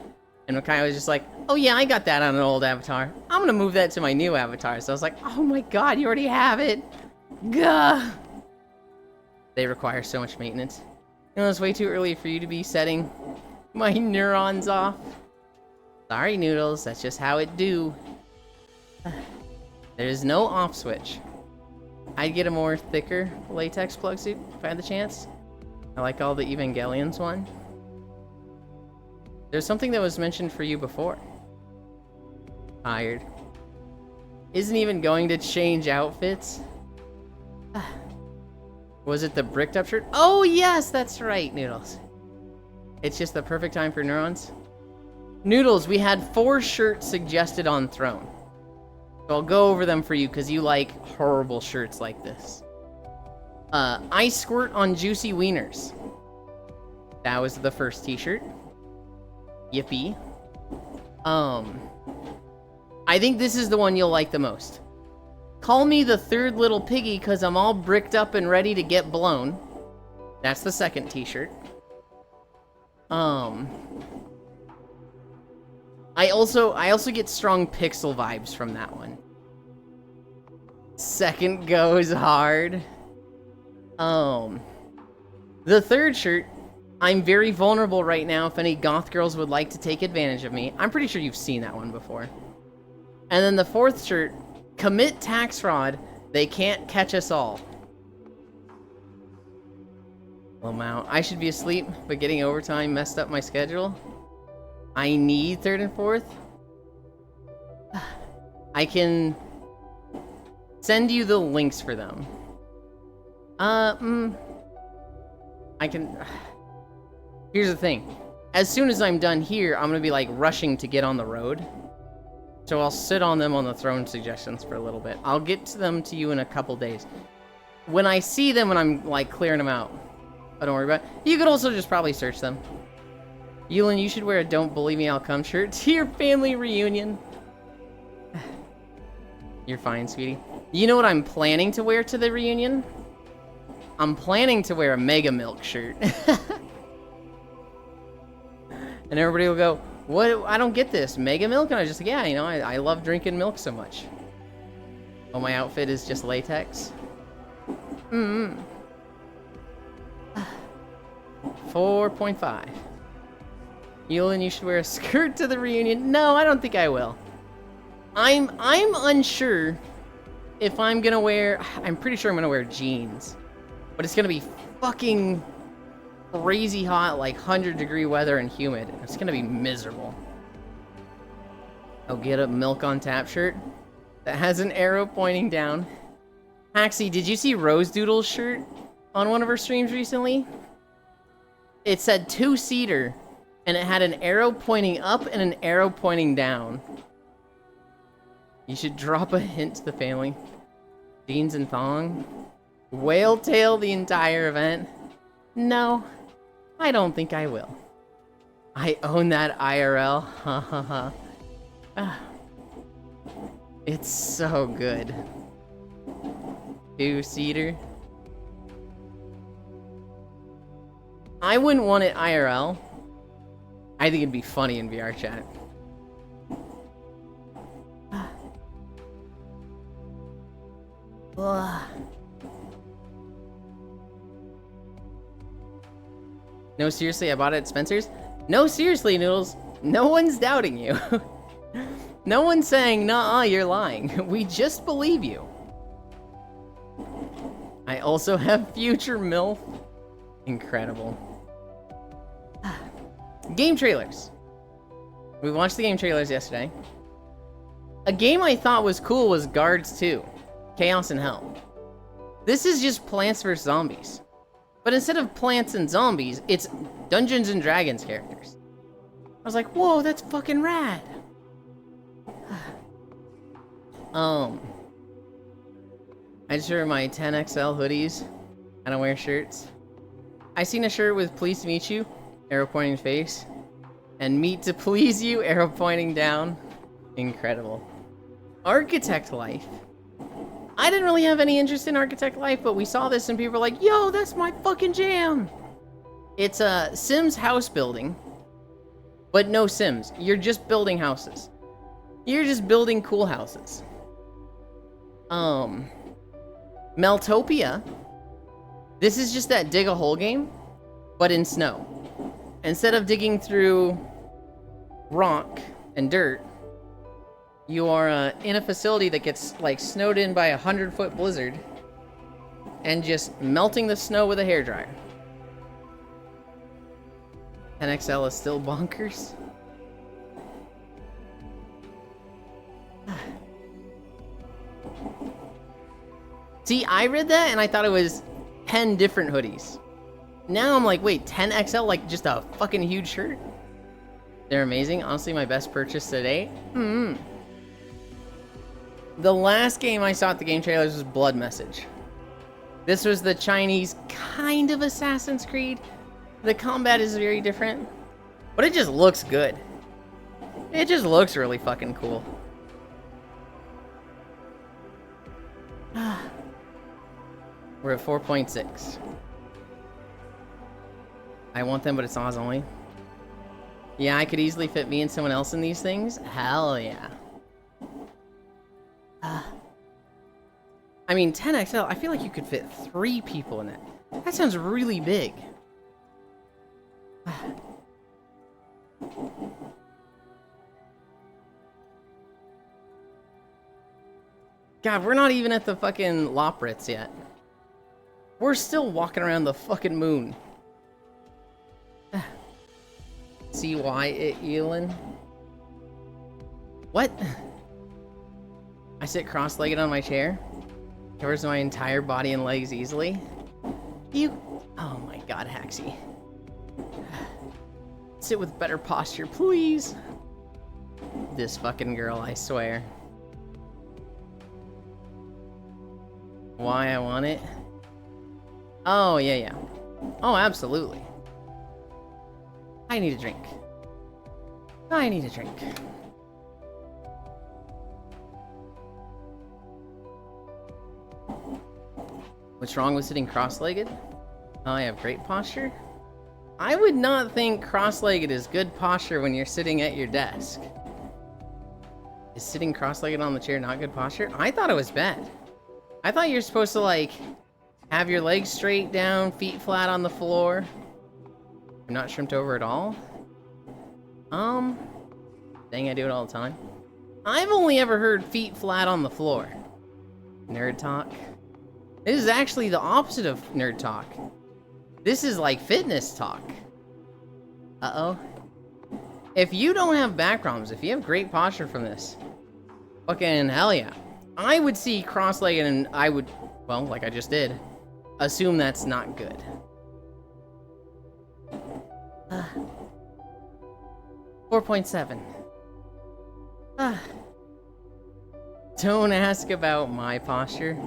And Micaiah was just like, oh yeah, I got that on an old avatar. I'm gonna move that to my new avatar. So I was like, oh my god, you already have it. Gah. They require so much maintenance. You know, it's way too early for you to be setting my neurons off. Sorry, Noodles, that's just how it do. There's no off switch. I'd get a more thicker latex plug suit if I had the chance. I like all the Evangelions one. There's something that was mentioned for you before. Tired. Isn't even going to change outfits. Was it the bricked up shirt? Oh yes, that's right, Noodles. It's just the perfect time for neurons. Noodles, we had 4 shirts suggested on Throne. So I'll go over them for you because you like horrible shirts like this. I squirt on juicy wieners. That was the first t-shirt. Yippee. I think this is the one you'll like the most. Call me the third little piggy because I'm all bricked up and ready to get blown. That's the second t-shirt. I also get strong Pixel vibes from that one. Second goes hard. The third shirt, I'm very vulnerable right now if any goth girls would like to take advantage of me. I'm pretty sure you've seen that one before. And then the fourth shirt, commit tax fraud, they can't catch us all. Oh wow, I should be asleep, but getting overtime messed up my schedule. I need third and fourth. I can send you the links for them. I can... Here's the thing. As soon as I'm done here, I'm gonna be like rushing to get on the road. So I'll sit on them on the Throne suggestions for a little bit. I'll get to them to you in a couple days. When I see them when I'm like clearing them out, oh, don't worry about it. You could also just probably search them. Yulin, you should wear a Don't Believe Me I'll Come shirt to your family reunion. You're fine, sweetie. You know what I'm planning to wear to the reunion? I'm planning to wear a Mega Milk shirt. And everybody will go, what? I don't get this. Mega Milk? And I was just like, yeah, you know, I love drinking milk so much. Oh, my outfit is just latex. 4.5. Yulin, you should wear a skirt to the reunion. No, I don't think I will. I'm unsure if I'm gonna wear... I'm pretty sure I'm gonna wear jeans. But it's gonna be fucking crazy hot, like 100-degree weather and humid. It's gonna be miserable. I'll get a Milk on Tap shirt that has an arrow pointing down. Haxie, did you see Rose Doodle's shirt on one of her streams recently? It said 2-seater, and it had an arrow pointing up and an arrow pointing down. You should drop a hint to the family. Jeans and thong. Whale tail the entire event. No, I don't think I will. I own that IRL. Ha ha ha. It's so good. 2-seater. I wouldn't want it IRL. I think it'd be funny in VR chat. No, seriously, I bought it at Spencer's? No, seriously, Noodles. No one's doubting you. No one's saying, nah, you're lying. We just believe you. I also have future MILF. Incredible. Game trailers. We watched the game trailers yesterday. A game I thought was cool was Guards 2. Chaos in Hell. This is just Plants vs. Zombies. But instead of plants and zombies, it's Dungeons and Dragons characters. I was like, whoa, that's fucking rad. I just wear my 10XL hoodies I don't wear shirts. I seen a shirt with pleased to meet you, arrow pointing face, and meet to please you, arrow pointing down. Incredible. Architect life. I didn't really have any interest in architect life, but we saw this and people were like, yo, that's my fucking jam. It's a Sims house building, but no Sims. You're just building houses. You're just building cool houses. Meltopia. This is just that dig a hole game, but in snow. Instead of digging through rock and dirt, you are in a facility that gets like snowed in by 100-foot blizzard and just melting the snow with a hairdryer. 10XL is still bonkers. See, I read that and I thought it was 10 different hoodies. Now I'm like, wait, 10XL, like just a fucking huge shirt? They're amazing. Honestly, my best purchase today. The last game I saw at the game trailers was Blood Message. This was the Chinese kind of Assassin's Creed. The combat is very different, but it just looks good. It just looks really fucking cool. We're at 4.6. I want them, but it's Oz only. Yeah, I could easily fit me and someone else in these things. Hell yeah. I mean, 10XL, I feel like you could fit 3 people in it. That sounds really big. God, we're not even at the fucking Loprits yet. We're still walking around the fucking moon. See why it, Elon? What? I sit cross-legged on my chair. Covers my entire body and legs easily. You... Oh my god, Haxie. Sit with better posture, please. This fucking girl, I swear. Why I want it? Oh, yeah. Oh, absolutely. I need a drink. I need a drink. What's wrong with sitting cross-legged? I have great posture. I would not think cross-legged is good posture when you're sitting at your desk. Is sitting cross-legged on the chair not good posture? I thought it was bad. I thought you're supposed to, like, have your legs straight down, feet flat on the floor. I'm not shrimped over at all. Dang, I do it all the time. I've only ever heard feet flat on the floor. Nerd talk. This is actually the opposite of nerd talk. This is like fitness talk. Uh-oh. If you don't have back problems, if you have great posture from this, fucking hell yeah. I would see cross-legged and I would, well, like I just did, assume that's not good. 4.7. Don't ask about my posture.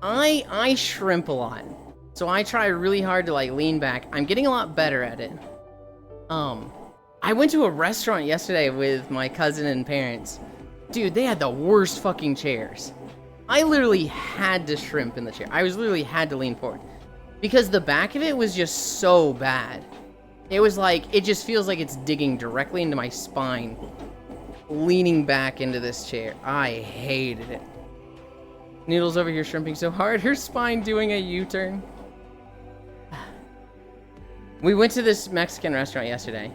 I shrimp a lot. So I try really hard to like lean back. I'm getting a lot better at it. I went to a restaurant yesterday with my cousin and parents. Dude, they had the worst fucking chairs. I literally had to shrimp in the chair. I was literally had to lean forward. Because the back of it was just so bad. It was like, it just feels like it's digging directly into my spine. Leaning back into this chair. I hated it. Noodle's over here shrimping so hard, her spine doing a U-turn. We went to this Mexican restaurant yesterday.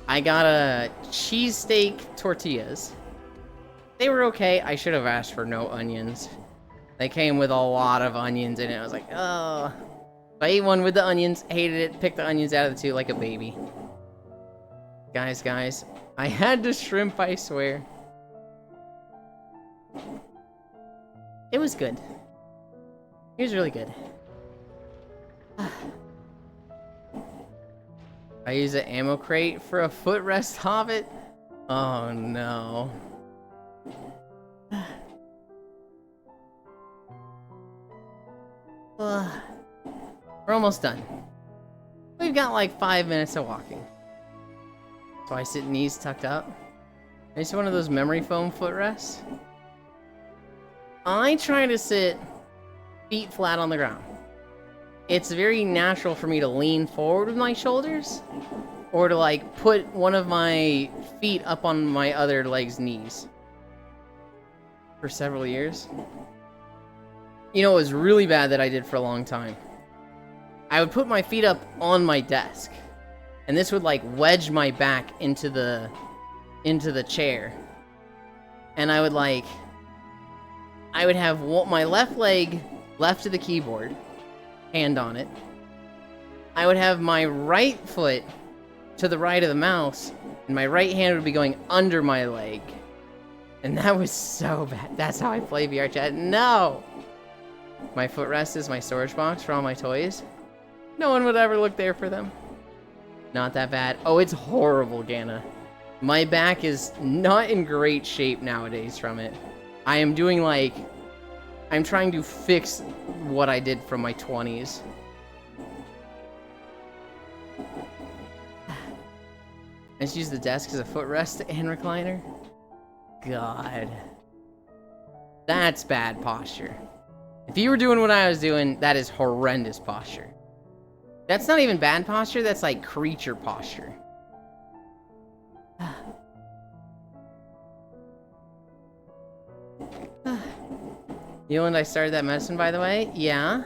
I got a cheesesteak tortillas. They were okay. I should have asked for no onions. They came with a lot of onions in it. I was like, oh. I ate one with the onions, hated it, picked the onions out of the two like a baby. Guys, I had to shrimp, I swear. It was good. It was really good. I use an ammo crate for a footrest hobbit? Oh no. almost done. We've got like 5 minutes of walking. So I sit knees tucked up. It's one of those memory foam footrests. I try to sit feet flat on the ground. It's very natural for me to lean forward with my shoulders or to like put one of my feet up on my other leg's knees. For several years. You know, it was really bad that I did for a long time. I would put my feet up on my desk, and this would like wedge my back into the chair. And I would have my left leg left to the keyboard, hand on it. I would have my right foot to the right of the mouse, and my right hand would be going under my leg. And that was so bad. That's how I play VR chat. No! My footrest is my storage box for all my toys. No one would ever look there for them. Not that bad. Oh, it's horrible, Gana. My back is not in great shape nowadays from it. I am doing like... I'm trying to fix what I did from my 20s. I just use the desk as a footrest and recliner. God. That's bad posture. If you were doing what I was doing, that is horrendous posture. That's not even bad posture, that's like creature posture. You and I started that medicine, by the way? Yeah.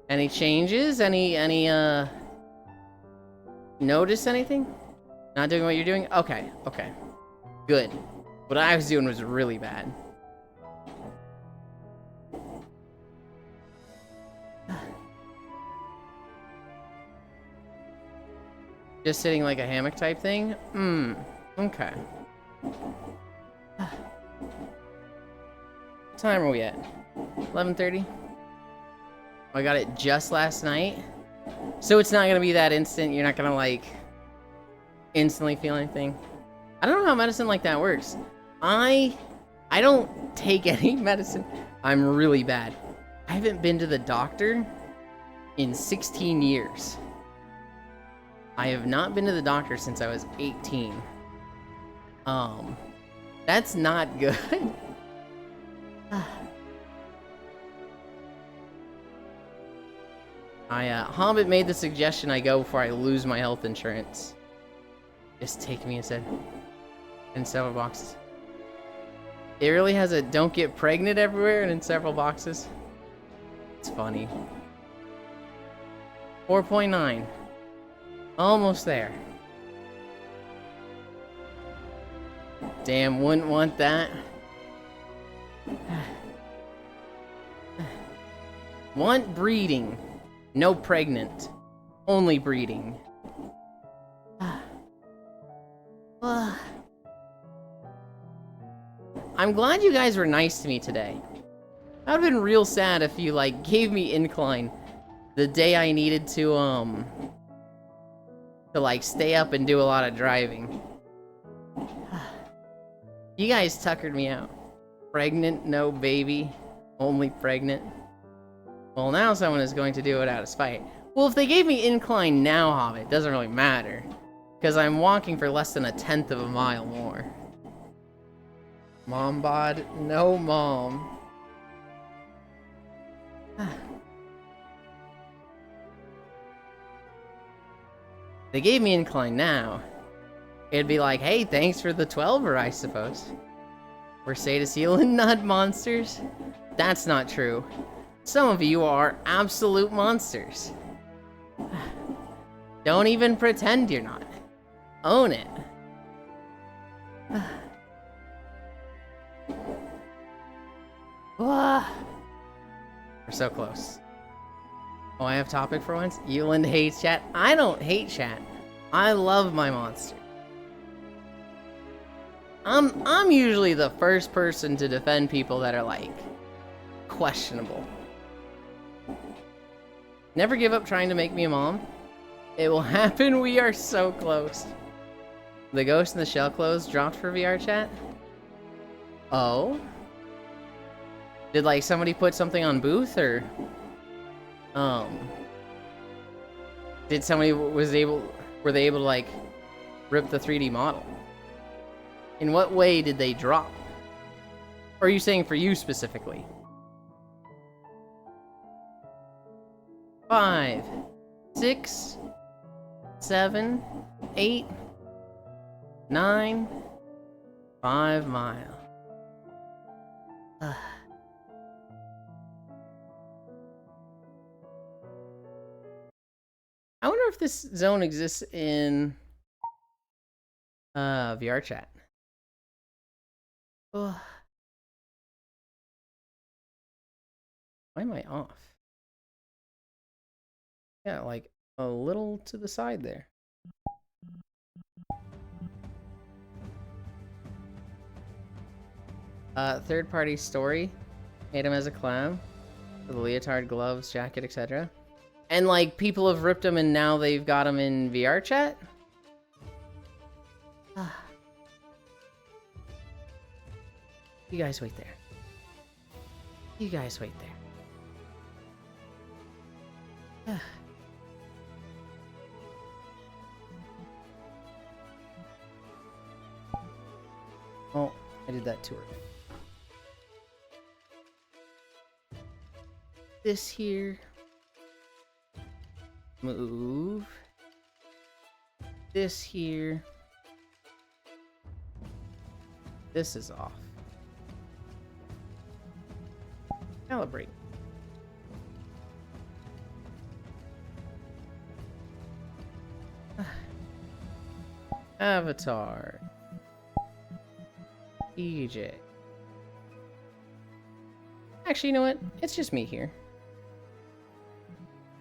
Any changes? Any notice anything? Not doing what you're doing? Okay, okay. Good. What I was doing was really bad. Just sitting like a hammock type thing? Okay. What time are we at? 11:30? I got it just last night. So it's not gonna be that instant. You're not gonna like instantly feel anything. I don't know how medicine like that works. I don't take any medicine. I'm really bad. I haven't been to the doctor in 16 years. I have not been to the doctor since I was 18. That's not good. Hobbit made the suggestion I go before I lose my health insurance. Just take me instead. In several boxes. It really has a don't get pregnant everywhere and in several boxes. It's funny. 4.9. Almost there. Damn, wouldn't want that. Want breeding. No pregnant. Only breeding. I'm glad you guys were nice to me today. I would have been real sad if you, like, gave me incline the day I needed to like, stay up and do a lot of driving. You guys tuckered me out. Pregnant, no baby, only pregnant. Well, now someone is going to do it out of spite. Well, if they gave me incline now, Hobbit, it doesn't really matter. Because I'm walking for less than 1/10 of a mile more. Mom bod, no mom. They gave me incline now. It'd be like, hey, thanks for the 12er, I suppose. We're Sadacil and nut monsters? That's not true. Some of you are absolute monsters. Don't even pretend you're not. Own it. We're so close. Oh, I have topic for once? Euland hates chat. I don't hate chat. I love my monster. I'm usually the first person to defend people that are like questionable. Never give up trying to make me a mom. It will happen. We are so close. The Ghost in the Shell clothes dropped for VR chat. Oh. Did like somebody put something on Booth or Did somebody were they able to like rip the 3D model? In what way did they drop? Or are you saying for you specifically? 5, 6, 7, 8, 9, 5 mile. I wonder if this zone exists in VR chat. Ugh. Why am I off? Yeah, like a little to the side there. Third party story. Made him as a clown. With a leotard, gloves, jacket, etc. And like people have ripped him and now they've got him in VR chat? You guys wait there. You guys wait there. Oh, I did that too early. This here. Move. This here. This is off. Calibrate. Avatar. EJ. Actually, you know what? It's just me here.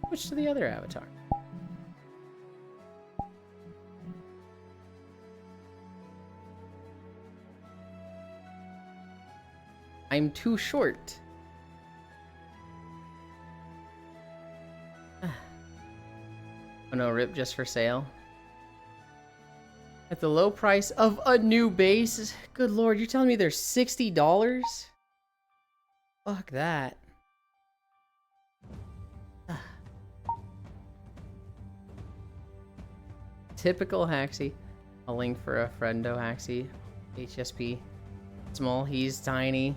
Switch to the other avatar. I'm too short. Oh no, rip just for sale. At the low price of a new base? Good lord, you're telling me they're $60? Fuck that. Typical Haxie. A link for a friendo Haxie. HSP. Small, he's tiny.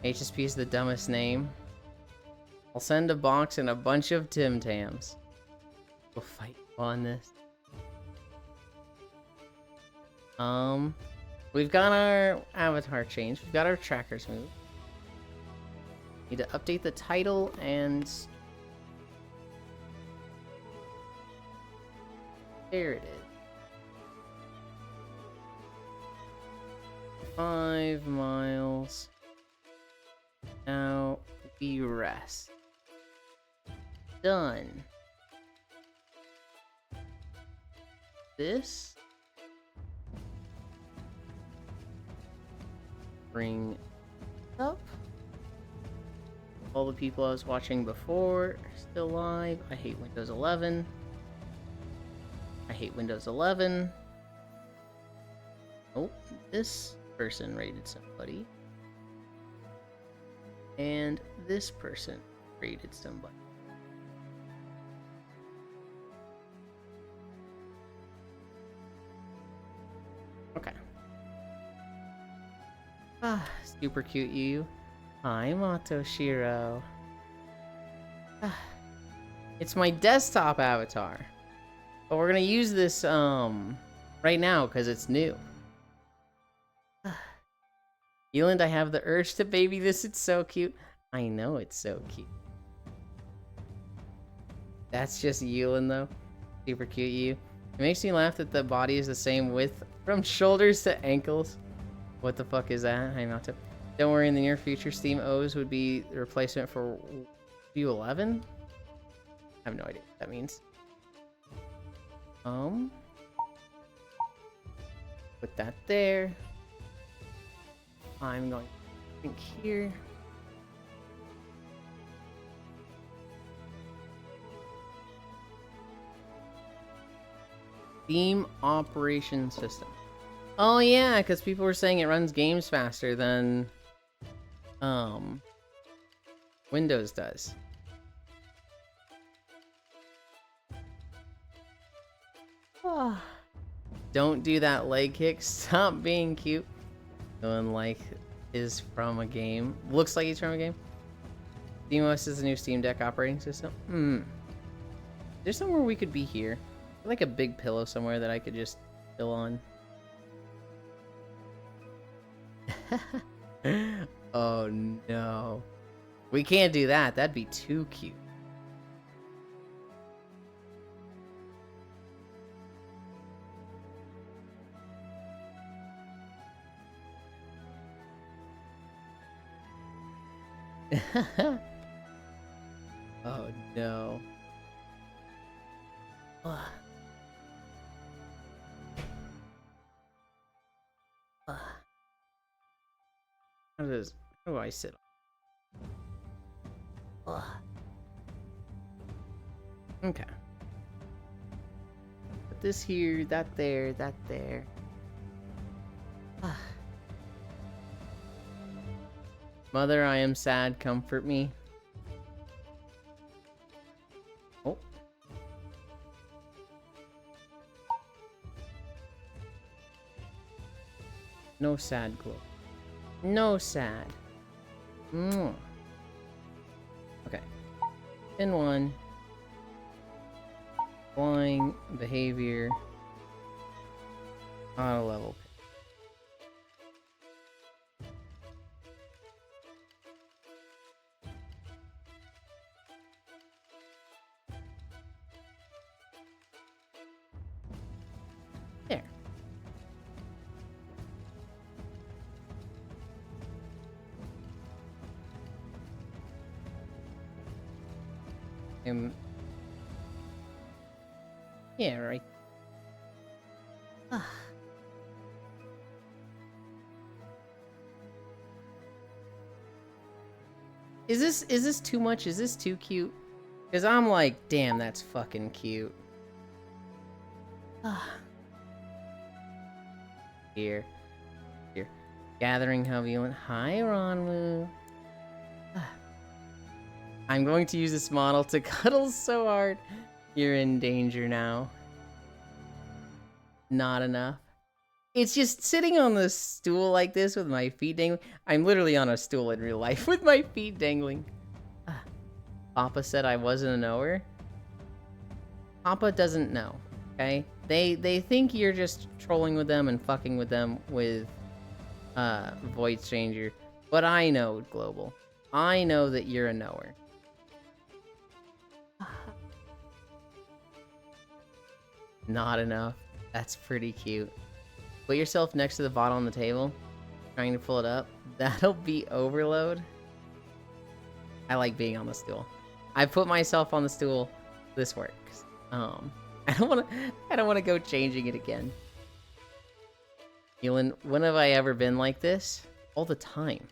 HSP is the dumbest name. I'll send a box and a bunch of Tim Tams. We'll fight on this. We've got our avatar change. We've got our trackers move. Need to update the title and there it is. 5 miles. Now we rest. Done. This. Bring up. All the people I was watching before are still live. I hate Windows 11. I hate Windows 11. Oh, this person raided somebody. And this person raided somebody. Okay. Ah, super cute you. Hi, Motoshiro. Ah, it's my desktop avatar. But we're gonna use this right now because it's new. Eland, I have the urge to baby this. It's so cute. I know it's so cute. That's just Eland though. Super cute you. It makes me laugh that the body is the same width from shoulders to ankles. What the fuck is that? I'm not to. Don't worry, in the near future, Steam O's would be the replacement for View 11? I have no idea what that means. Put that there. I'm going to think here. Steam Operation System. Oh yeah, because people were saying it runs games faster than Windows does. Don't do that leg kick. Stop being cute. Going like is from a game. Looks like he's from a game. SteamOS is the new Steam Deck operating system. There's somewhere we could be here. Like a big pillow somewhere that I could just chill on. Oh no. We can't do that. That'd be too cute. Oh no. How do I sit? Okay. Put this here, that there, that there. Mother, I am sad, comfort me. Oh. No sad glow. No sad. Okay. Pin 1. Flying behavior. Auto level. There. Yeah, right. Is this too much? Is this too cute? Because I'm like, damn, that's fucking cute. Here. Gathering Haviland. Hi, Ronwu. I'm going to use this model to cuddle so hard. You're in danger now. Not enough. It's just sitting on the stool like this with my feet dangling. I'm literally on a stool in real life with my feet dangling. Papa said I wasn't a knower. Papa doesn't know, okay? They think you're just trolling with them and fucking with them with Void Stranger. But I know, Global. I know that you're a knower. Not enough. That's pretty cute. Put yourself next to the bottle on the table. Trying to pull it up. That'll be overload. I like being on the stool. I put myself on the stool. This works. I don't wanna go changing it again. Elin, when have I ever been like this? All the time.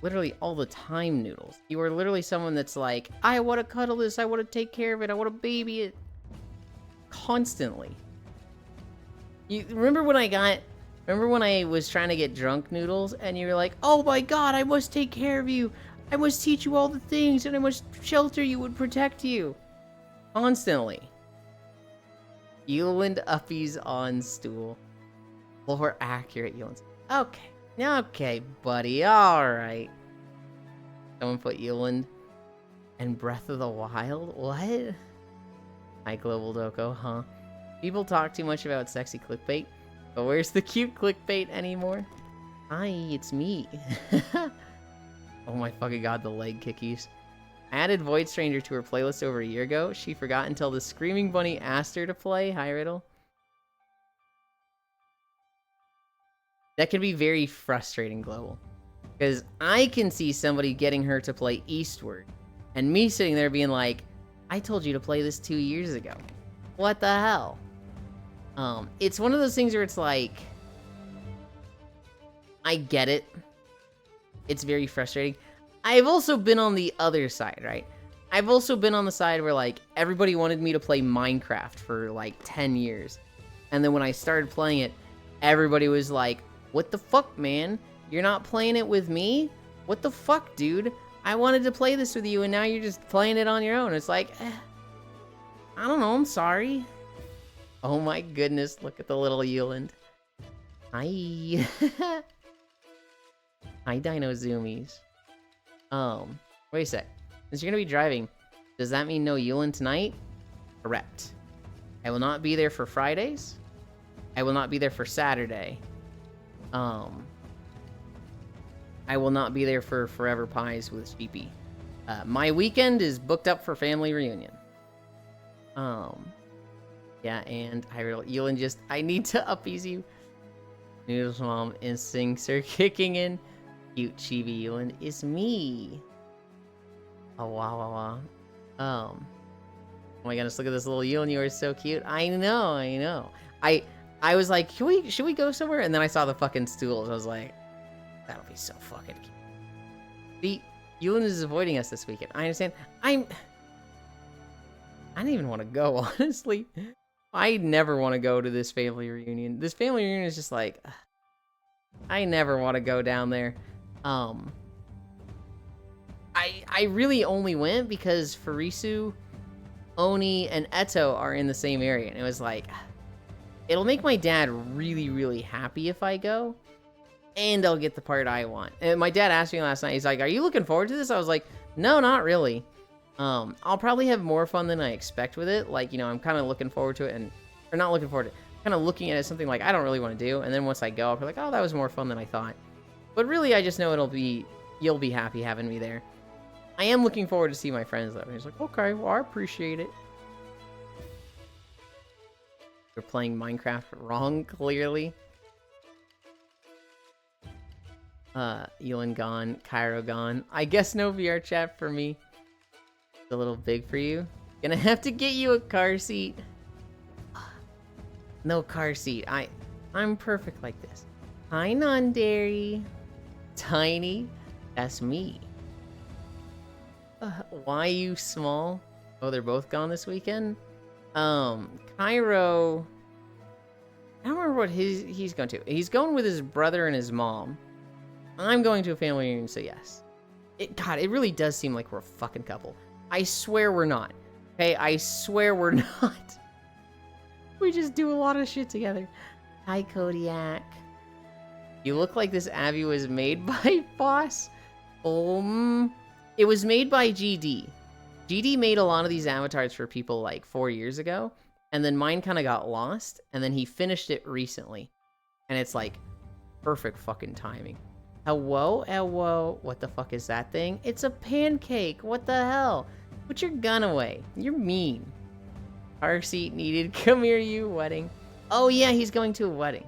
Literally all the time, Noodles. You are literally someone that's like, I want to cuddle this, I want to take care of it, I want to baby it. Constantly. You remember when I was trying to get drunk, Noodles, and you were like, oh my god, I must take care of you. I must teach you all the things, and I must shelter you and protect you. Constantly. Euland Uppies on stool. Floor accurate, Euland. Okay, buddy, alright. Someone put Euland and Breath of the Wild? What? Hi, Global Doko, huh? People talk too much about sexy clickbait, but where's the cute clickbait anymore? Hi, it's me. Oh my fucking god, the leg kickies. I added Void Stranger to her playlist over a year ago. She forgot until the Screaming Bunny asked her to play. Hi, Riddle. That can be very frustrating, Global. Because I can see somebody getting her to play Eastward, and me sitting there being like, I told you to play this 2 years ago. What the hell? It's one of those things where it's like, I get it. It's very frustrating. I've also been on the other side, right? I've also been on the side where, like, everybody wanted me to play Minecraft for, like, 10 years. And then when I started playing it, everybody was like, what the fuck, man? You're not playing it with me? What the fuck, dude? I wanted to play this with you, and now you're just playing it on your own. It's like, I don't know, I'm sorry. Oh my goodness, look at the little Yuland. Hi. Hi, Dino Zoomies. Wait a sec. Since you're gonna be driving, does that mean no Yuland tonight? Correct. I will not be there for Fridays. I will not be there for Saturday. I will not be there for Forever Pies with Sheepy. My weekend is booked up for family reunion. Yeah, and Yuland just, I need to uppies you. Noodles mom instincts are kicking in. Cute chibi Yuland is me. Oh wow. Oh my goodness, look at this little Yuland. You are so cute. I know. I was like, should we go somewhere? And then I saw the fucking stools. I was like, that'll be so fucking cute. See, Yuland is avoiding us this weekend. I understand. I don't even want to go, honestly. I never want to go to this family reunion. This family reunion is just like, I never want to go down there. I really only went because Furisu, Oni, and Eto are in the same area. And it was like, it'll make my dad really, really happy if I go. And I'll get the part I want. And my dad asked me last night, he's like, are you looking forward to this? I was like, no, not really. I'll probably have more fun than I expect with it. Like, you know, I'm kind of looking forward to it or not looking forward to it. Kind of looking at it as something like I don't really want to do. And then once I go, I'll be like, oh, that was more fun than I thought. But really, I just know you'll be happy having me there. I am looking forward to see my friends though. And he's like, okay, well, I appreciate it. You're playing Minecraft wrong, clearly. Yuland gone, Cairo gone. I guess no VR chat for me. It's a little big for you. Gonna have to get you a car seat. No car seat. I'm perfect like this. Hi, non-dairy. Tiny. That's me. Why you small? Oh, they're both gone this weekend? Cairo... I don't remember what he's going to. He's going with his brother and his mom. I'm going to a family reunion, so yes. God, it really does seem like we're a fucking couple. I swear we're not. Okay, I swear we're not. We just do a lot of shit together. Hi, Kodiak. You look like this Abby was made by Boss. It was made by GD. GD made a lot of these avatars for people like 4 years ago, and then mine kind of got lost, and then he finished it recently. And it's like, perfect fucking timing. Hello? What the fuck is that thing? It's a pancake. What the hell? Put your gun away. You're mean. Car seat needed. Come here, you wedding. Oh yeah, he's going to a wedding.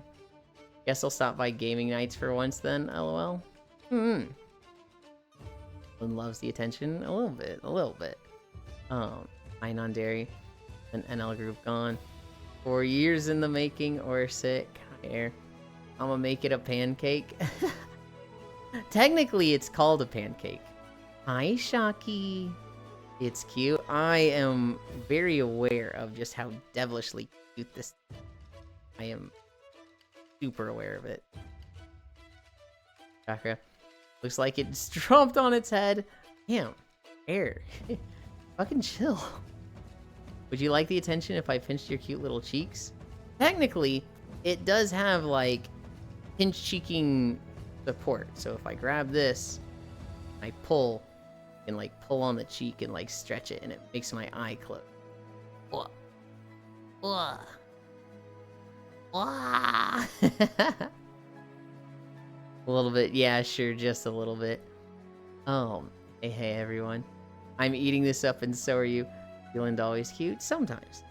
Guess I'll stop by gaming nights for once then, lol. One loves the attention. A little bit. Hi, non-dairy. An NL group gone. 4 years in the making or sick. Hi, Air. I'm gonna make it a pancake. Technically, it's called a pancake. Hi, Shocky. It's cute. I am very aware of just how devilishly cute this is. I am super aware of it. Chakra. Looks like it's dropped on its head. Damn. Air. Fucking chill. Would you like the attention if I pinched your cute little cheeks? Technically, it does have, like, pinch cheeking support. So if I grab this, I pull, and like pull on the cheek and like stretch it, and it makes my eye close. A little bit, yeah, sure, just a little bit. Hey everyone. I'm eating this up and so are you. Feeling always cute? Sometimes.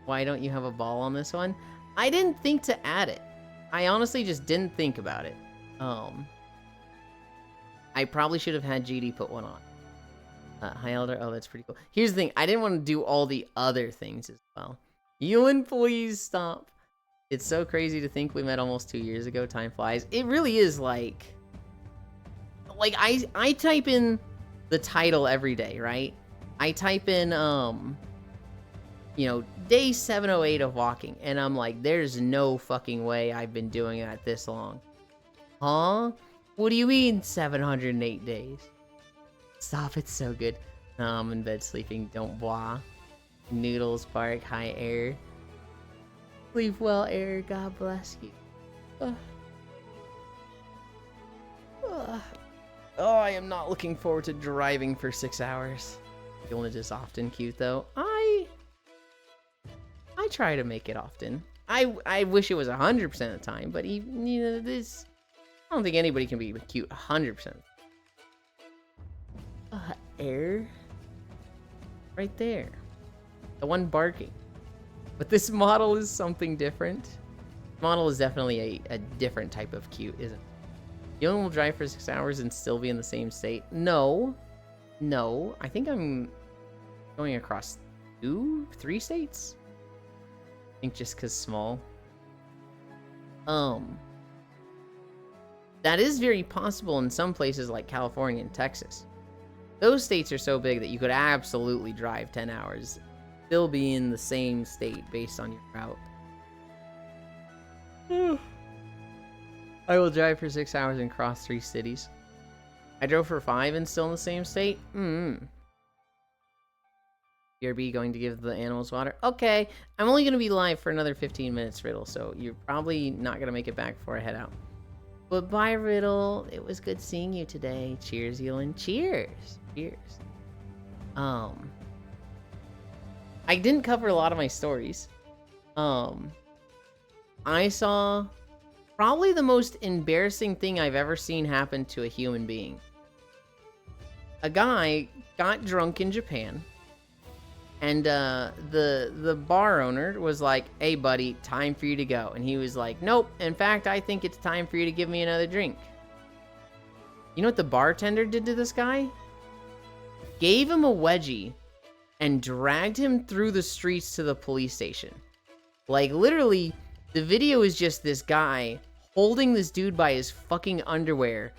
Why don't you have a ball on this one? I didn't think to add it. I honestly just didn't think about it. I probably should have had GD put one on. Hi Elder, oh that's pretty cool. Here's the thing, I didn't want to do all the other things as well. Yuland, please stop. It's so crazy to think we met almost 2 years ago. Time flies. It really is like I type in the title every day, right? I type in, you know, day 708 of walking, and I'm like, there's no fucking way I've been doing that this long. Huh? What do you mean 708 days? Stop, it's so good. I'm in bed sleeping, don't blah. Noodles bark, hi Air. Sleep well, Air. God bless you. Oh, I am not looking forward to driving for 6 hours. Unit is often cute, though. I try to make it often. I wish it was 100% of the time, but even, this... I don't think anybody can be cute 100%. Air. Right there. The one barking. But this model is something different. Model is definitely a different type of cute, isn't it? Young will drive for 6 hours and still be in the same state. No. I think I'm going across 2-3 states. I think just because small. That is very possible in some places like California and Texas. Those states are so big that you could absolutely drive 10 hours, still be in the same state based on your route. I will drive for 6 hours and cross 3 cities. I drove for 5 and still in the same state? BRB going to give the animals water? Okay, I'm only going to be live for another 15 minutes, Riddle, so you're probably not going to make it back before I head out. But bye, Riddle. It was good seeing you today. Cheers, Elin. Cheers. Cheers. I didn't cover a lot of my stories. I saw probably the most embarrassing thing I've ever seen happen to a human being. A guy got drunk in Japan, and the bar owner was like, "Hey, buddy, time for you to go." And he was like, "Nope. In fact, I think it's time for you to give me another drink." You know what the bartender did to this guy? Gave him a wedgie and dragged him through the streets to the police station. Like, literally, the video is just this guy holding this dude by his fucking underwear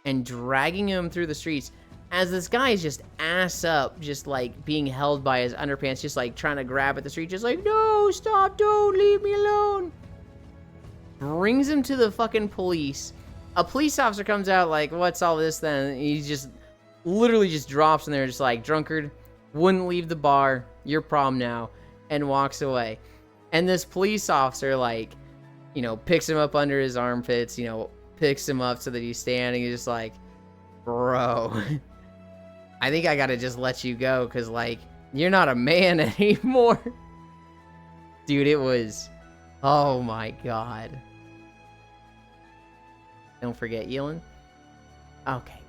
and dragging him through the streets as this guy is just ass up, just like being held by his underpants, just like trying to grab at the street, just like, "No, stop, don't leave me alone." Brings him to the fucking police. A police officer comes out like, "What's all this then?" He just literally just drops in there, just like, "Drunkard, wouldn't leave the bar, your problem now," and walks away. And this police officer, like, picks him up under his armpits, picks him up so that he's standing. He's just like, "Bro, I think I gotta just let you go, because, like, you're not a man anymore." Dude, it was... Oh my god. Don't forget, Elin. Okay.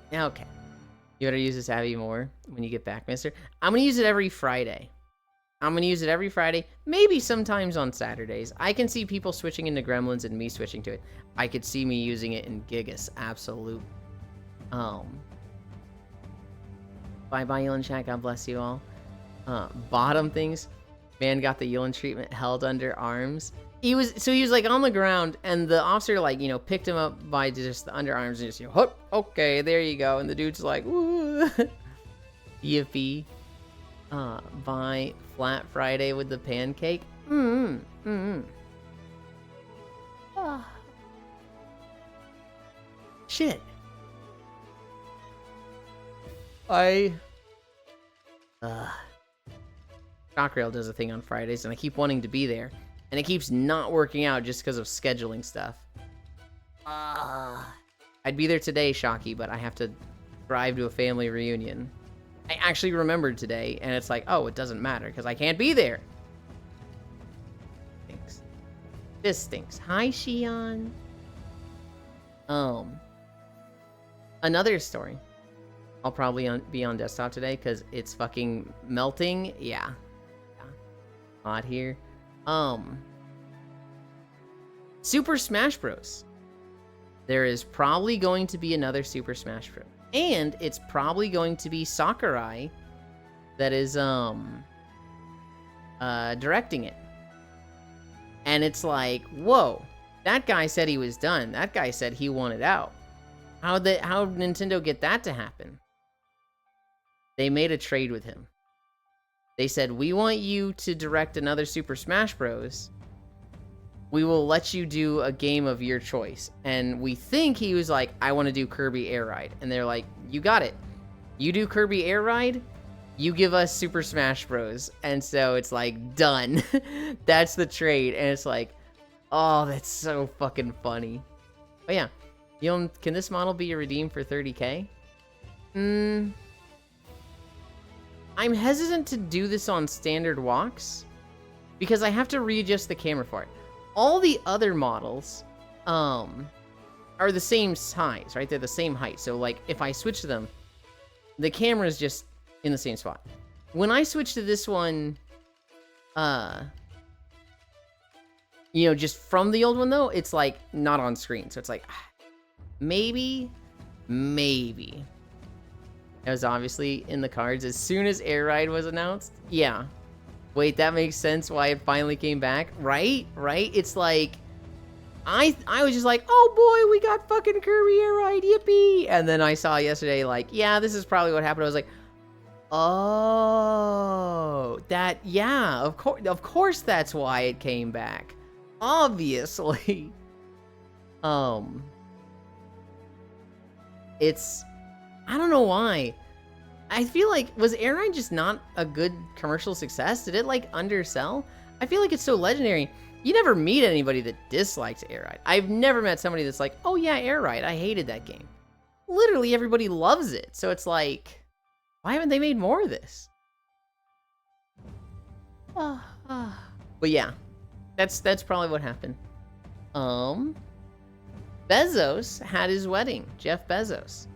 You better use this Abby more when you get back, mister. I'm gonna use it every Friday. Maybe sometimes on Saturdays. I can see people switching into Gremlins and me switching to it. I could see me using it in Gigas, absolute. Bye-bye, Elin chat. God bless you all. Bottom things. Man got the Elin treatment, held under arms. He was like on the ground, and the officer, like, picked him up by just the underarms and just, okay, there you go. And the dude's like, "Woo." Yippee. Buy Flat Friday with the pancake. Shit. Shockrail does a thing on Fridays, and I keep wanting to be there, and it keeps not working out just because of scheduling stuff. I'd be there today, Shocky, but I have to drive to a family reunion. I actually remembered today, and it's like, oh, it doesn't matter, because I can't be there. Stinks. This stinks. Hi, Shion. Another story. I'll probably be on desktop today, because it's fucking melting. Yeah. Hot here. Super Smash Bros. There is probably going to be another Super Smash Bros. And it's probably going to be Sakurai that is directing it. And it's like, whoa, that guy said he was done. That guy said he wanted out. How did Nintendo get that to happen? They made a trade with him. They said, "We want you to direct another Super Smash Bros. We will let you do a game of your choice." And we think he was like, "I want to do Kirby Air Ride." And they're like, "You got it. You do Kirby Air Ride, you give us Super Smash Bros. And so it's like, done. That's the trade. And it's like, oh, that's so fucking funny. But yeah, can this model be redeemed for 30k? I'm hesitant to do this on standard walks because I have to readjust the camera for it. All the other models are the same size, right? They're the same height. So like if I switch to them, the camera is just in the same spot. When I switch to this one, just from the old one though, it's like not on screen. So it's like, maybe. That was obviously in the cards as soon as Air Ride was announced. Yeah. Wait, that makes sense why it finally came back. Right? It's like, I was just like, oh boy, we got fucking Kirby Air Ride, yippee! And then I saw yesterday, like, yeah, this is probably what happened. I was like, oh, of course that's why it came back. Obviously. It's, I don't know why. I feel like, was Air Ride just not a good commercial success? Did it like undersell? I feel like it's so legendary. You never meet anybody that dislikes Air Ride. I've never met somebody that's like, oh yeah, Air Ride, I hated that game. Literally everybody loves it. So it's like, why haven't they made more of this? But yeah, that's probably what happened. Bezos had his wedding. Jeff Bezos.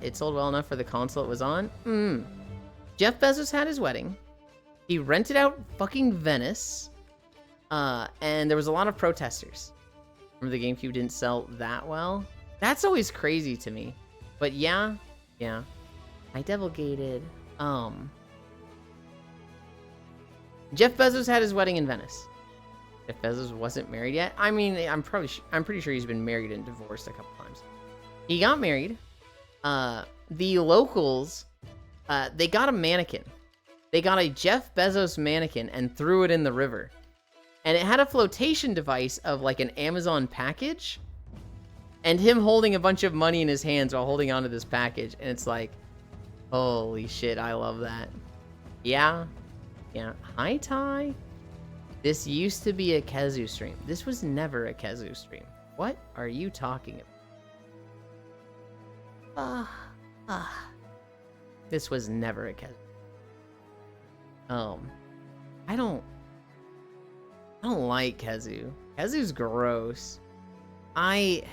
It sold well enough for the console it was on. Jeff Bezos had his wedding. He rented out fucking Venice. And there was a lot of protesters. Remember the GameCube didn't sell that well? That's always crazy to me. But yeah. I devil-gated. Jeff Bezos had his wedding in Venice. Jeff Bezos wasn't married yet. I mean, I'm pretty sure he's been married and divorced a couple times. He got married. The locals, they got a mannequin. They got a Jeff Bezos mannequin and threw it in the river. And it had a flotation device of like an Amazon package. And him holding a bunch of money in his hands while holding onto this package. And it's like, holy shit, I love that. Yeah. Hi, Ty. This used to be a Khezu stream. This was never a Khezu stream. What are you talking about? This was never a Khezu. I don't like Khezu. Khezu's gross. I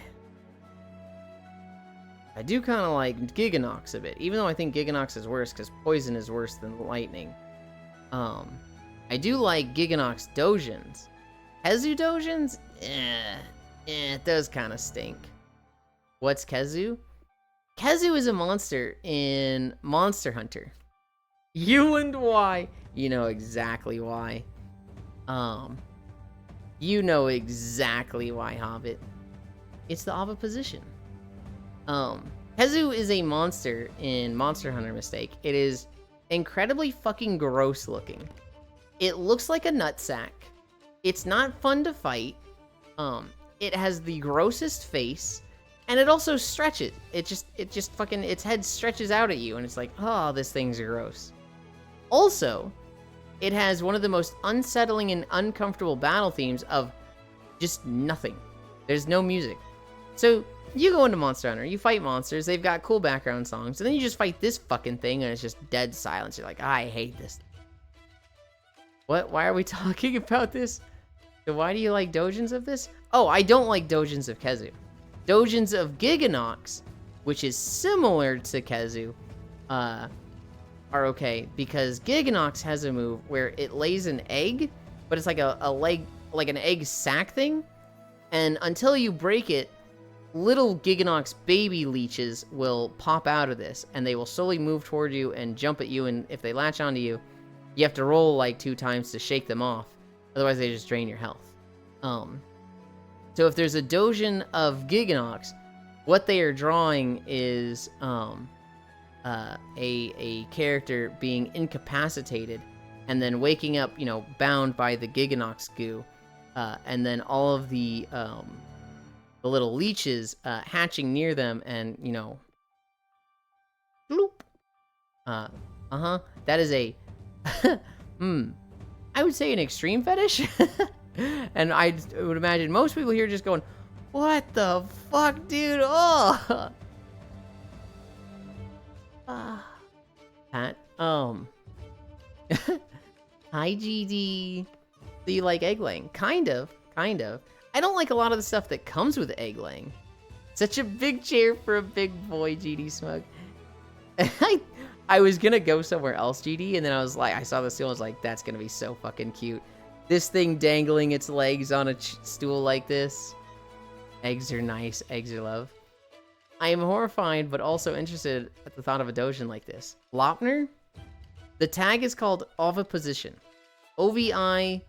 do kind of like Giganox a bit, even though I think Giganox is worse because poison is worse than lightning. I do like Giganox Dojins. Khezu Dojins? Those kind of stink. What's Khezu? Khezu is a monster in Monster Hunter. You and why? You know exactly why. You know exactly why, Hobbit. It's the opposition. Khezu is a monster in Monster Hunter Mistake. It is incredibly fucking gross looking. It looks like a nutsack. It's not fun to fight. It has the grossest face, and it also stretches. It just fucking, its head stretches out at you, and it's like, oh, this thing's gross. Also, it has one of the most unsettling and uncomfortable battle themes of just nothing. There's no music. So, you go into Monster Hunter, you fight monsters, they've got cool background songs, and then you just fight this fucking thing, and it's just dead silence. You're like, I hate this. What? Why are we talking about this? So why do you like Dojins of this? Oh, I don't like Dojins of Khezu. Dojins of Giganox, which is similar to Khezu, are okay, because Giganox has a move where it lays an egg, but it's like like an egg sac thing, and until you break it, little Giganox baby leeches will pop out of this, and they will slowly move toward you and jump at you, and if they latch onto you, you have to roll like 2 times to shake them off. Otherwise, they just drain your health. So if there's a Dojin of Giganox, what they are drawing is a character being incapacitated and then waking up, bound by the Giganox goo, and then all of the little leeches hatching near them and, bloop, That is a, I would say an extreme fetish. And I would imagine most people here just going, what the fuck, dude? Oh. Pat, hi, GD. Do you like egg laying? Kind of. I don't like a lot of the stuff that comes with egg laying. Such a big chair for a big boy, GD Smug. I was gonna go somewhere else, GD, and then I was like, I saw the stool, I was like, that's gonna be so fucking cute. This thing dangling its legs on a stool like this. Eggs are nice, eggs are love. I am horrified, but also interested at the thought of a dojin like this. Lopner? The tag is called oviposition. Oviposition.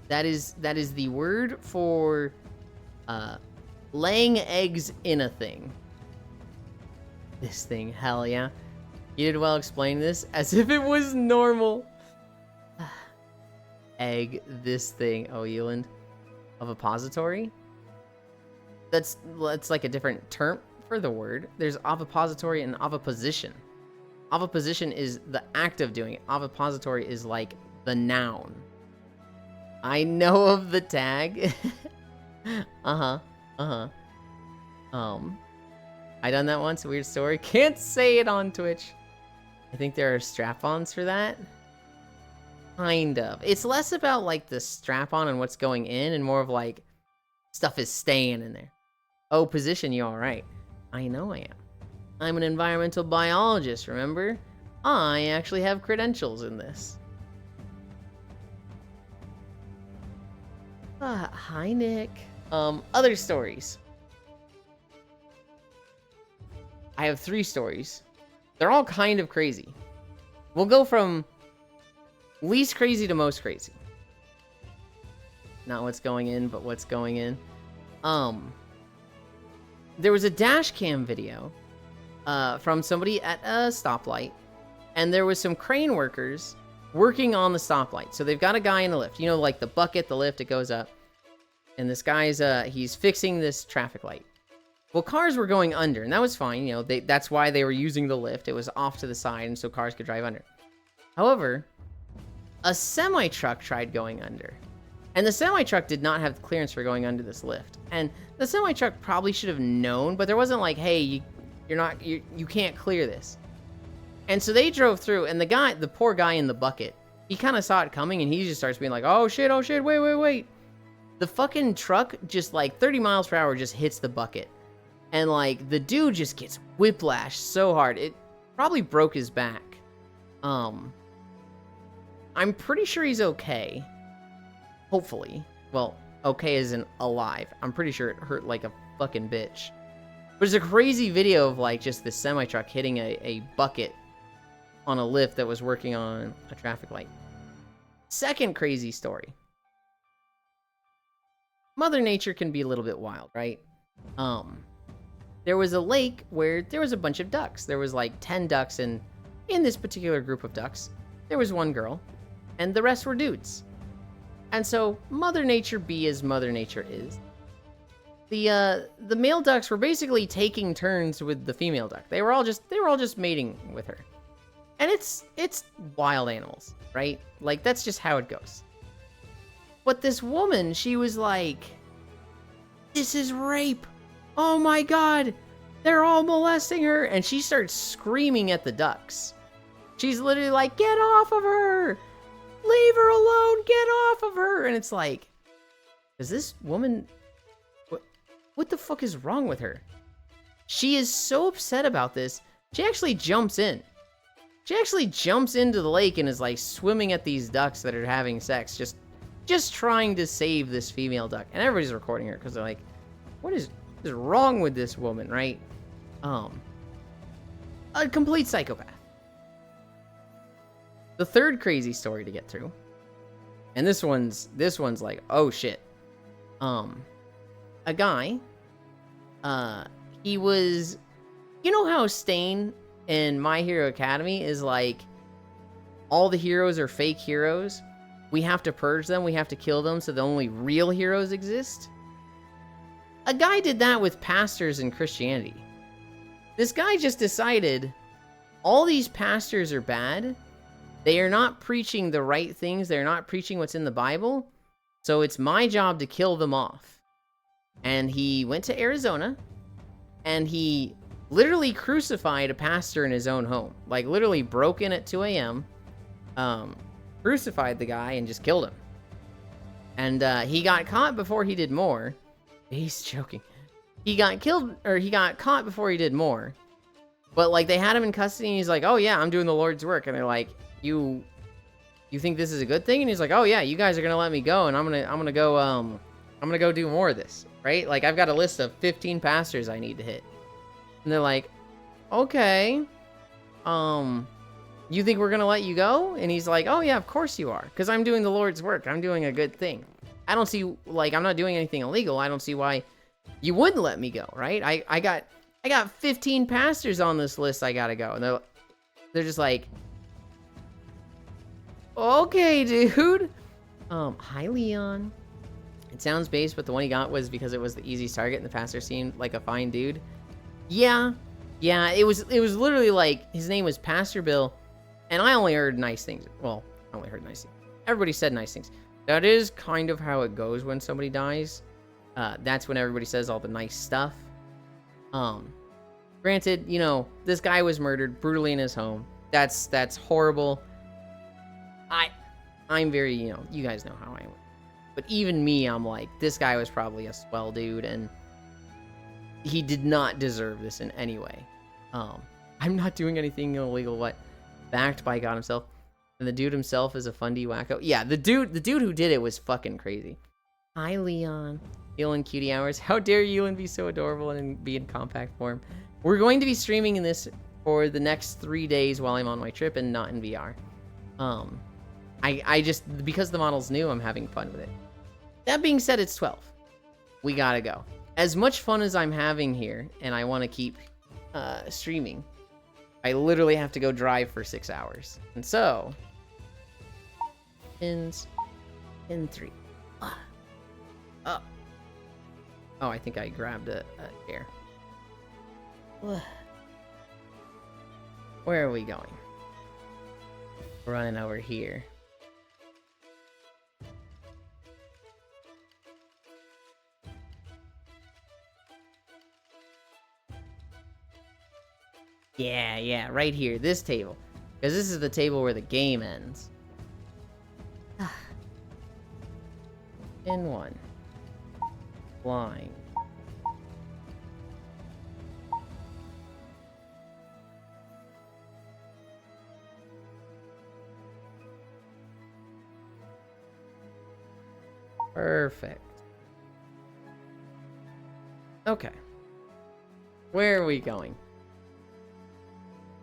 That is the word for laying eggs in a thing. This thing, hell yeah. You did well explaining this as if it was normal. Egg, this thing, oh, Euland. Ovipository? That's like a different term for the word. There's ovipository and oviposition. Oviposition is the act of doing it. Ovipository is like the noun. I know of the tag. I done that once, weird story. Can't say it on Twitch. I think there are strap-ons for that. Kind of. It's less about like the strap-on and what's going in and more of like stuff is staying in there. Oh, position, you alright? I know I am. I'm an environmental biologist, remember? I actually have credentials in this. Hi, Nick. Other stories. I have 3 stories. They're all kind of crazy. We'll go from least crazy to most crazy. Not what's going in, but what's going in. There was a dash cam video from somebody at a stoplight, and there was some crane workers working on the stoplight. So they've got a guy in the lift, you know, like the bucket, the lift, it goes up. And this guy's, he's fixing this traffic light. Well, cars were going under, and that was fine. You know, that's why they were using the lift. It was off to the side, and so cars could drive under. However, a semi-truck tried going under. And the semi-truck did not have clearance for going under this lift. And the semi-truck probably should have known, but there wasn't like, hey, you can't clear this. And so they drove through, and the poor guy in the bucket, he kind of saw it coming, and he just starts being like, oh shit, wait. The fucking truck just like 30 miles per hour just hits the bucket. And like the dude just gets whiplashed so hard. It probably broke his back. I'm pretty sure he's okay. Hopefully. Well, okay isn't alive. I'm pretty sure it hurt like a fucking bitch. But it's a crazy video of like just this semi-truck hitting a bucket on a lift that was working on a traffic light. Second crazy story. Mother Nature can be a little bit wild, right? There was a lake where there was a bunch of ducks. There was like 10 ducks, and in this particular group of ducks, there was one girl, and the rest were dudes. And so Mother Nature be as Mother Nature is. The male ducks were basically taking turns with the female duck. They were all just mating with her. And it's wild animals, right? Like that's just how it goes. But this woman, she was like, this is rape. Oh my god, they're all molesting her. And she starts screaming at the ducks. She's literally like, get off of her. Leave her alone, get off of her. And it's like, is this woman, what the fuck is wrong with her? She is so upset about this, she actually jumps in. She actually jumps into the lake and is like swimming at these ducks that are having sex, just trying to save this female duck. And everybody's recording her because they're like, what is wrong with this woman, right? A complete psychopath. The third crazy story to get through, and this one's like, oh shit. A guy, he was, you know how Stain in My Hero Academy is like, all the heroes are fake heroes. We have to purge them, we have to kill them so the only real heroes exist. A guy did that with pastors in Christianity. This guy just decided all these pastors are bad. They are not preaching the right things. They're not preaching what's in the Bible. So it's my job to kill them off. And he went to Arizona and he literally crucified a pastor in his own home. Like literally broke in at 2 a.m., crucified the guy and just killed him. And he got caught before he did more. He's joking. He got caught before he did more. But like they had him in custody and he's like, oh yeah, I'm doing the Lord's work. And they're like, you think this is a good thing? And he's like, oh yeah, you guys are gonna let me go and I'm gonna go do more of this, right? Like I've got a list of 15 pastors I need to hit. And they're like, okay, you think we're gonna let you go? And he's like, oh yeah, of course you are, because I'm doing the Lord's work. I'm doing a good thing. I don't see, like, I'm not doing anything illegal. I don't see why you wouldn't let me go, right? I got 15 pastors on this list I gotta go. And they're just like, okay, dude. Hi, Leon. It sounds base, but the one he got was because it was the easiest target and the pastor seemed like a fine dude. Yeah, it was literally like, his name was Pastor Bill, and I only heard nice things. Well, I only heard nice things. Everybody said nice things. That is kind of how it goes when somebody dies. That's when everybody says all the nice stuff. Granted, you know, this guy was murdered brutally in his home. That's horrible. I'm very, you know, you guys know how I am. But even me, I'm like, this guy was probably a swell dude, and he did not deserve this in any way. I'm not doing anything illegal. What? Backed by God himself. And the dude himself is a fundy wacko. Yeah, the dude who did it was fucking crazy. Hi, Leon. Elin cutie hours. How dare you and be so adorable and be in compact form. We're going to be streaming in this for the next 3 days while I'm on my trip and not in VR. I just, because the model's new, I'm having fun with it. That being said, it's 12. We gotta go. As much fun as I'm having here, and I want to keep streaming, I literally have to go drive for 6 hours. And so, pins in 3. Up. Oh, I think I grabbed a chair. Where are we going? Running over here. Yeah, right here, this table. Because this is the table where the game ends. In 1. Flying. Perfect. Okay. Where are we going?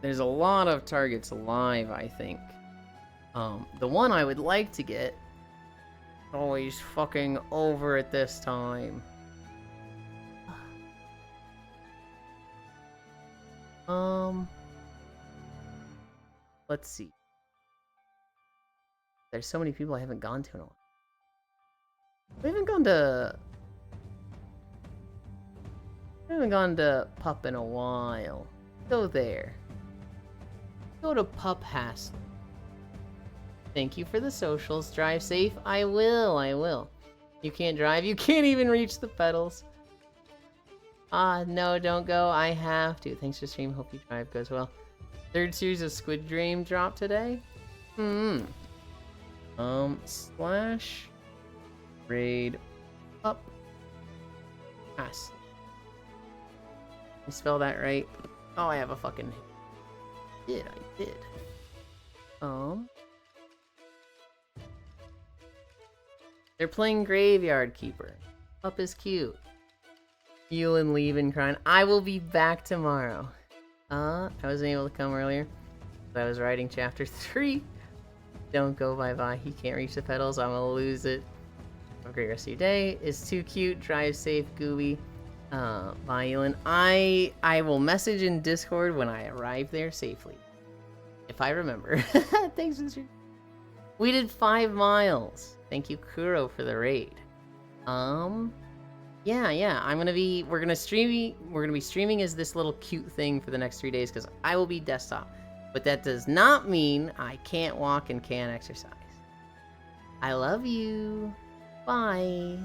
There's a lot of targets alive, I think. The one I would like to get... Oh, he's fucking over at this time. Let's see. There's so many people I haven't gone to in a while. We haven't gone to Pup in a while. Go there. Go to Pup Hassel. Thank you for the socials. Drive safe. I will. You can't drive. You can't even reach the pedals. No, don't go. I have to. Thanks for stream. Hope your drive goes well. 3rd series of Squid Game dropped today. Slash raid up Hassel. You spell that right? Oh, I have a fucking... I did. They're playing Graveyard Keeper. Up is cute. Elin leaving crying. I will be back tomorrow. I wasn't able to come earlier. I was writing chapter 3. Don't go bye-bye. He can't reach the pedals. I'm gonna lose it. Have a great rest of your day. It's too cute. Drive safe, Gooby. Bye, Elin. I will message in Discord when I arrive there safely. If I remember. Thanks, Mr. We did 5 miles. Thank you, Kuro, for the raid. Yeah. We're gonna be streaming as this little cute thing for the next 3 days because I will be desktop. But that does not mean I can't walk and can't exercise. I love you. Bye.